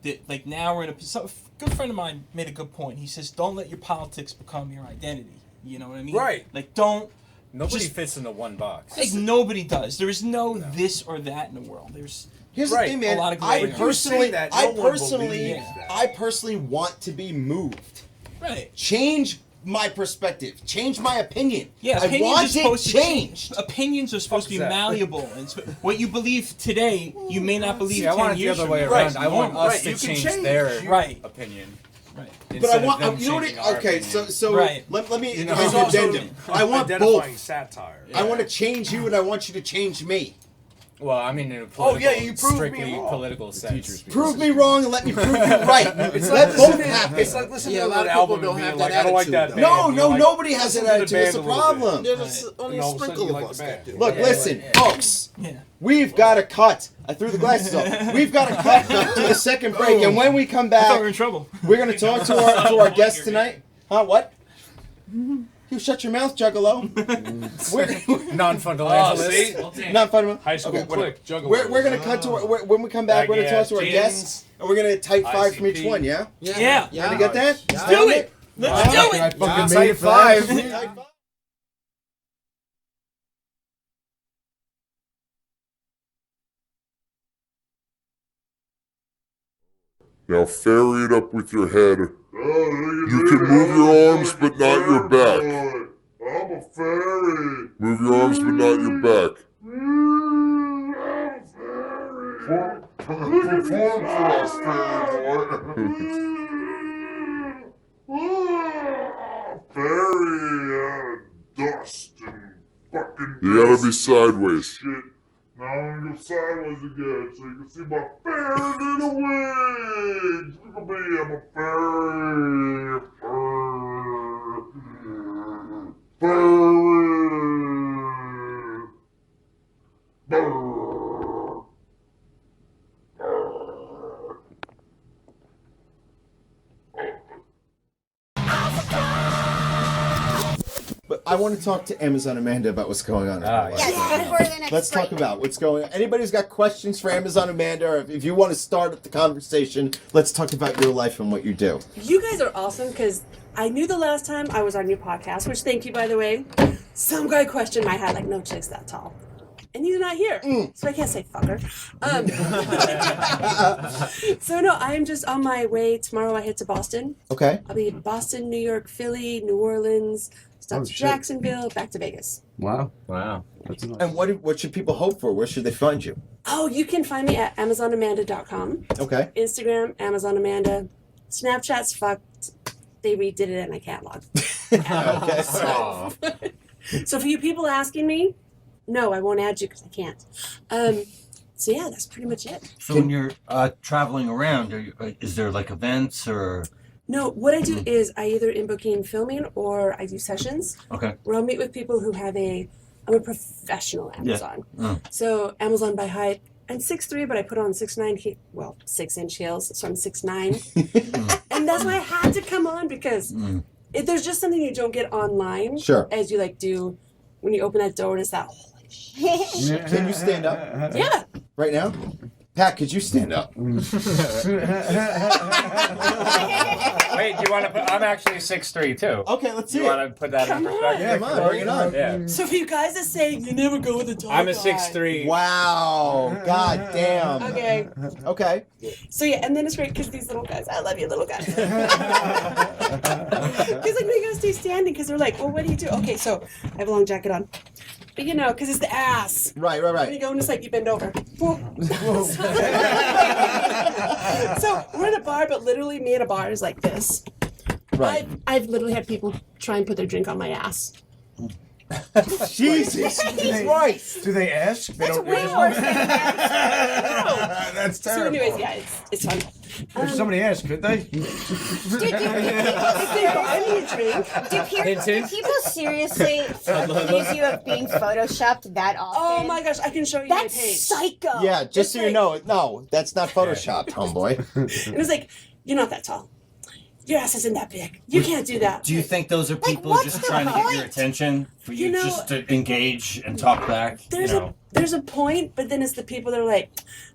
now we're in a. So, a good friend of mine made a good point. He says, "Don't let your politics become your identity." You know what I mean? Right. Like don't. Nobody just- fits into one box. Like nobody does. There is no this or that in the world. There's. Here's Right. the thing, man. A lot of I gray area. personally, You say that, no one believes that. I personally want to be moved. Right. Change my perspective. Change my opinion. Yeah, I opinions want are supposed it to changed. Opinions are supposed to be that? malleable, and what you believe today, you may not believe See, 10 I want it the years other from way now. around. I want Right, us to you can change change. their Right. opinion. Right. But I instead want, of them you know what? changing our Okay, opinion. so Right. let me You know, make There's an also addendum. I want identifying both. satire. I want to change you, and I want you to change me. Well, I mean, in a Oh, political, yeah, you proved me strictly wrong. political sense. Prove me wrong, and let me prove you right. It's Let like both listening, happen. it's like listening Yeah, to a lot that of people album don't and being have like, that I don't like that attitude, band. No, You're no, like, nobody has listen that to the attitude. That's band the a little bit. problem. There's only And a all of a sudden sprinkle you of like us the that band. do. Look, Yeah, listen, yeah. folks. Yeah. We've got to cut. I threw the glasses off. We've got to cut to the second break, and when we come I thought we were back, in trouble. we're going to talk to our guests tonight. Huh? What? You shut your mouth, Juggalo. We're Non-fundamentalist. see? not fundamental. High school whatever. click, Juggalo. We're going to cut to when we come back. We're going to talk to our guests, and we're going to type 5 from each ICP. one. Yeah. Yeah. You gonna get that? Let's do it. Let's do I it. fucking Yeah, made it for that. Type 5. Now ferry it up with your head. You can move your arms but not your back. I'm a fairy. Move your arms but not your back. I'm a fairy. Perform for us, fairy boy. Fairy dust and fucking. You gotta be sideways. Shit. Now I'm gonna go sideways again so you can see my fairy little wings. Look at me, I'm a fairy. But I want to talk to Amazon Amanda about what's going on. Let's talk about what's going on. Anybody's got questions for Amazon Amanda, or if you want to start the conversation, let's talk about your life and what you do. You guys are awesome because I knew the last time I was on your podcast, which thank you, by the way. Some guy questioned my height, like, no chick's that tall. And he's not here, so I can't say fucker. So no, I am just on my way. Tomorrow I head to Boston. Okay. I'll be in Boston, New York, Philly, New Orleans, stop to Jacksonville, back to Vegas. Wow. That's nice. And what should people hope for? Where should they find you? Oh, you can find me at AmazonAmanda.com. Okay. Instagram, Amazon Amanda. Snapchat's fucked. They redid it and I can't log. Okay. So for you people asking me, no, I won't add you because I can't. So yeah, that's pretty much it. So when you're traveling around, is there like events or? No, what I do is I either in booking filming or I do sessions Okay. where I'll meet with people who have I'm a professional Amazon. Yeah. So Amazon by height, I'm 6'3", but I put on 6'9", 6-inch heels, so I'm 6'9". And that's why I had to come on because there's just something you don't get online. Sure. As you do when you open that door and it's that, holy shit. Can you stand up? Yeah. Right now? Pat, could you stand up? Wait, do you want to put? I'm actually 6'3" too. Okay, let's see You want to put that in perspective? Yeah, come on, bring it on. Yeah. So for you guys that say you never go with a tall I'm a guy. 6'3". Wow. God damn. Okay. Okay. So yeah, and then it's great because these little guys, I love you little guys. Because they gotta stay standing because they're like, well, what do you do? Okay, so I have a long jacket on. But because it's the ass. Right. When you go and it's like you bend over. So we're in a bar, but literally me in a bar is like this. Right. I've literally had people try and put their drink on my ass. Jesus Christ. Do they ask? They That's don't way ask? worse than that. That's So terrible. anyways, yeah, it's fun. If somebody asked, could they? If they buy me a drink, Do people seriously accuse you of being photoshopped that often? Oh my gosh, I can show you That's my page. psycho. Yeah, just so you know, no, that's not photoshopped, homeboy. It was like, you're not that tall. Your ass isn't that big. You can't do that. Do you think those are people just trying to get your attention for you, just to engage and talk back? There's a point, but then it's the people that are like,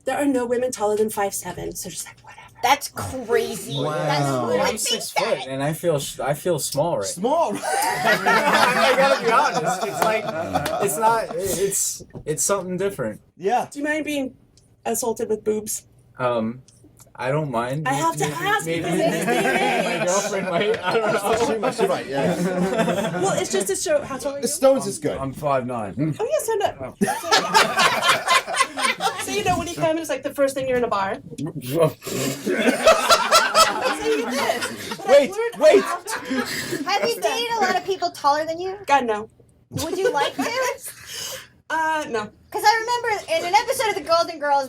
there are no women taller than 5'7", so just like whatever. That's crazy. Wow. I'm 6 foot and I feel small right Small. I gotta be honest. It's like it's not. It's something different. Yeah. Do you mind being assaulted with boobs? I don't mind. I have to ask Maybe because it's my girlfriend might. I don't know. She might, yeah. Well, it's just to show how tall are you? Stones is good. I'm 5'9". Oh yeah, stand up. So when you come, it's like the first thing you're in a bar. So you get this. Wait. Have you dated a lot of people taller than you? God, no. Would you like to? No. Because I remember in an episode of The Golden Girls,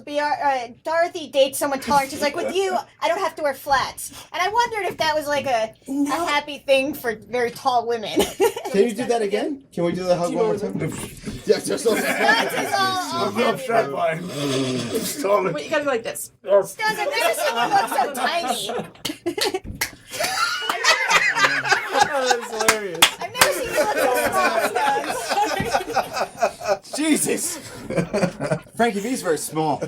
Dorothy dates someone taller, and she's like, with you, I don't have to wear flats. And I wondered if that was like a happy thing for very tall women. Can you do that again? Can we do the hug one more time? Yes, just I'm upset by him. Wait, you gotta go like this. Stones, I've never seen you look so tiny. That's hilarious. I've never seen you look so small, Stones. Jesus. Frankie V's very small.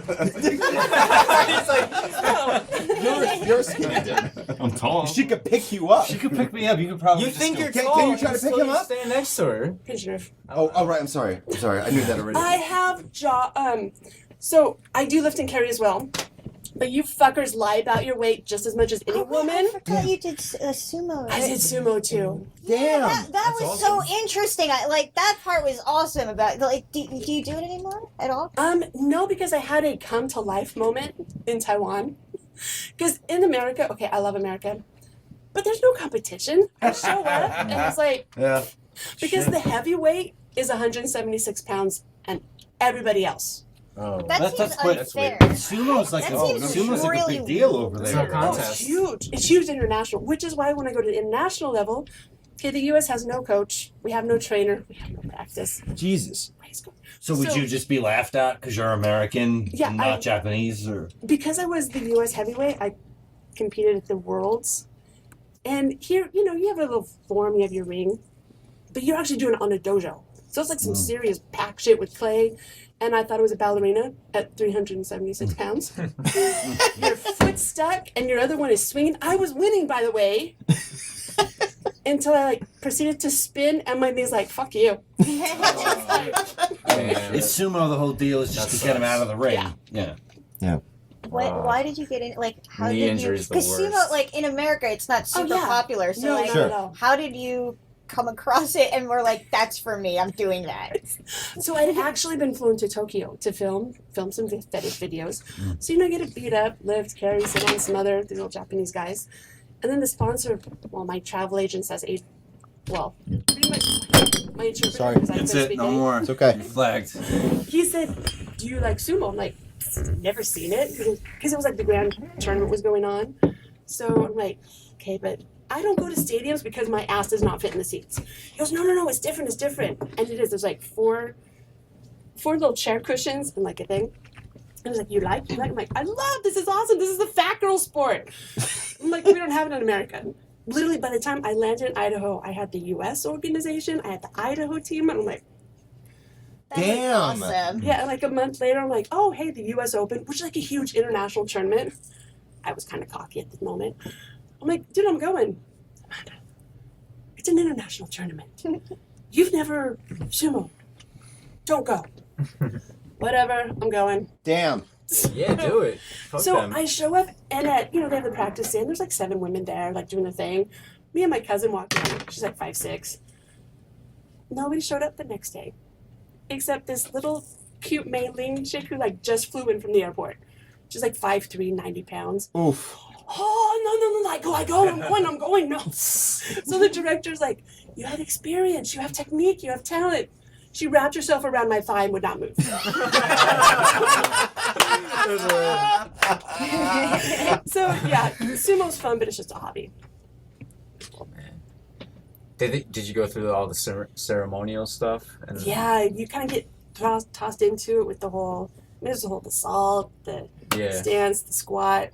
You're skinny, dude. I'm tall. She could pick you up. She could pick me up. You could probably. You think you're Can tall? you try to pick so him you up? Stand next to her. Pinch Oh, right. I'm sorry. I knew that already. I have so I do lift and carry as well. But you fuckers lie about your weight just as much as any woman. I forgot you did sumo. I did sumo too. Damn. That was so interesting. That part was awesome. About do you do it anymore at all? No, because I had a come to life moment in Taiwan. Because in America, okay, I love America, but there's no competition. I show up and it's like, because the heavyweight is 176 pounds and everybody else Oh, That seems unfair. Sumo's like Sumo's like a big deal over there. there. Oh, it's huge. It's huge international, which is why when I go to the international level, okay, the U.S. has no coach. We have no trainer. We have no practice. Jesus. So would you just be laughed at because you're American Yeah, and not Japanese, or? Because I was the U.S. heavyweight, I competed at the Worlds. And here, you have a little form, you have your ring, but you're actually doing it on a dojo. So it's like some serious pack shit with clay. And I thought it was a ballerina at 376 pounds. Your foot's stuck and your other one is swinging. I was winning, by the way. Until I proceeded to spin and my knee's like, fuck you. It's sumo. The whole deal is just to get him out of the ring. Yeah. Why did you get in? How Knee did you? injury's the Because worst. sumo, in America, it's not super popular. So, No, not at all. how did you come across it and were like, "That's for me. I'm doing that." So I'd actually been flown to Tokyo to film some fetish videos. So I get it beat up, lift, carry, sit on some other these little Japanese guys, and then the sponsor, my travel agent says, pretty much my interpreter. Sorry. because I That's couldn't it. speak No any. more. It's okay. You're flagged. He said, "Do you like sumo?" I'm like, "Never seen it," because it was the grand tournament was going on. So I'm like, "Okay, but I don't go to stadiums because my ass does not fit in the seats." He goes, no, it's different, And it is. There's four little chair cushions and a thing. And he's like, you like? I'm like, I love this. Is awesome. This is the fat girl sport. I'm like, we don't have it in America. Literally, by the time I landed in Idaho, I had the U.S. organization, I had the Idaho team, and I'm like, damn. Awesome. yeah. And a month later, I'm like, oh, hey, the U.S. Open, which is a huge international tournament. I was kind of cocky at the moment. I'm like, dude, I'm going. Amanda, it's an international tournament. You've never sumo. Don't go. Whatever, I'm going. Damn. Yeah, do it. Fuck So them. I show up, and they have the practice stand. There's 7 women there, doing their thing. Me and my cousin walked in. She's 5'6". Nobody showed up the next day, except this little cute Mei-Ling chick who just flew in from the airport. She's 5'3", 90 pounds. Oof. Oh, no, I go, I'm going, no. So the director's like, you have experience, you have technique, you have talent. She wrapped herself around my thigh and would not move. So, yeah, sumo's fun, but it's just a hobby. Did you go through all the ceremonial stuff? And Yeah, you kind of get tossed into it with the whole, there's the whole assault, the stance, the squat.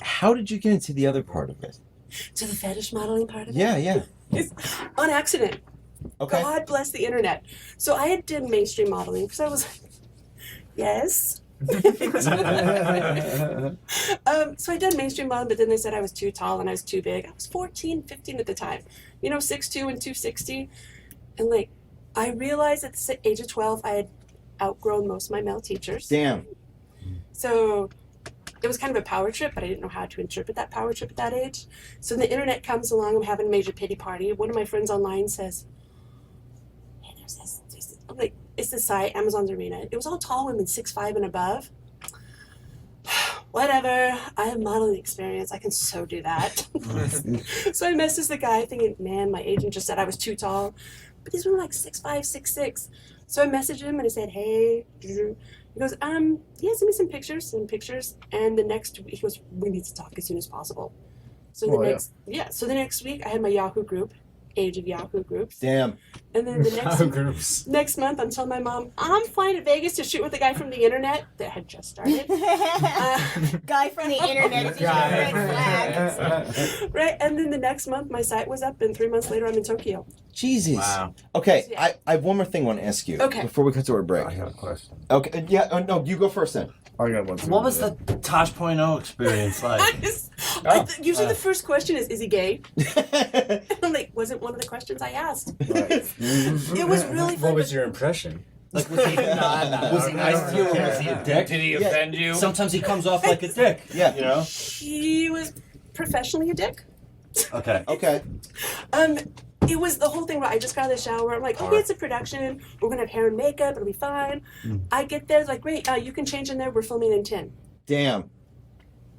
How did you get into the other part of it? To the fetish modeling part of it? Yeah. It's on accident. Okay. God bless the internet. So I had done mainstream modeling because I was yes. So I did mainstream modeling, but then they said I was too tall and I was too big. I was 14, 15 at the time. 6'2" and 260. And I realized at the age of 12 I had outgrown most of my male teachers. Damn. So it was kind of a power trip, but I didn't know how to interpret that power trip at that age. So the internet comes along, I'm having a major pity party. One of my friends online says, hey, there's this. I'm like, it's the site, Amazon's Arena. It was all tall women, 6'5" and above. Whatever, I have modeling experience. I can so do that. So I messaged the guy thinking, man, my agent just said I was too tall. But these were 6'5", 6'6". So I messaged him and I said, hey, Drew. He goes, send me some pictures. And the next week, he goes, we need to talk as soon as possible. So the next week, I had my Yahoo group, Age of Yahoo groups. Damn. And then the next month, I'm telling my mom, I'm flying to Vegas to shoot with a guy from the internet that had just started. Guy from the internet is red flags. Right, and then the next month, my site was up, and 3 months later, I'm in Tokyo. Jesus. Wow. Okay, I have one more thing I want to ask you. Okay. Before we cut to our break. I got a question. Okay. Yeah. Oh, no, you go first then. I got one. What was the Tosh.0 experience like? Usually the first question is he gay? I'm like, wasn't one of the questions I asked. It was really fun. What was your impression? Was he nice to you, or was he a dick? Did he offend you? Sometimes he comes off like a dick. Yeah. He was professionally a dick. Okay. It was the whole thing where I just got out of the shower. I'm like, okay, it's a production. We're going to have hair and makeup. It'll be fine. I get there. It's like, great, you can change in there. We're filming in 10. Damn.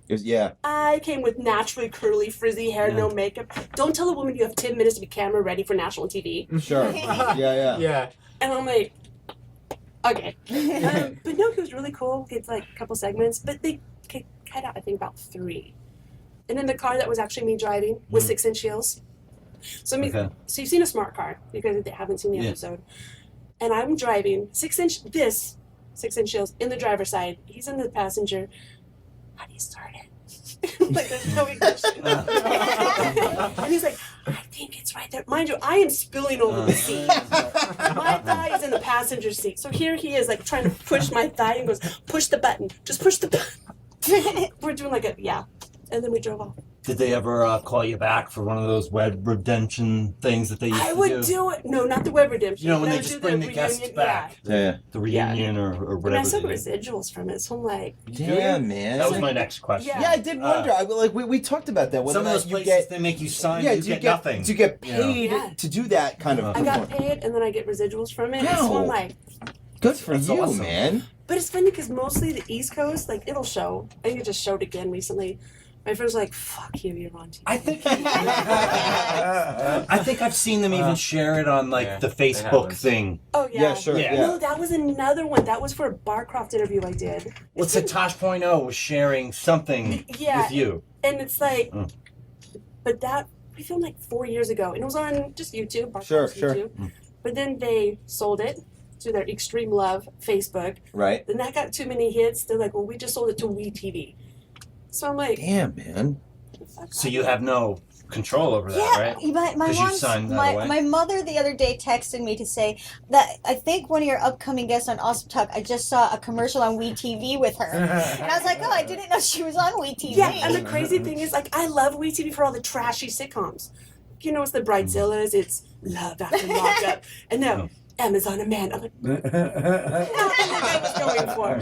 Yeah. I came with naturally curly, frizzy hair, no makeup. Don't tell a woman you have 10 minutes to be camera ready for national TV. Sure. Yeah. And I'm like, Okay. But no, he was really cool. It's like a couple segments, but they cut out, I think, about 3. And then the car that was actually me driving was 6-inch wheels. So so you've seen a smart car because they haven't seen the episode. And I'm driving 6-inch wheels in the driver's side. He's in the passenger. How do you start it? Like there's no ignition. And he's like, I think it's right there. Mind you, I am spilling over the seat. My thigh is in the passenger seat. So here he is like trying to push my thigh and goes, push the button. Just push the button. We're doing like and then we drove off. Did they ever call you back for one of those web redemption things that they used to do? I would do it. No, not the web redemption. You know, when they just bring the guests back. Yeah. The reunion or whatever. And I saw the residuals from it, so I'm like... Damn, man. That was my next question. Yeah, I did wonder. We talked about that. Some of those places, they make you sign, you get nothing. Do you get paid to do that kind of I got paid, and then I get residuals from it. So I'm like... Good for you, awesome. Man. But it's funny because mostly the East Coast, like, it'll show. I think it just showed again recently. My friend's like, fuck you, you're on TV. I think I've seen them even share it on like the Facebook thing. Oh yeah. Yeah, sure. Yeah. No, that was another one. That was for a Barcroft interview I did. What's the Tosh.0 was sharing something with you. And it's like, but that we filmed like 4 years ago, and it was on just YouTube. Sure. YouTube. But then they sold it to their Extreme Love Facebook. Right. Then that got too many hits. They're like, well, we just sold it to WeTV. So I'm like, damn, man. So you have no control over that, right? My mother the other day texted me to say that I think one of your upcoming guests on Awesome Talk, I just saw a commercial on WeTV with her. And I was like, oh, I didn't know she was on WeTV. Yeah, and the crazy thing is, like, I love WeTV for all the trashy sitcoms. You know, it's the Bridezillas, it's Love After Lockup, and now Amazon and I'm like, not what I was going for.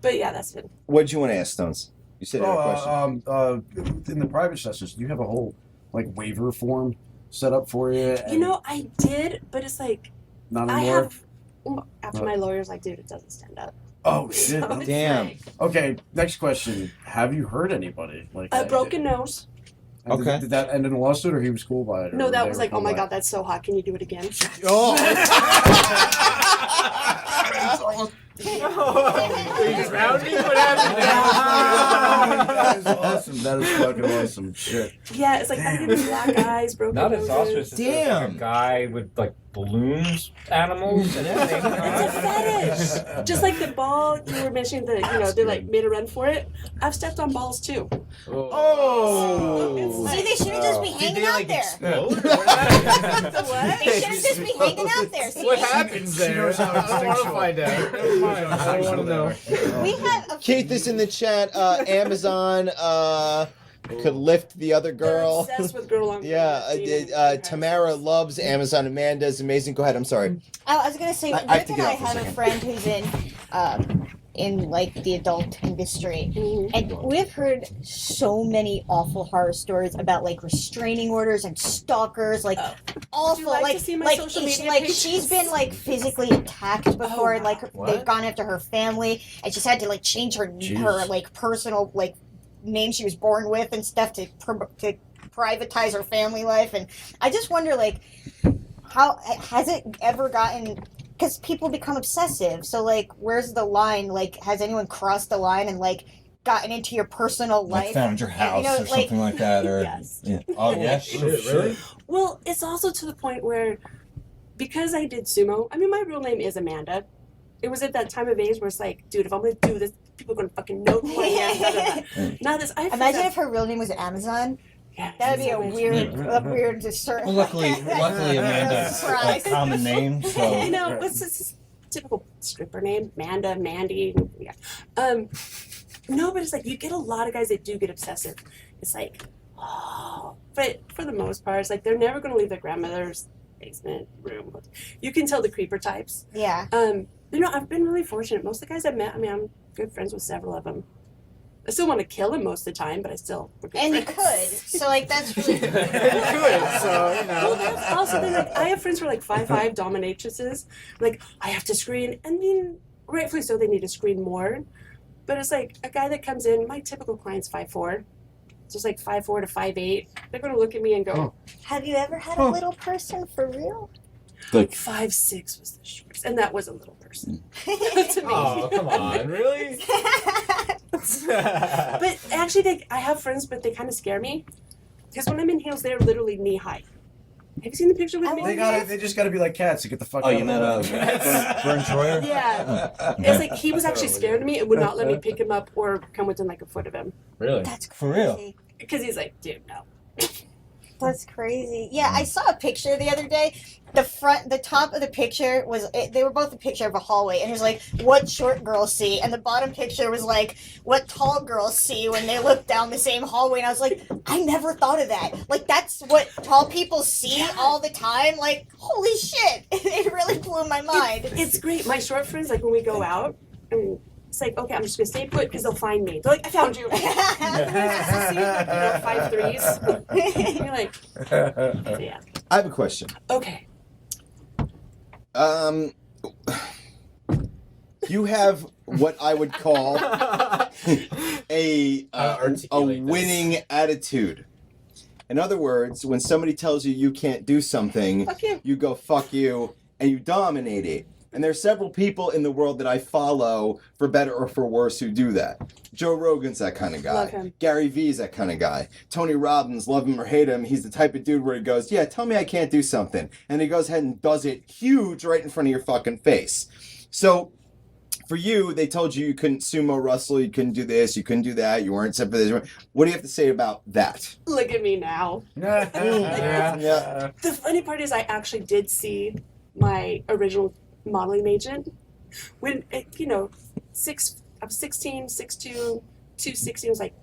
But yeah, that's been. What did you want to ask, Stones? You said you had a question. In the private sessions, do you have a whole waiver form set up for you? You know, I did, but it's like not anymore. After my lawyer's like, dude, it doesn't stand up. Oh shit! So damn. Okay, next question. Have you hurt anybody? A broken nose. Okay. Did that end in a lawsuit, or he was cool by it? No, that was like, oh my god, that's so hot. Can you do it again? Oh. Are you just rounding? What happened? That is awesome. That is fucking awesome. Shit. Yeah, it's like I get black eyes, broken Not as awesome noses. as a guy with like balloons, animals, and everything. It's a fetish. Just like the ball you were mentioning that they like made a run for it. I've stepped on balls too. Oh. See, they shouldn't just be hanging out there. What? They shouldn't just be hanging out there. See? What happens there? I don't want to find out. Never mind. I don't want to know. We have Keith is in the chat. Amazon could lift the other girl. They're obsessed with Girl on Tamara loves Amazon. Amanda is amazing. Go ahead. I'm sorry. I was gonna say, I have Rick to and get I off for a have a second. friend who's in like the adult industry, and we've heard so many awful horror stories about like restraining orders and stalkers, like awful, like to see my social media pages? she's been like physically attacked before, and like What? they've gone after her family, and she's had to like change her like personal like name she was born with and stuff to privatize her family life. And I just wonder, like, how has it ever gotten, because people become obsessive, so like where's the line? Like, has anyone crossed the line and like gotten into your personal life, found your house or something like that, or Yes. yeah. Oh yeah, shit, really? Well, it's also to the point where, because I did sumo, I mean, my real name is Amanda. It was at that time of age where it's like, dude, if I'm gonna do this, people are gonna fucking know who I am. Not this. Imagine if her real name was Amazon. Yeah, that would be a weird dessert. Well, luckily Amanda's a common name, so. You know, it's just a typical stripper name, Amanda, Mandy. Yeah. No, but it's like you get a lot of guys that do get obsessive. It's like, oh, but for the most part, it's like they're never gonna leave their grandmother's basement room. You can tell the creeper types. Yeah. You know, I've been really fortunate. Most of the guys I've met, I mean, I'm good friends with several of them. I still want to kill them most of the time, but I still. And you could, so like that's really. So you know. Well, that's also the, like, I have friends who are like 5'5" dominatrices. Like, I have to screen. I mean, rightfully so, they need to screen more. But it's like a guy that comes in. My typical client's 5'4", just like 5'4" to 5'8". They're gonna look at me and go, Have you ever had a little person for real? Like 5'6" was the shortest, and that was a little person. to me. Oh, come on, really? But actually, I have friends, but they kind of scare me because when I'm in heels, they're literally knee high. Have you seen the picture with me? They just gotta be like cats to get the fuck out. You met Vern Troyer? Yeah. It's like he was actually scared of me and would not let me pick him up or come within like a foot of him. Really? That's For real? Because he's like, dude, no. That's crazy. Yeah, I saw a picture the other day. The top of the picture they were both a picture of a hallway, and it was like, what short girls see, and the bottom picture was like, what tall girls see when they look down the same hallway, and I was like, I never thought of that. Like, that's what tall people see all the time. Like, holy shit. It really blew my mind. It's great. My short friends, like when we go out, and it's like, okay, I'm just gonna stay put because they'll find me. They're like, I found you. Like, 5'3s. You're like, yeah. I have a question. Okay. You have what I would call a winning attitude. In other words, when somebody tells you you can't do something, you go fuck you, and you dominate it. And there's several people in the world that I follow, for better or for worse, who do that. Joe Rogan's that kind of guy. Love him. Gary Vee's that kind of guy. Tony Robbins, love him or hate him, he's the type of dude where he goes, yeah, tell me I can't do something. And he goes ahead and does it huge right in front of your fucking face. So, for you, they told you couldn't sumo wrestle, you couldn't do this, you couldn't do that, you weren't set for this. What do you have to say about that? Look at me now. Yeah. The funny part is I actually did see my original modeling agent when, I was 16, 6'2", 260. I was like,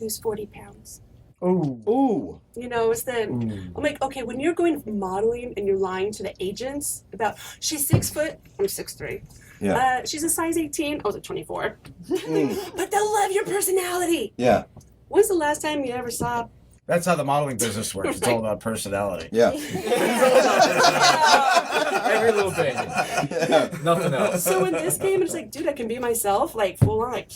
lose 40 pounds. Ooh. It's I'm like, okay, when you're going modeling and you're lying to the agents about, she's 6 foot, I'm 6'3". Yeah. She's a size 18, I was at 24. But they'll love your personality. Yeah. When's the last time you ever saw? That's how the modeling business works. It's all about personality. Yeah. Every little thing. Nothing else. So when this came, it's like, dude, I can be myself, like full on, like.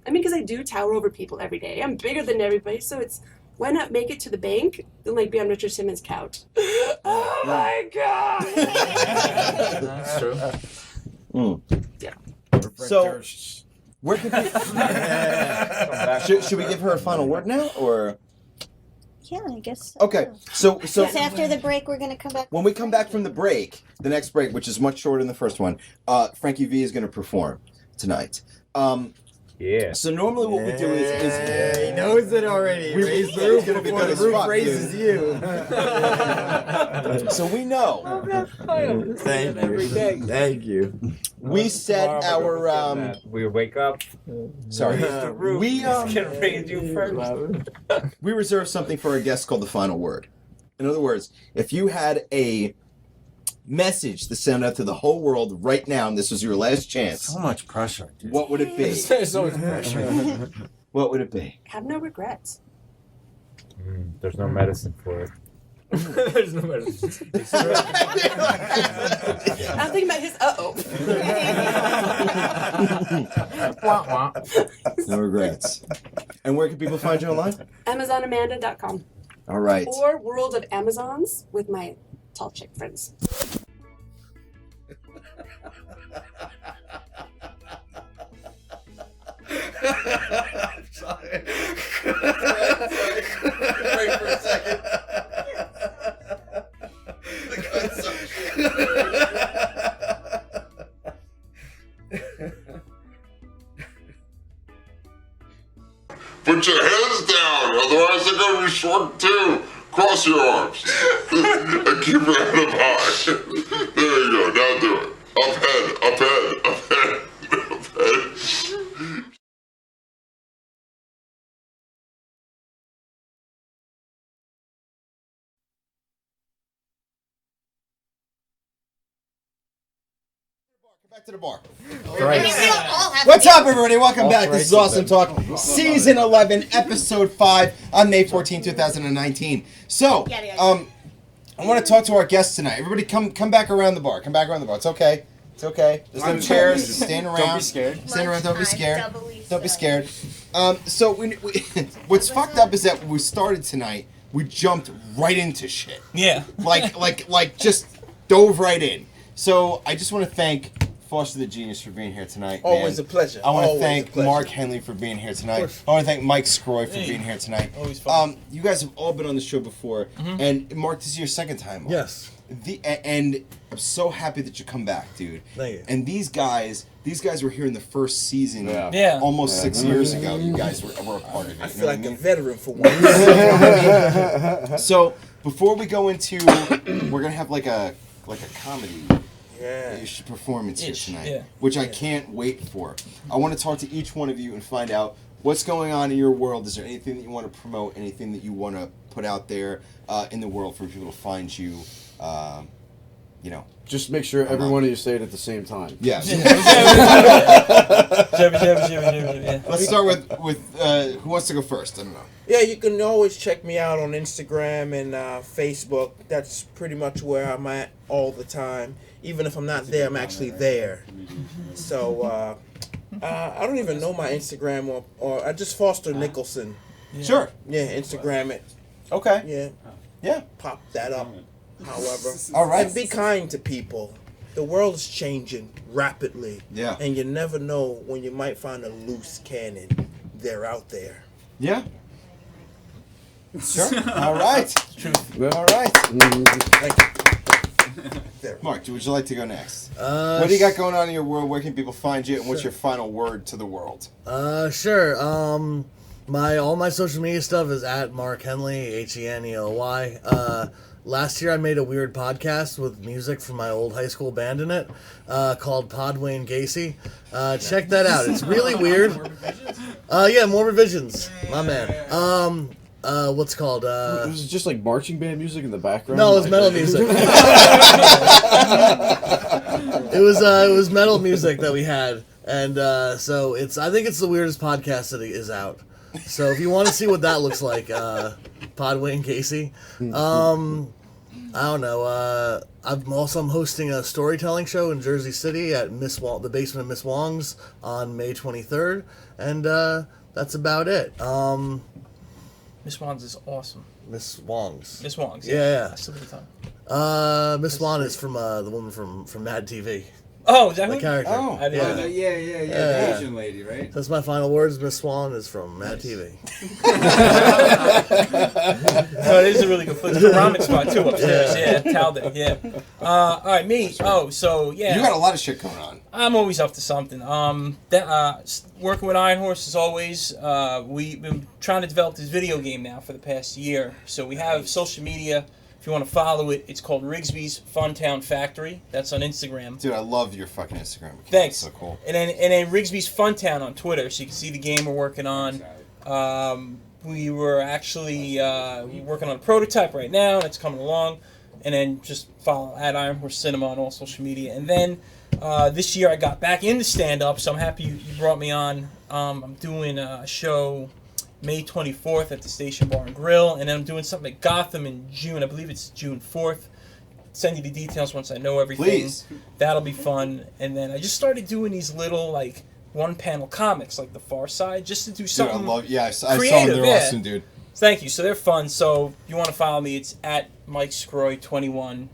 I mean, because I do tower over people every day. I'm bigger than everybody, so it's why not make it to the bank than like be on Richard Simmons' couch? Oh my god! That's true. Yeah. So, where could should we give her a final word now, or? Yeah, I guess so. Okay, so Because after the break, we're going to come back. when we come back from the break, the next break, which is much shorter than the first one, Frankie V is going to perform tonight. Yeah. So normally what we do is he knows it already. Raise the roof before the roof raises you. So we know. Thank you. We set our we wake up. Sorry. We can raise you first. We reserve something for our guests called the final word. In other words, if you had a message to send out to the whole world right now, and this was your last chance. So much pressure, dude. What would it be? There's so much pressure. What would it be? Have no regrets. There's no medicine for it. There's no medicine. I'm thinking about his No regrets. And where can people find you online? AmazonAmanda.com. All right. Or World of Amazons with my tall chick friends. I'm sorry. Wait for a second. Put your hands down, otherwise they're going to be short too. Cross your arms. And keep your head up high. There you go, now do it. Up head, up head, up head, up head. Back to the bar. Right. What's up, everybody? Welcome back. This is Awesome Talk, Season 11, Episode 5 on May 14, 2019. So, I want to talk to our guests tonight. Everybody come back around the bar. Come back around the bar. It's okay. It's okay. There's no chairs. Stand around. Don't be scared. Stand around. Don't be scared. Don't be scared. So, what's fucked up is that when we started tonight, we jumped right into shit. Yeah. Like just dove right in. So I just want to thank Foster the Genius for being here tonight. Always man. a pleasure. I want to Always thank a pleasure. Mark Henley for being here tonight. I want to thank Mike Sgroi for being here tonight. Always fun. You guys have all been on the show before, and Mark, this is your second time on. Yes. And I'm so happy that you come back, dude. Thank you. And these guys were here in the first season, Yeah. almost 6 years ago. You guys were a part of it. I you feel know like what I a mean? veteran for once. So before we go into, we're gonna have like a comedy performance here tonight, which I can't wait for. I want to talk to each one of you and find out what's going on in your world. Is there anything that you want to promote? Anything that you want to put out there in the world for people to find you? You know, just make sure every one of you say it at the same time. Yeah. Let's start with who wants to go first? I don't know. Yeah, you can always check me out on Instagram and Facebook. That's pretty much where I'm at all the time. Even if I'm not there, I'm actually there. So I don't even know my Instagram or I just Foster Nicholson. Sure. Yeah, Instagram it. Okay. Yeah. Yeah. Pop that up. However. All right. And be kind to people. The world is changing rapidly. Yeah. And you never know when you might find a loose cannon. They're out there. Yeah. Sure. All right. All right. Thank you. Mark, would you like to go next? What do you got going on in your world? Where can people find you? And what's your final word to the world? Sure. All my social media stuff is at Mark Henley, Henely. Last year I made a weird podcast with music from my old high school band in it, called Podway and Gacy. Check that out. It's really weird. Yeah, Morbid Visions. My man. What's it called? Was it just like marching band music in the background? No, it was metal music. It was metal music that we had, and so I think it's the weirdest podcast that is out. So if you want to see what that looks like, Podway and Casey. I don't know. I'm hosting a storytelling show in Jersey City at the basement of Miss Wong's on May 23rd, and that's about it. Miss Wong's is awesome. Miss Wong's. Miss Wong's. Yeah. I still have the time. Miss Wong is from the woman from Mad TV. Oh, is that the who? character? Oh, I didn't know. Yeah, the Asian lady, right? That's my final words. Miss Swan is from Mad TV. No, it is a really good place. It's a ramen spot too upstairs. Yeah, Talbot. Yeah. All right, me. Oh, so yeah. You got a lot of shit going on. I'm always up to something. Working with Iron Horse as always. We've been trying to develop this video game now for the past year. So we have social media. If you want to follow it, it's called Rigsby's Funtown Factory. That's on Instagram. Dude, I love your fucking Instagram account. Thanks. It's so cool. And then Rigsby's Funtown on Twitter, so you can see the game we're working on. We were actually working on a prototype right now, and it's coming along. And then just follow at Iron Horse Cinema on all social media. And then this year I got back into stand-up, so I'm happy you brought me on. I'm doing a show May 24th at the Station Bar and Grill, and then I'm doing something at Gotham in June. I believe it's June 4th. Send you the details once I know everything. Please. That'll be fun. And then I just started doing these little like one-panel comics, like The Far Side, just to do something. Dude, I saw them. Creative, They're awesome, dude. Thank you. So they're fun. So if you want to follow me, it's at Mike Sgroi 21.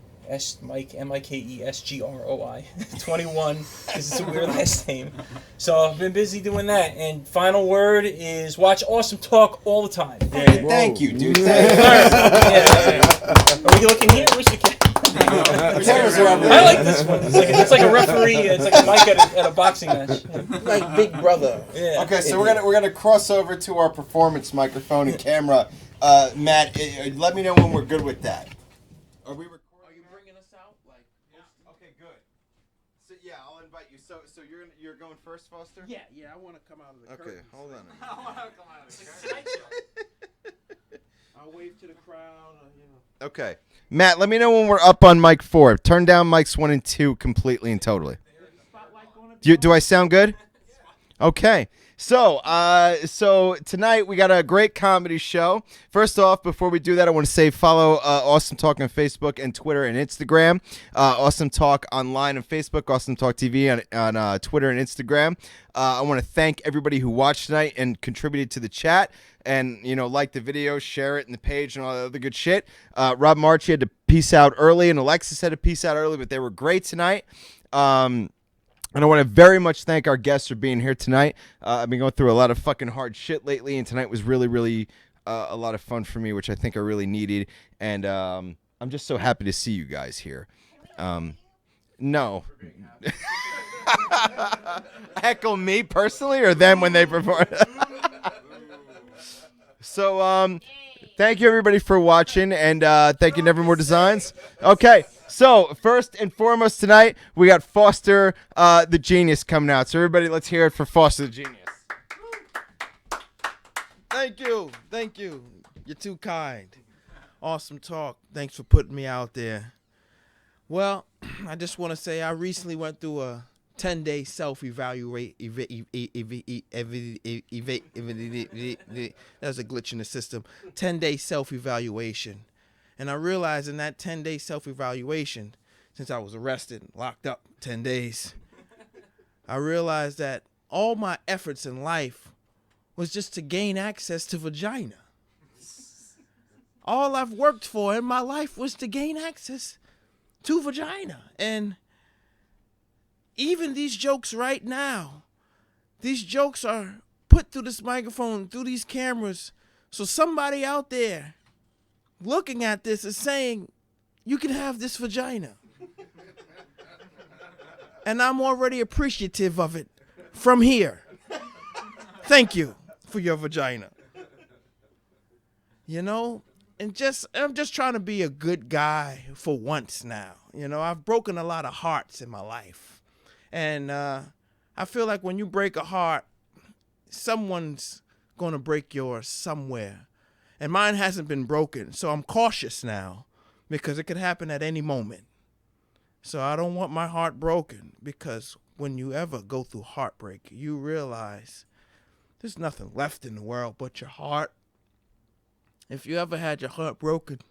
Mike MikeSgroi 21 because it's a weird last name. So I've been busy doing that. And final word is watch Awesome Talk all the time. Thank you, dude. Thank you. Are we looking here? Where's the camera? I like this one. It's like a referee. It's like a mic at a boxing match. Like Big Brother. Yeah. Okay, so we're gonna cross over to our performance microphone and camera. Matt, let me know when we're good with that. Are we? You're going first, Foster? Yeah, I want to come out of the curtains. Okay, hold on. I want to come out of the curtains. I'll wave to the crowd, Okay. Matt, let me know when we're up on mic 4. Turn down mics 1 and 2 completely and totally. Do I sound good? Okay. So tonight we got a great comedy show. First off, before we do that, I want to say follow Awesome Talk on Facebook and Twitter and Instagram. Awesome Talk online on Facebook, Awesome Talk TV on Twitter and Instagram. I want to thank everybody who watched tonight and contributed to the chat and, like the video, share it in the page and all that other good shit. Rob Marchi had to peace out early and Alexis had to peace out early, but they were great tonight. And I want to very much thank our guests for being here tonight. I've been going through a lot of fucking hard shit lately, and tonight was really, really a lot of fun for me, which I think I really needed. And I'm just so happy to see you guys here. No. Heckle me personally or them when they perform? So, thank you, everybody, for watching, and thank you, Nevermore Designs. Okay. So, first and foremost tonight, we got Foster the Genius coming out. So, everybody, let's hear it for Foster the Genius. Thank you. Thank you. You're too kind. Awesome Talk. Thanks for putting me out there. Well, I just want to say I recently went through a 10-day self-evaluate. There's a glitch in the system. 10-day self-evaluation. And I realized in that 10-day self-evaluation, since I was arrested and locked up 10 days, I realized that all my efforts in life was just to gain access to vagina. All I've worked for in my life was to gain access to vagina. And even these jokes right now, these jokes are put through this microphone, through these cameras, so somebody out there looking at this is saying, you can have this vagina. And I'm already appreciative of it from here. Thank you for your vagina. And I'm just trying to be a good guy for once now. I've broken a lot of hearts in my life. And I feel like when you break a heart, someone's going to break yours somewhere. And mine hasn't been broken, so I'm cautious now because it could happen at any moment. So I don't want my heart broken because when you ever go through heartbreak, you realize there's nothing left in the world but your heart. If you ever had your heart broken,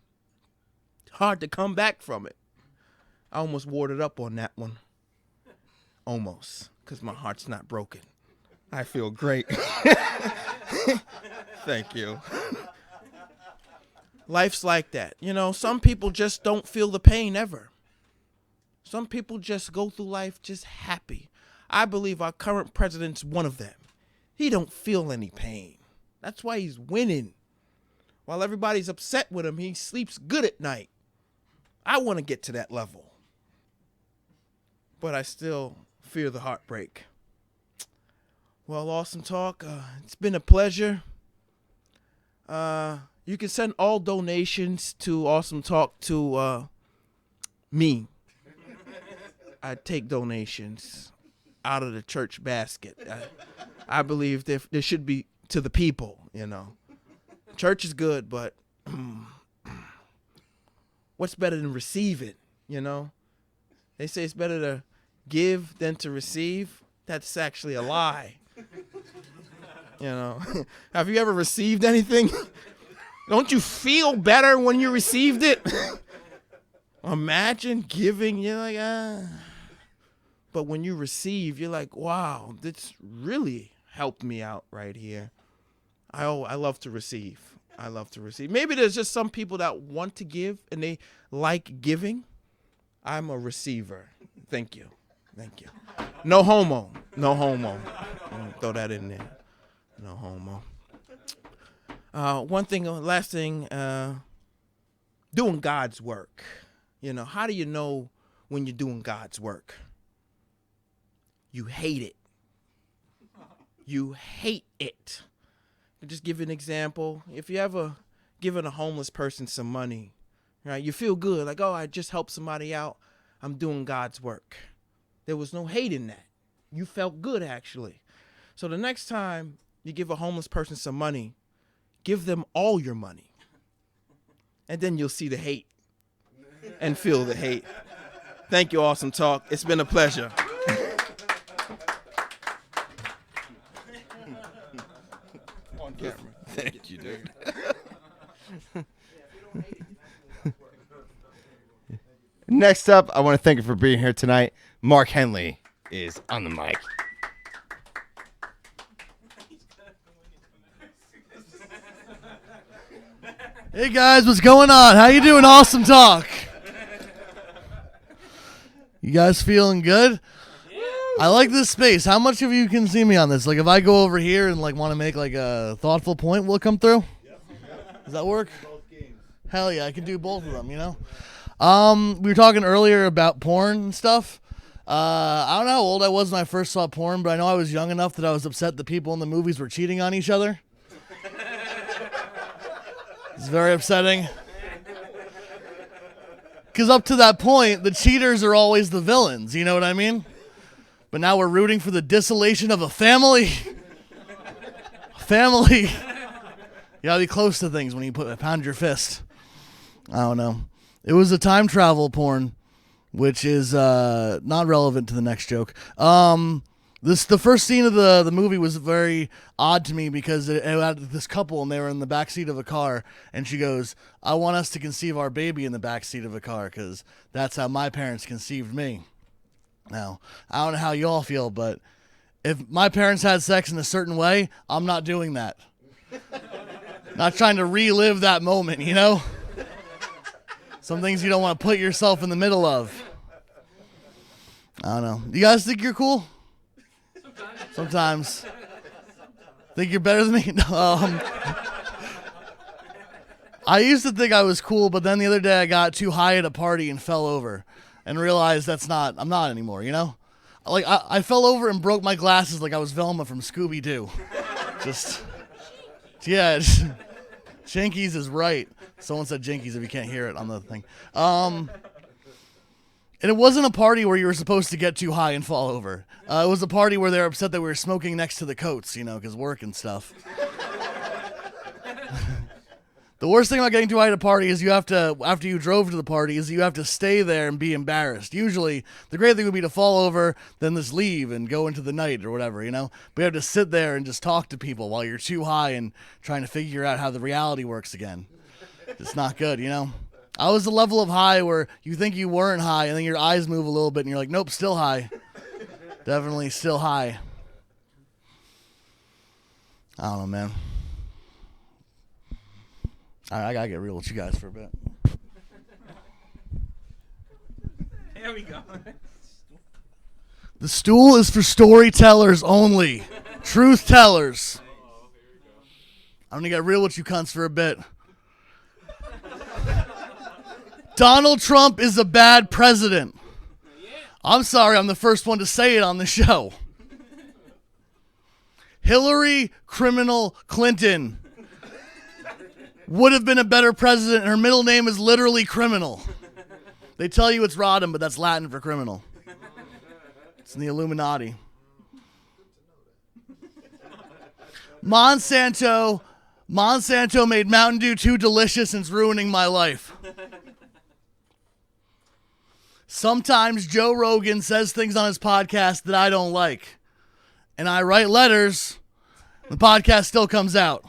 it's hard to come back from it. I almost warded up on that one. Almost, because my heart's not broken. I feel great. Thank you. Life's like that. Some people just don't feel the pain ever. Some people just go through life just happy. I believe our current president's one of them. He don't feel any pain. That's why he's winning. While everybody's upset with him, he sleeps good at night. I want to get to that level. But I still fear the heartbreak. Well, Awesome Talk, it's been a pleasure. You can send all donations to Awesome Talk to me. I take donations out of the church basket. I believe there should be to the people, Church is good, but what's better than receive it, They say it's better to give than to receive. That's actually a lie. Have you ever received anything? Don't you feel better when you received it? Imagine giving, you're like, But when you receive, you're like, wow, this really helped me out right here. I love to receive. I love to receive. Maybe there's just some people that want to give and they like giving. I'm a receiver. Thank you. Thank you. No homo. No homo. Throw that in there. No homo. Last thing, doing God's work. How do you know when you're doing God's work? You hate it. You hate it. I'll just give you an example. If you ever given a homeless person some money, right? You feel good, like, oh, I just helped somebody out. I'm doing God's work. There was no hate in that. You felt good, actually. So the next time you give a homeless person some money, give them all your money. And then you'll see the hate and feel the hate. Thank you, Awesome Talk. It's been a pleasure. Thank you, dude. Next up, I want to thank you for being here tonight. Mark Henley is on the mic. Hey guys, what's going on? How you doing? Awesome talk. You guys feeling good? I like this space. How much of you can see me on this? Like if I go over here and like want to make like a thoughtful point, will it come through? Does that work? Hell yeah, I can do both of them, you know? We were talking earlier about porn and stuff. I don't know how old I was when I first saw porn, but I know I was young enough that I was upset that people in the movies were cheating on each other. It's very upsetting. Because up to that point, the cheaters are always the villains, you know what I mean? But now we're rooting for the dissolution of a family. Family. You gotta be close to things when you pound your fist. I don't know. It was a time travel porn, which is not relevant to the next joke. The first scene of the movie was very odd to me because it had this couple and they were in the backseat of a car, and she goes, "I want us to conceive our baby in the backseat of a car because that's how my parents conceived me." Now, I don't know how y'all feel, but if my parents had sex in a certain way, I'm not doing that. Not trying to relive that moment, you know? Some things you don't want to put yourself in the middle of. I don't know. You guys think you're cool? Sometimes. Think you're better than me? No, I used to think I was cool, but then the other day I got too high at a party and fell over and realized I'm not anymore, you know? Like, I fell over and broke my glasses like I was Velma from Scooby-Doo. Jinkies is right. Someone said Jinkies if you can't hear it on the thing. And it wasn't a party where you were supposed to get too high and fall over. It was a party where they were upset that we were smoking next to the coats, you know, because work and stuff. The worst thing about getting too high at a party is you have to, after you drove to the party, is you have to stay there and be embarrassed. Usually, the great thing would be to fall over, then just leave and go into the night or whatever, you know? But you have to sit there and just talk to people while you're too high and trying to figure out how the reality works again. It's not good, you know? I was the level of high where you think you weren't high, and then your eyes move a little bit, and you're like, nope, still high. Definitely still high. I don't know, man. All right, I gotta get real with you guys for a bit. Here we go. The stool is for storytellers only. Truth tellers. I'm gonna get real with you cunts for a bit. Donald Trump is a bad president. I'm sorry, I'm the first one to say it on the show. Hillary Criminal Clinton would have been a better president. Her middle name is literally criminal. They tell you it's Rodham, but that's Latin for criminal. It's in the Illuminati. Monsanto made Mountain Dew too delicious and it's ruining my life. Sometimes Joe Rogan says things on his podcast that I don't like. And I write letters. The podcast still comes out.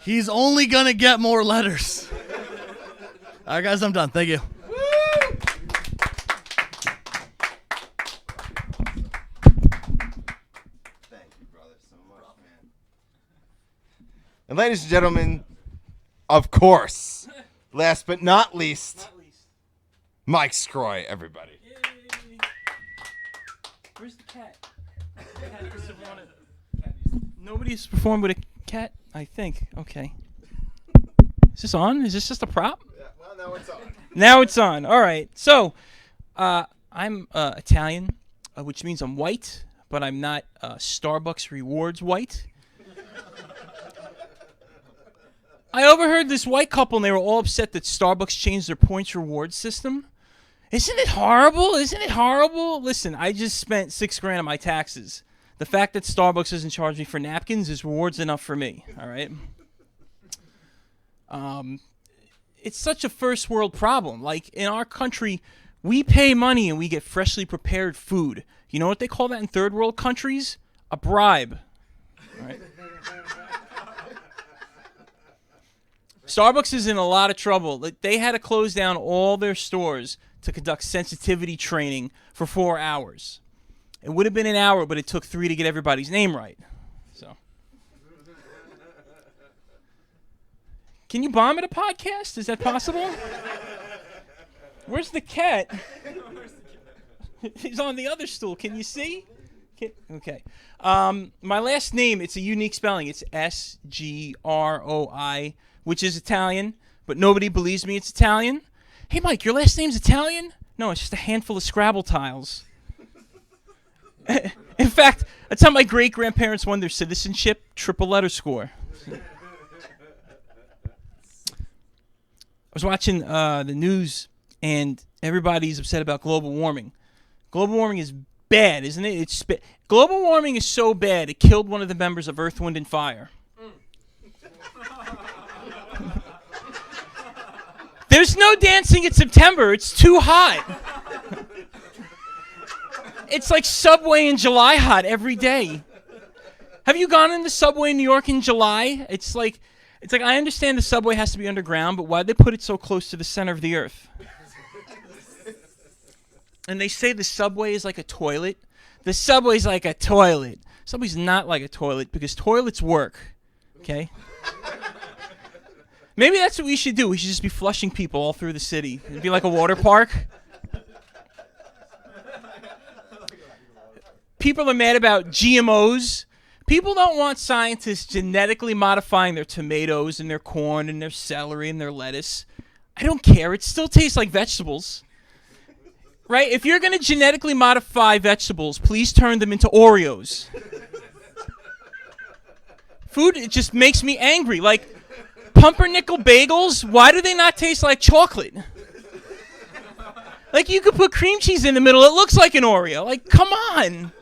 He's only going to get more letters. All right, guys, I'm done. Thank you. And ladies and gentlemen, of course, last but not least, Mike Sgroi, everybody. Yay. Where's the cat? Nobody's performed with a cat, I think. Okay. Is this on? Is this just a prop? Yeah, well, now it's on. Now it's on. All right. So, I'm Italian, which means I'm white, but I'm not Starbucks rewards white. I overheard this white couple, and they were all upset that Starbucks changed their points reward system. Isn't it horrible? Isn't it horrible? Listen, I just spent $6,000 on my taxes. The fact that Starbucks doesn't charge me for napkins is rewards enough for me. All right. It's such a first world problem. Like in our country, we pay money and we get freshly prepared food. You know what they call that in third world countries? a bribe. All right. Starbucks is in a lot of trouble. They had to close down all their stores to conduct sensitivity training for 4 hours. It would have been an hour, but it took 3 to get everybody's name right. So, can you bomb at a podcast? Is that possible? Where's the cat? He's on the other stool. Can you see? Okay. My last name, it's a unique spelling. It's Sgroi, which is Italian, but nobody believes me it's Italian. Hey, Mike, your last name's Italian? No, it's just a handful of Scrabble tiles. In fact, that's how my great-grandparents won their citizenship, triple letter score. I was watching the news, and everybody's upset about global warming. Global warming is bad, isn't it? Global warming is so bad, it killed one of the members of Earth, Wind, and Fire. There's no dancing in September. It's too hot. It's like Subway in July hot every day. Have you gone in the Subway in New York in July? It's like I understand the Subway has to be underground, but why'd they put it so close to the center of the earth? And they say the Subway is like a toilet. The Subway's like a toilet. Subway's not like a toilet because toilets work. Okay? Maybe that's what we should do. We should just be flushing people all through the city. It'd be like a water park. People are mad about GMOs. People don't want scientists genetically modifying their tomatoes and their corn and their celery and their lettuce. I don't care. It still tastes like vegetables. Right? If you're going to genetically modify vegetables, please turn them into Oreos. Food, it just makes me angry. Like, pumpernickel bagels, why do they not taste like chocolate? Like, you could put cream cheese in the middle. It looks like an Oreo. Like, come on.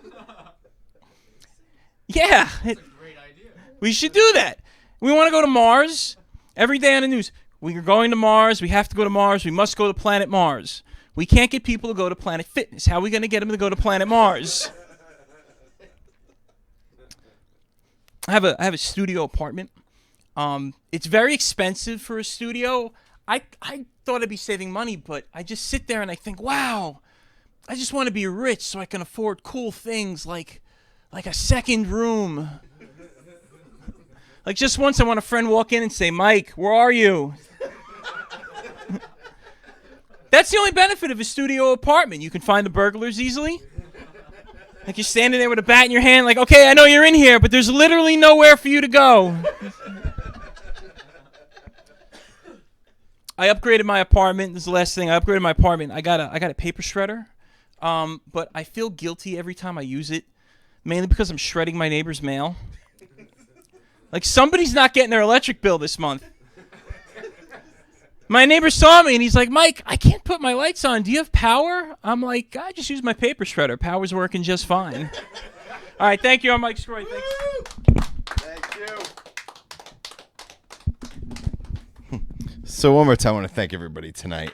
Yeah. We should do that. We want to go to Mars. Every day on the news, we are going to Mars. We have to go to Mars. We must go to planet Mars. We can't get people to go to Planet Fitness. How are we going to get them to go to Planet Mars? I have a studio apartment. It's very expensive for a studio. I thought I'd be saving money, but I just sit there and I think, wow, I just want to be rich so I can afford cool things like a second room. Like just once I want a friend walk in and say, Mike, where are you? That's the only benefit of a studio apartment. You can find the burglars easily. Like you're standing there with a bat in your hand like, okay, I know you're in here, but there's literally nowhere for you to go. I upgraded my apartment. This is the last thing. I upgraded my apartment. I got a paper shredder, but I feel guilty every time I use it, mainly because I'm shredding my neighbor's mail. Like somebody's not getting their electric bill this month. My neighbor saw me and he's like, Mike, I can't put my lights on. Do you have power? I'm like, I just use my paper shredder. Power's working just fine. All right, thank you. I'm Mike Sgroi. Thanks. Thank you. So one more time, I want to thank everybody tonight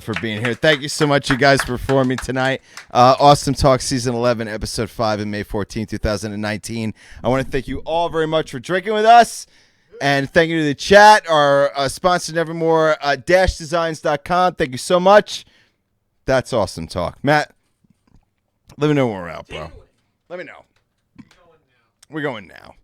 for being here. Thank you so much, you guys, for performing tonight. Awesome Talk Season 11, Episode 5 on May 14, 2019. I want to thank you all very much for drinking with us. And thank you to the chat, our sponsor Nevermore, -designs.com. Thank you so much. That's Awesome Talk. Matt, let me know when we're out, bro. Let me know. We're going now.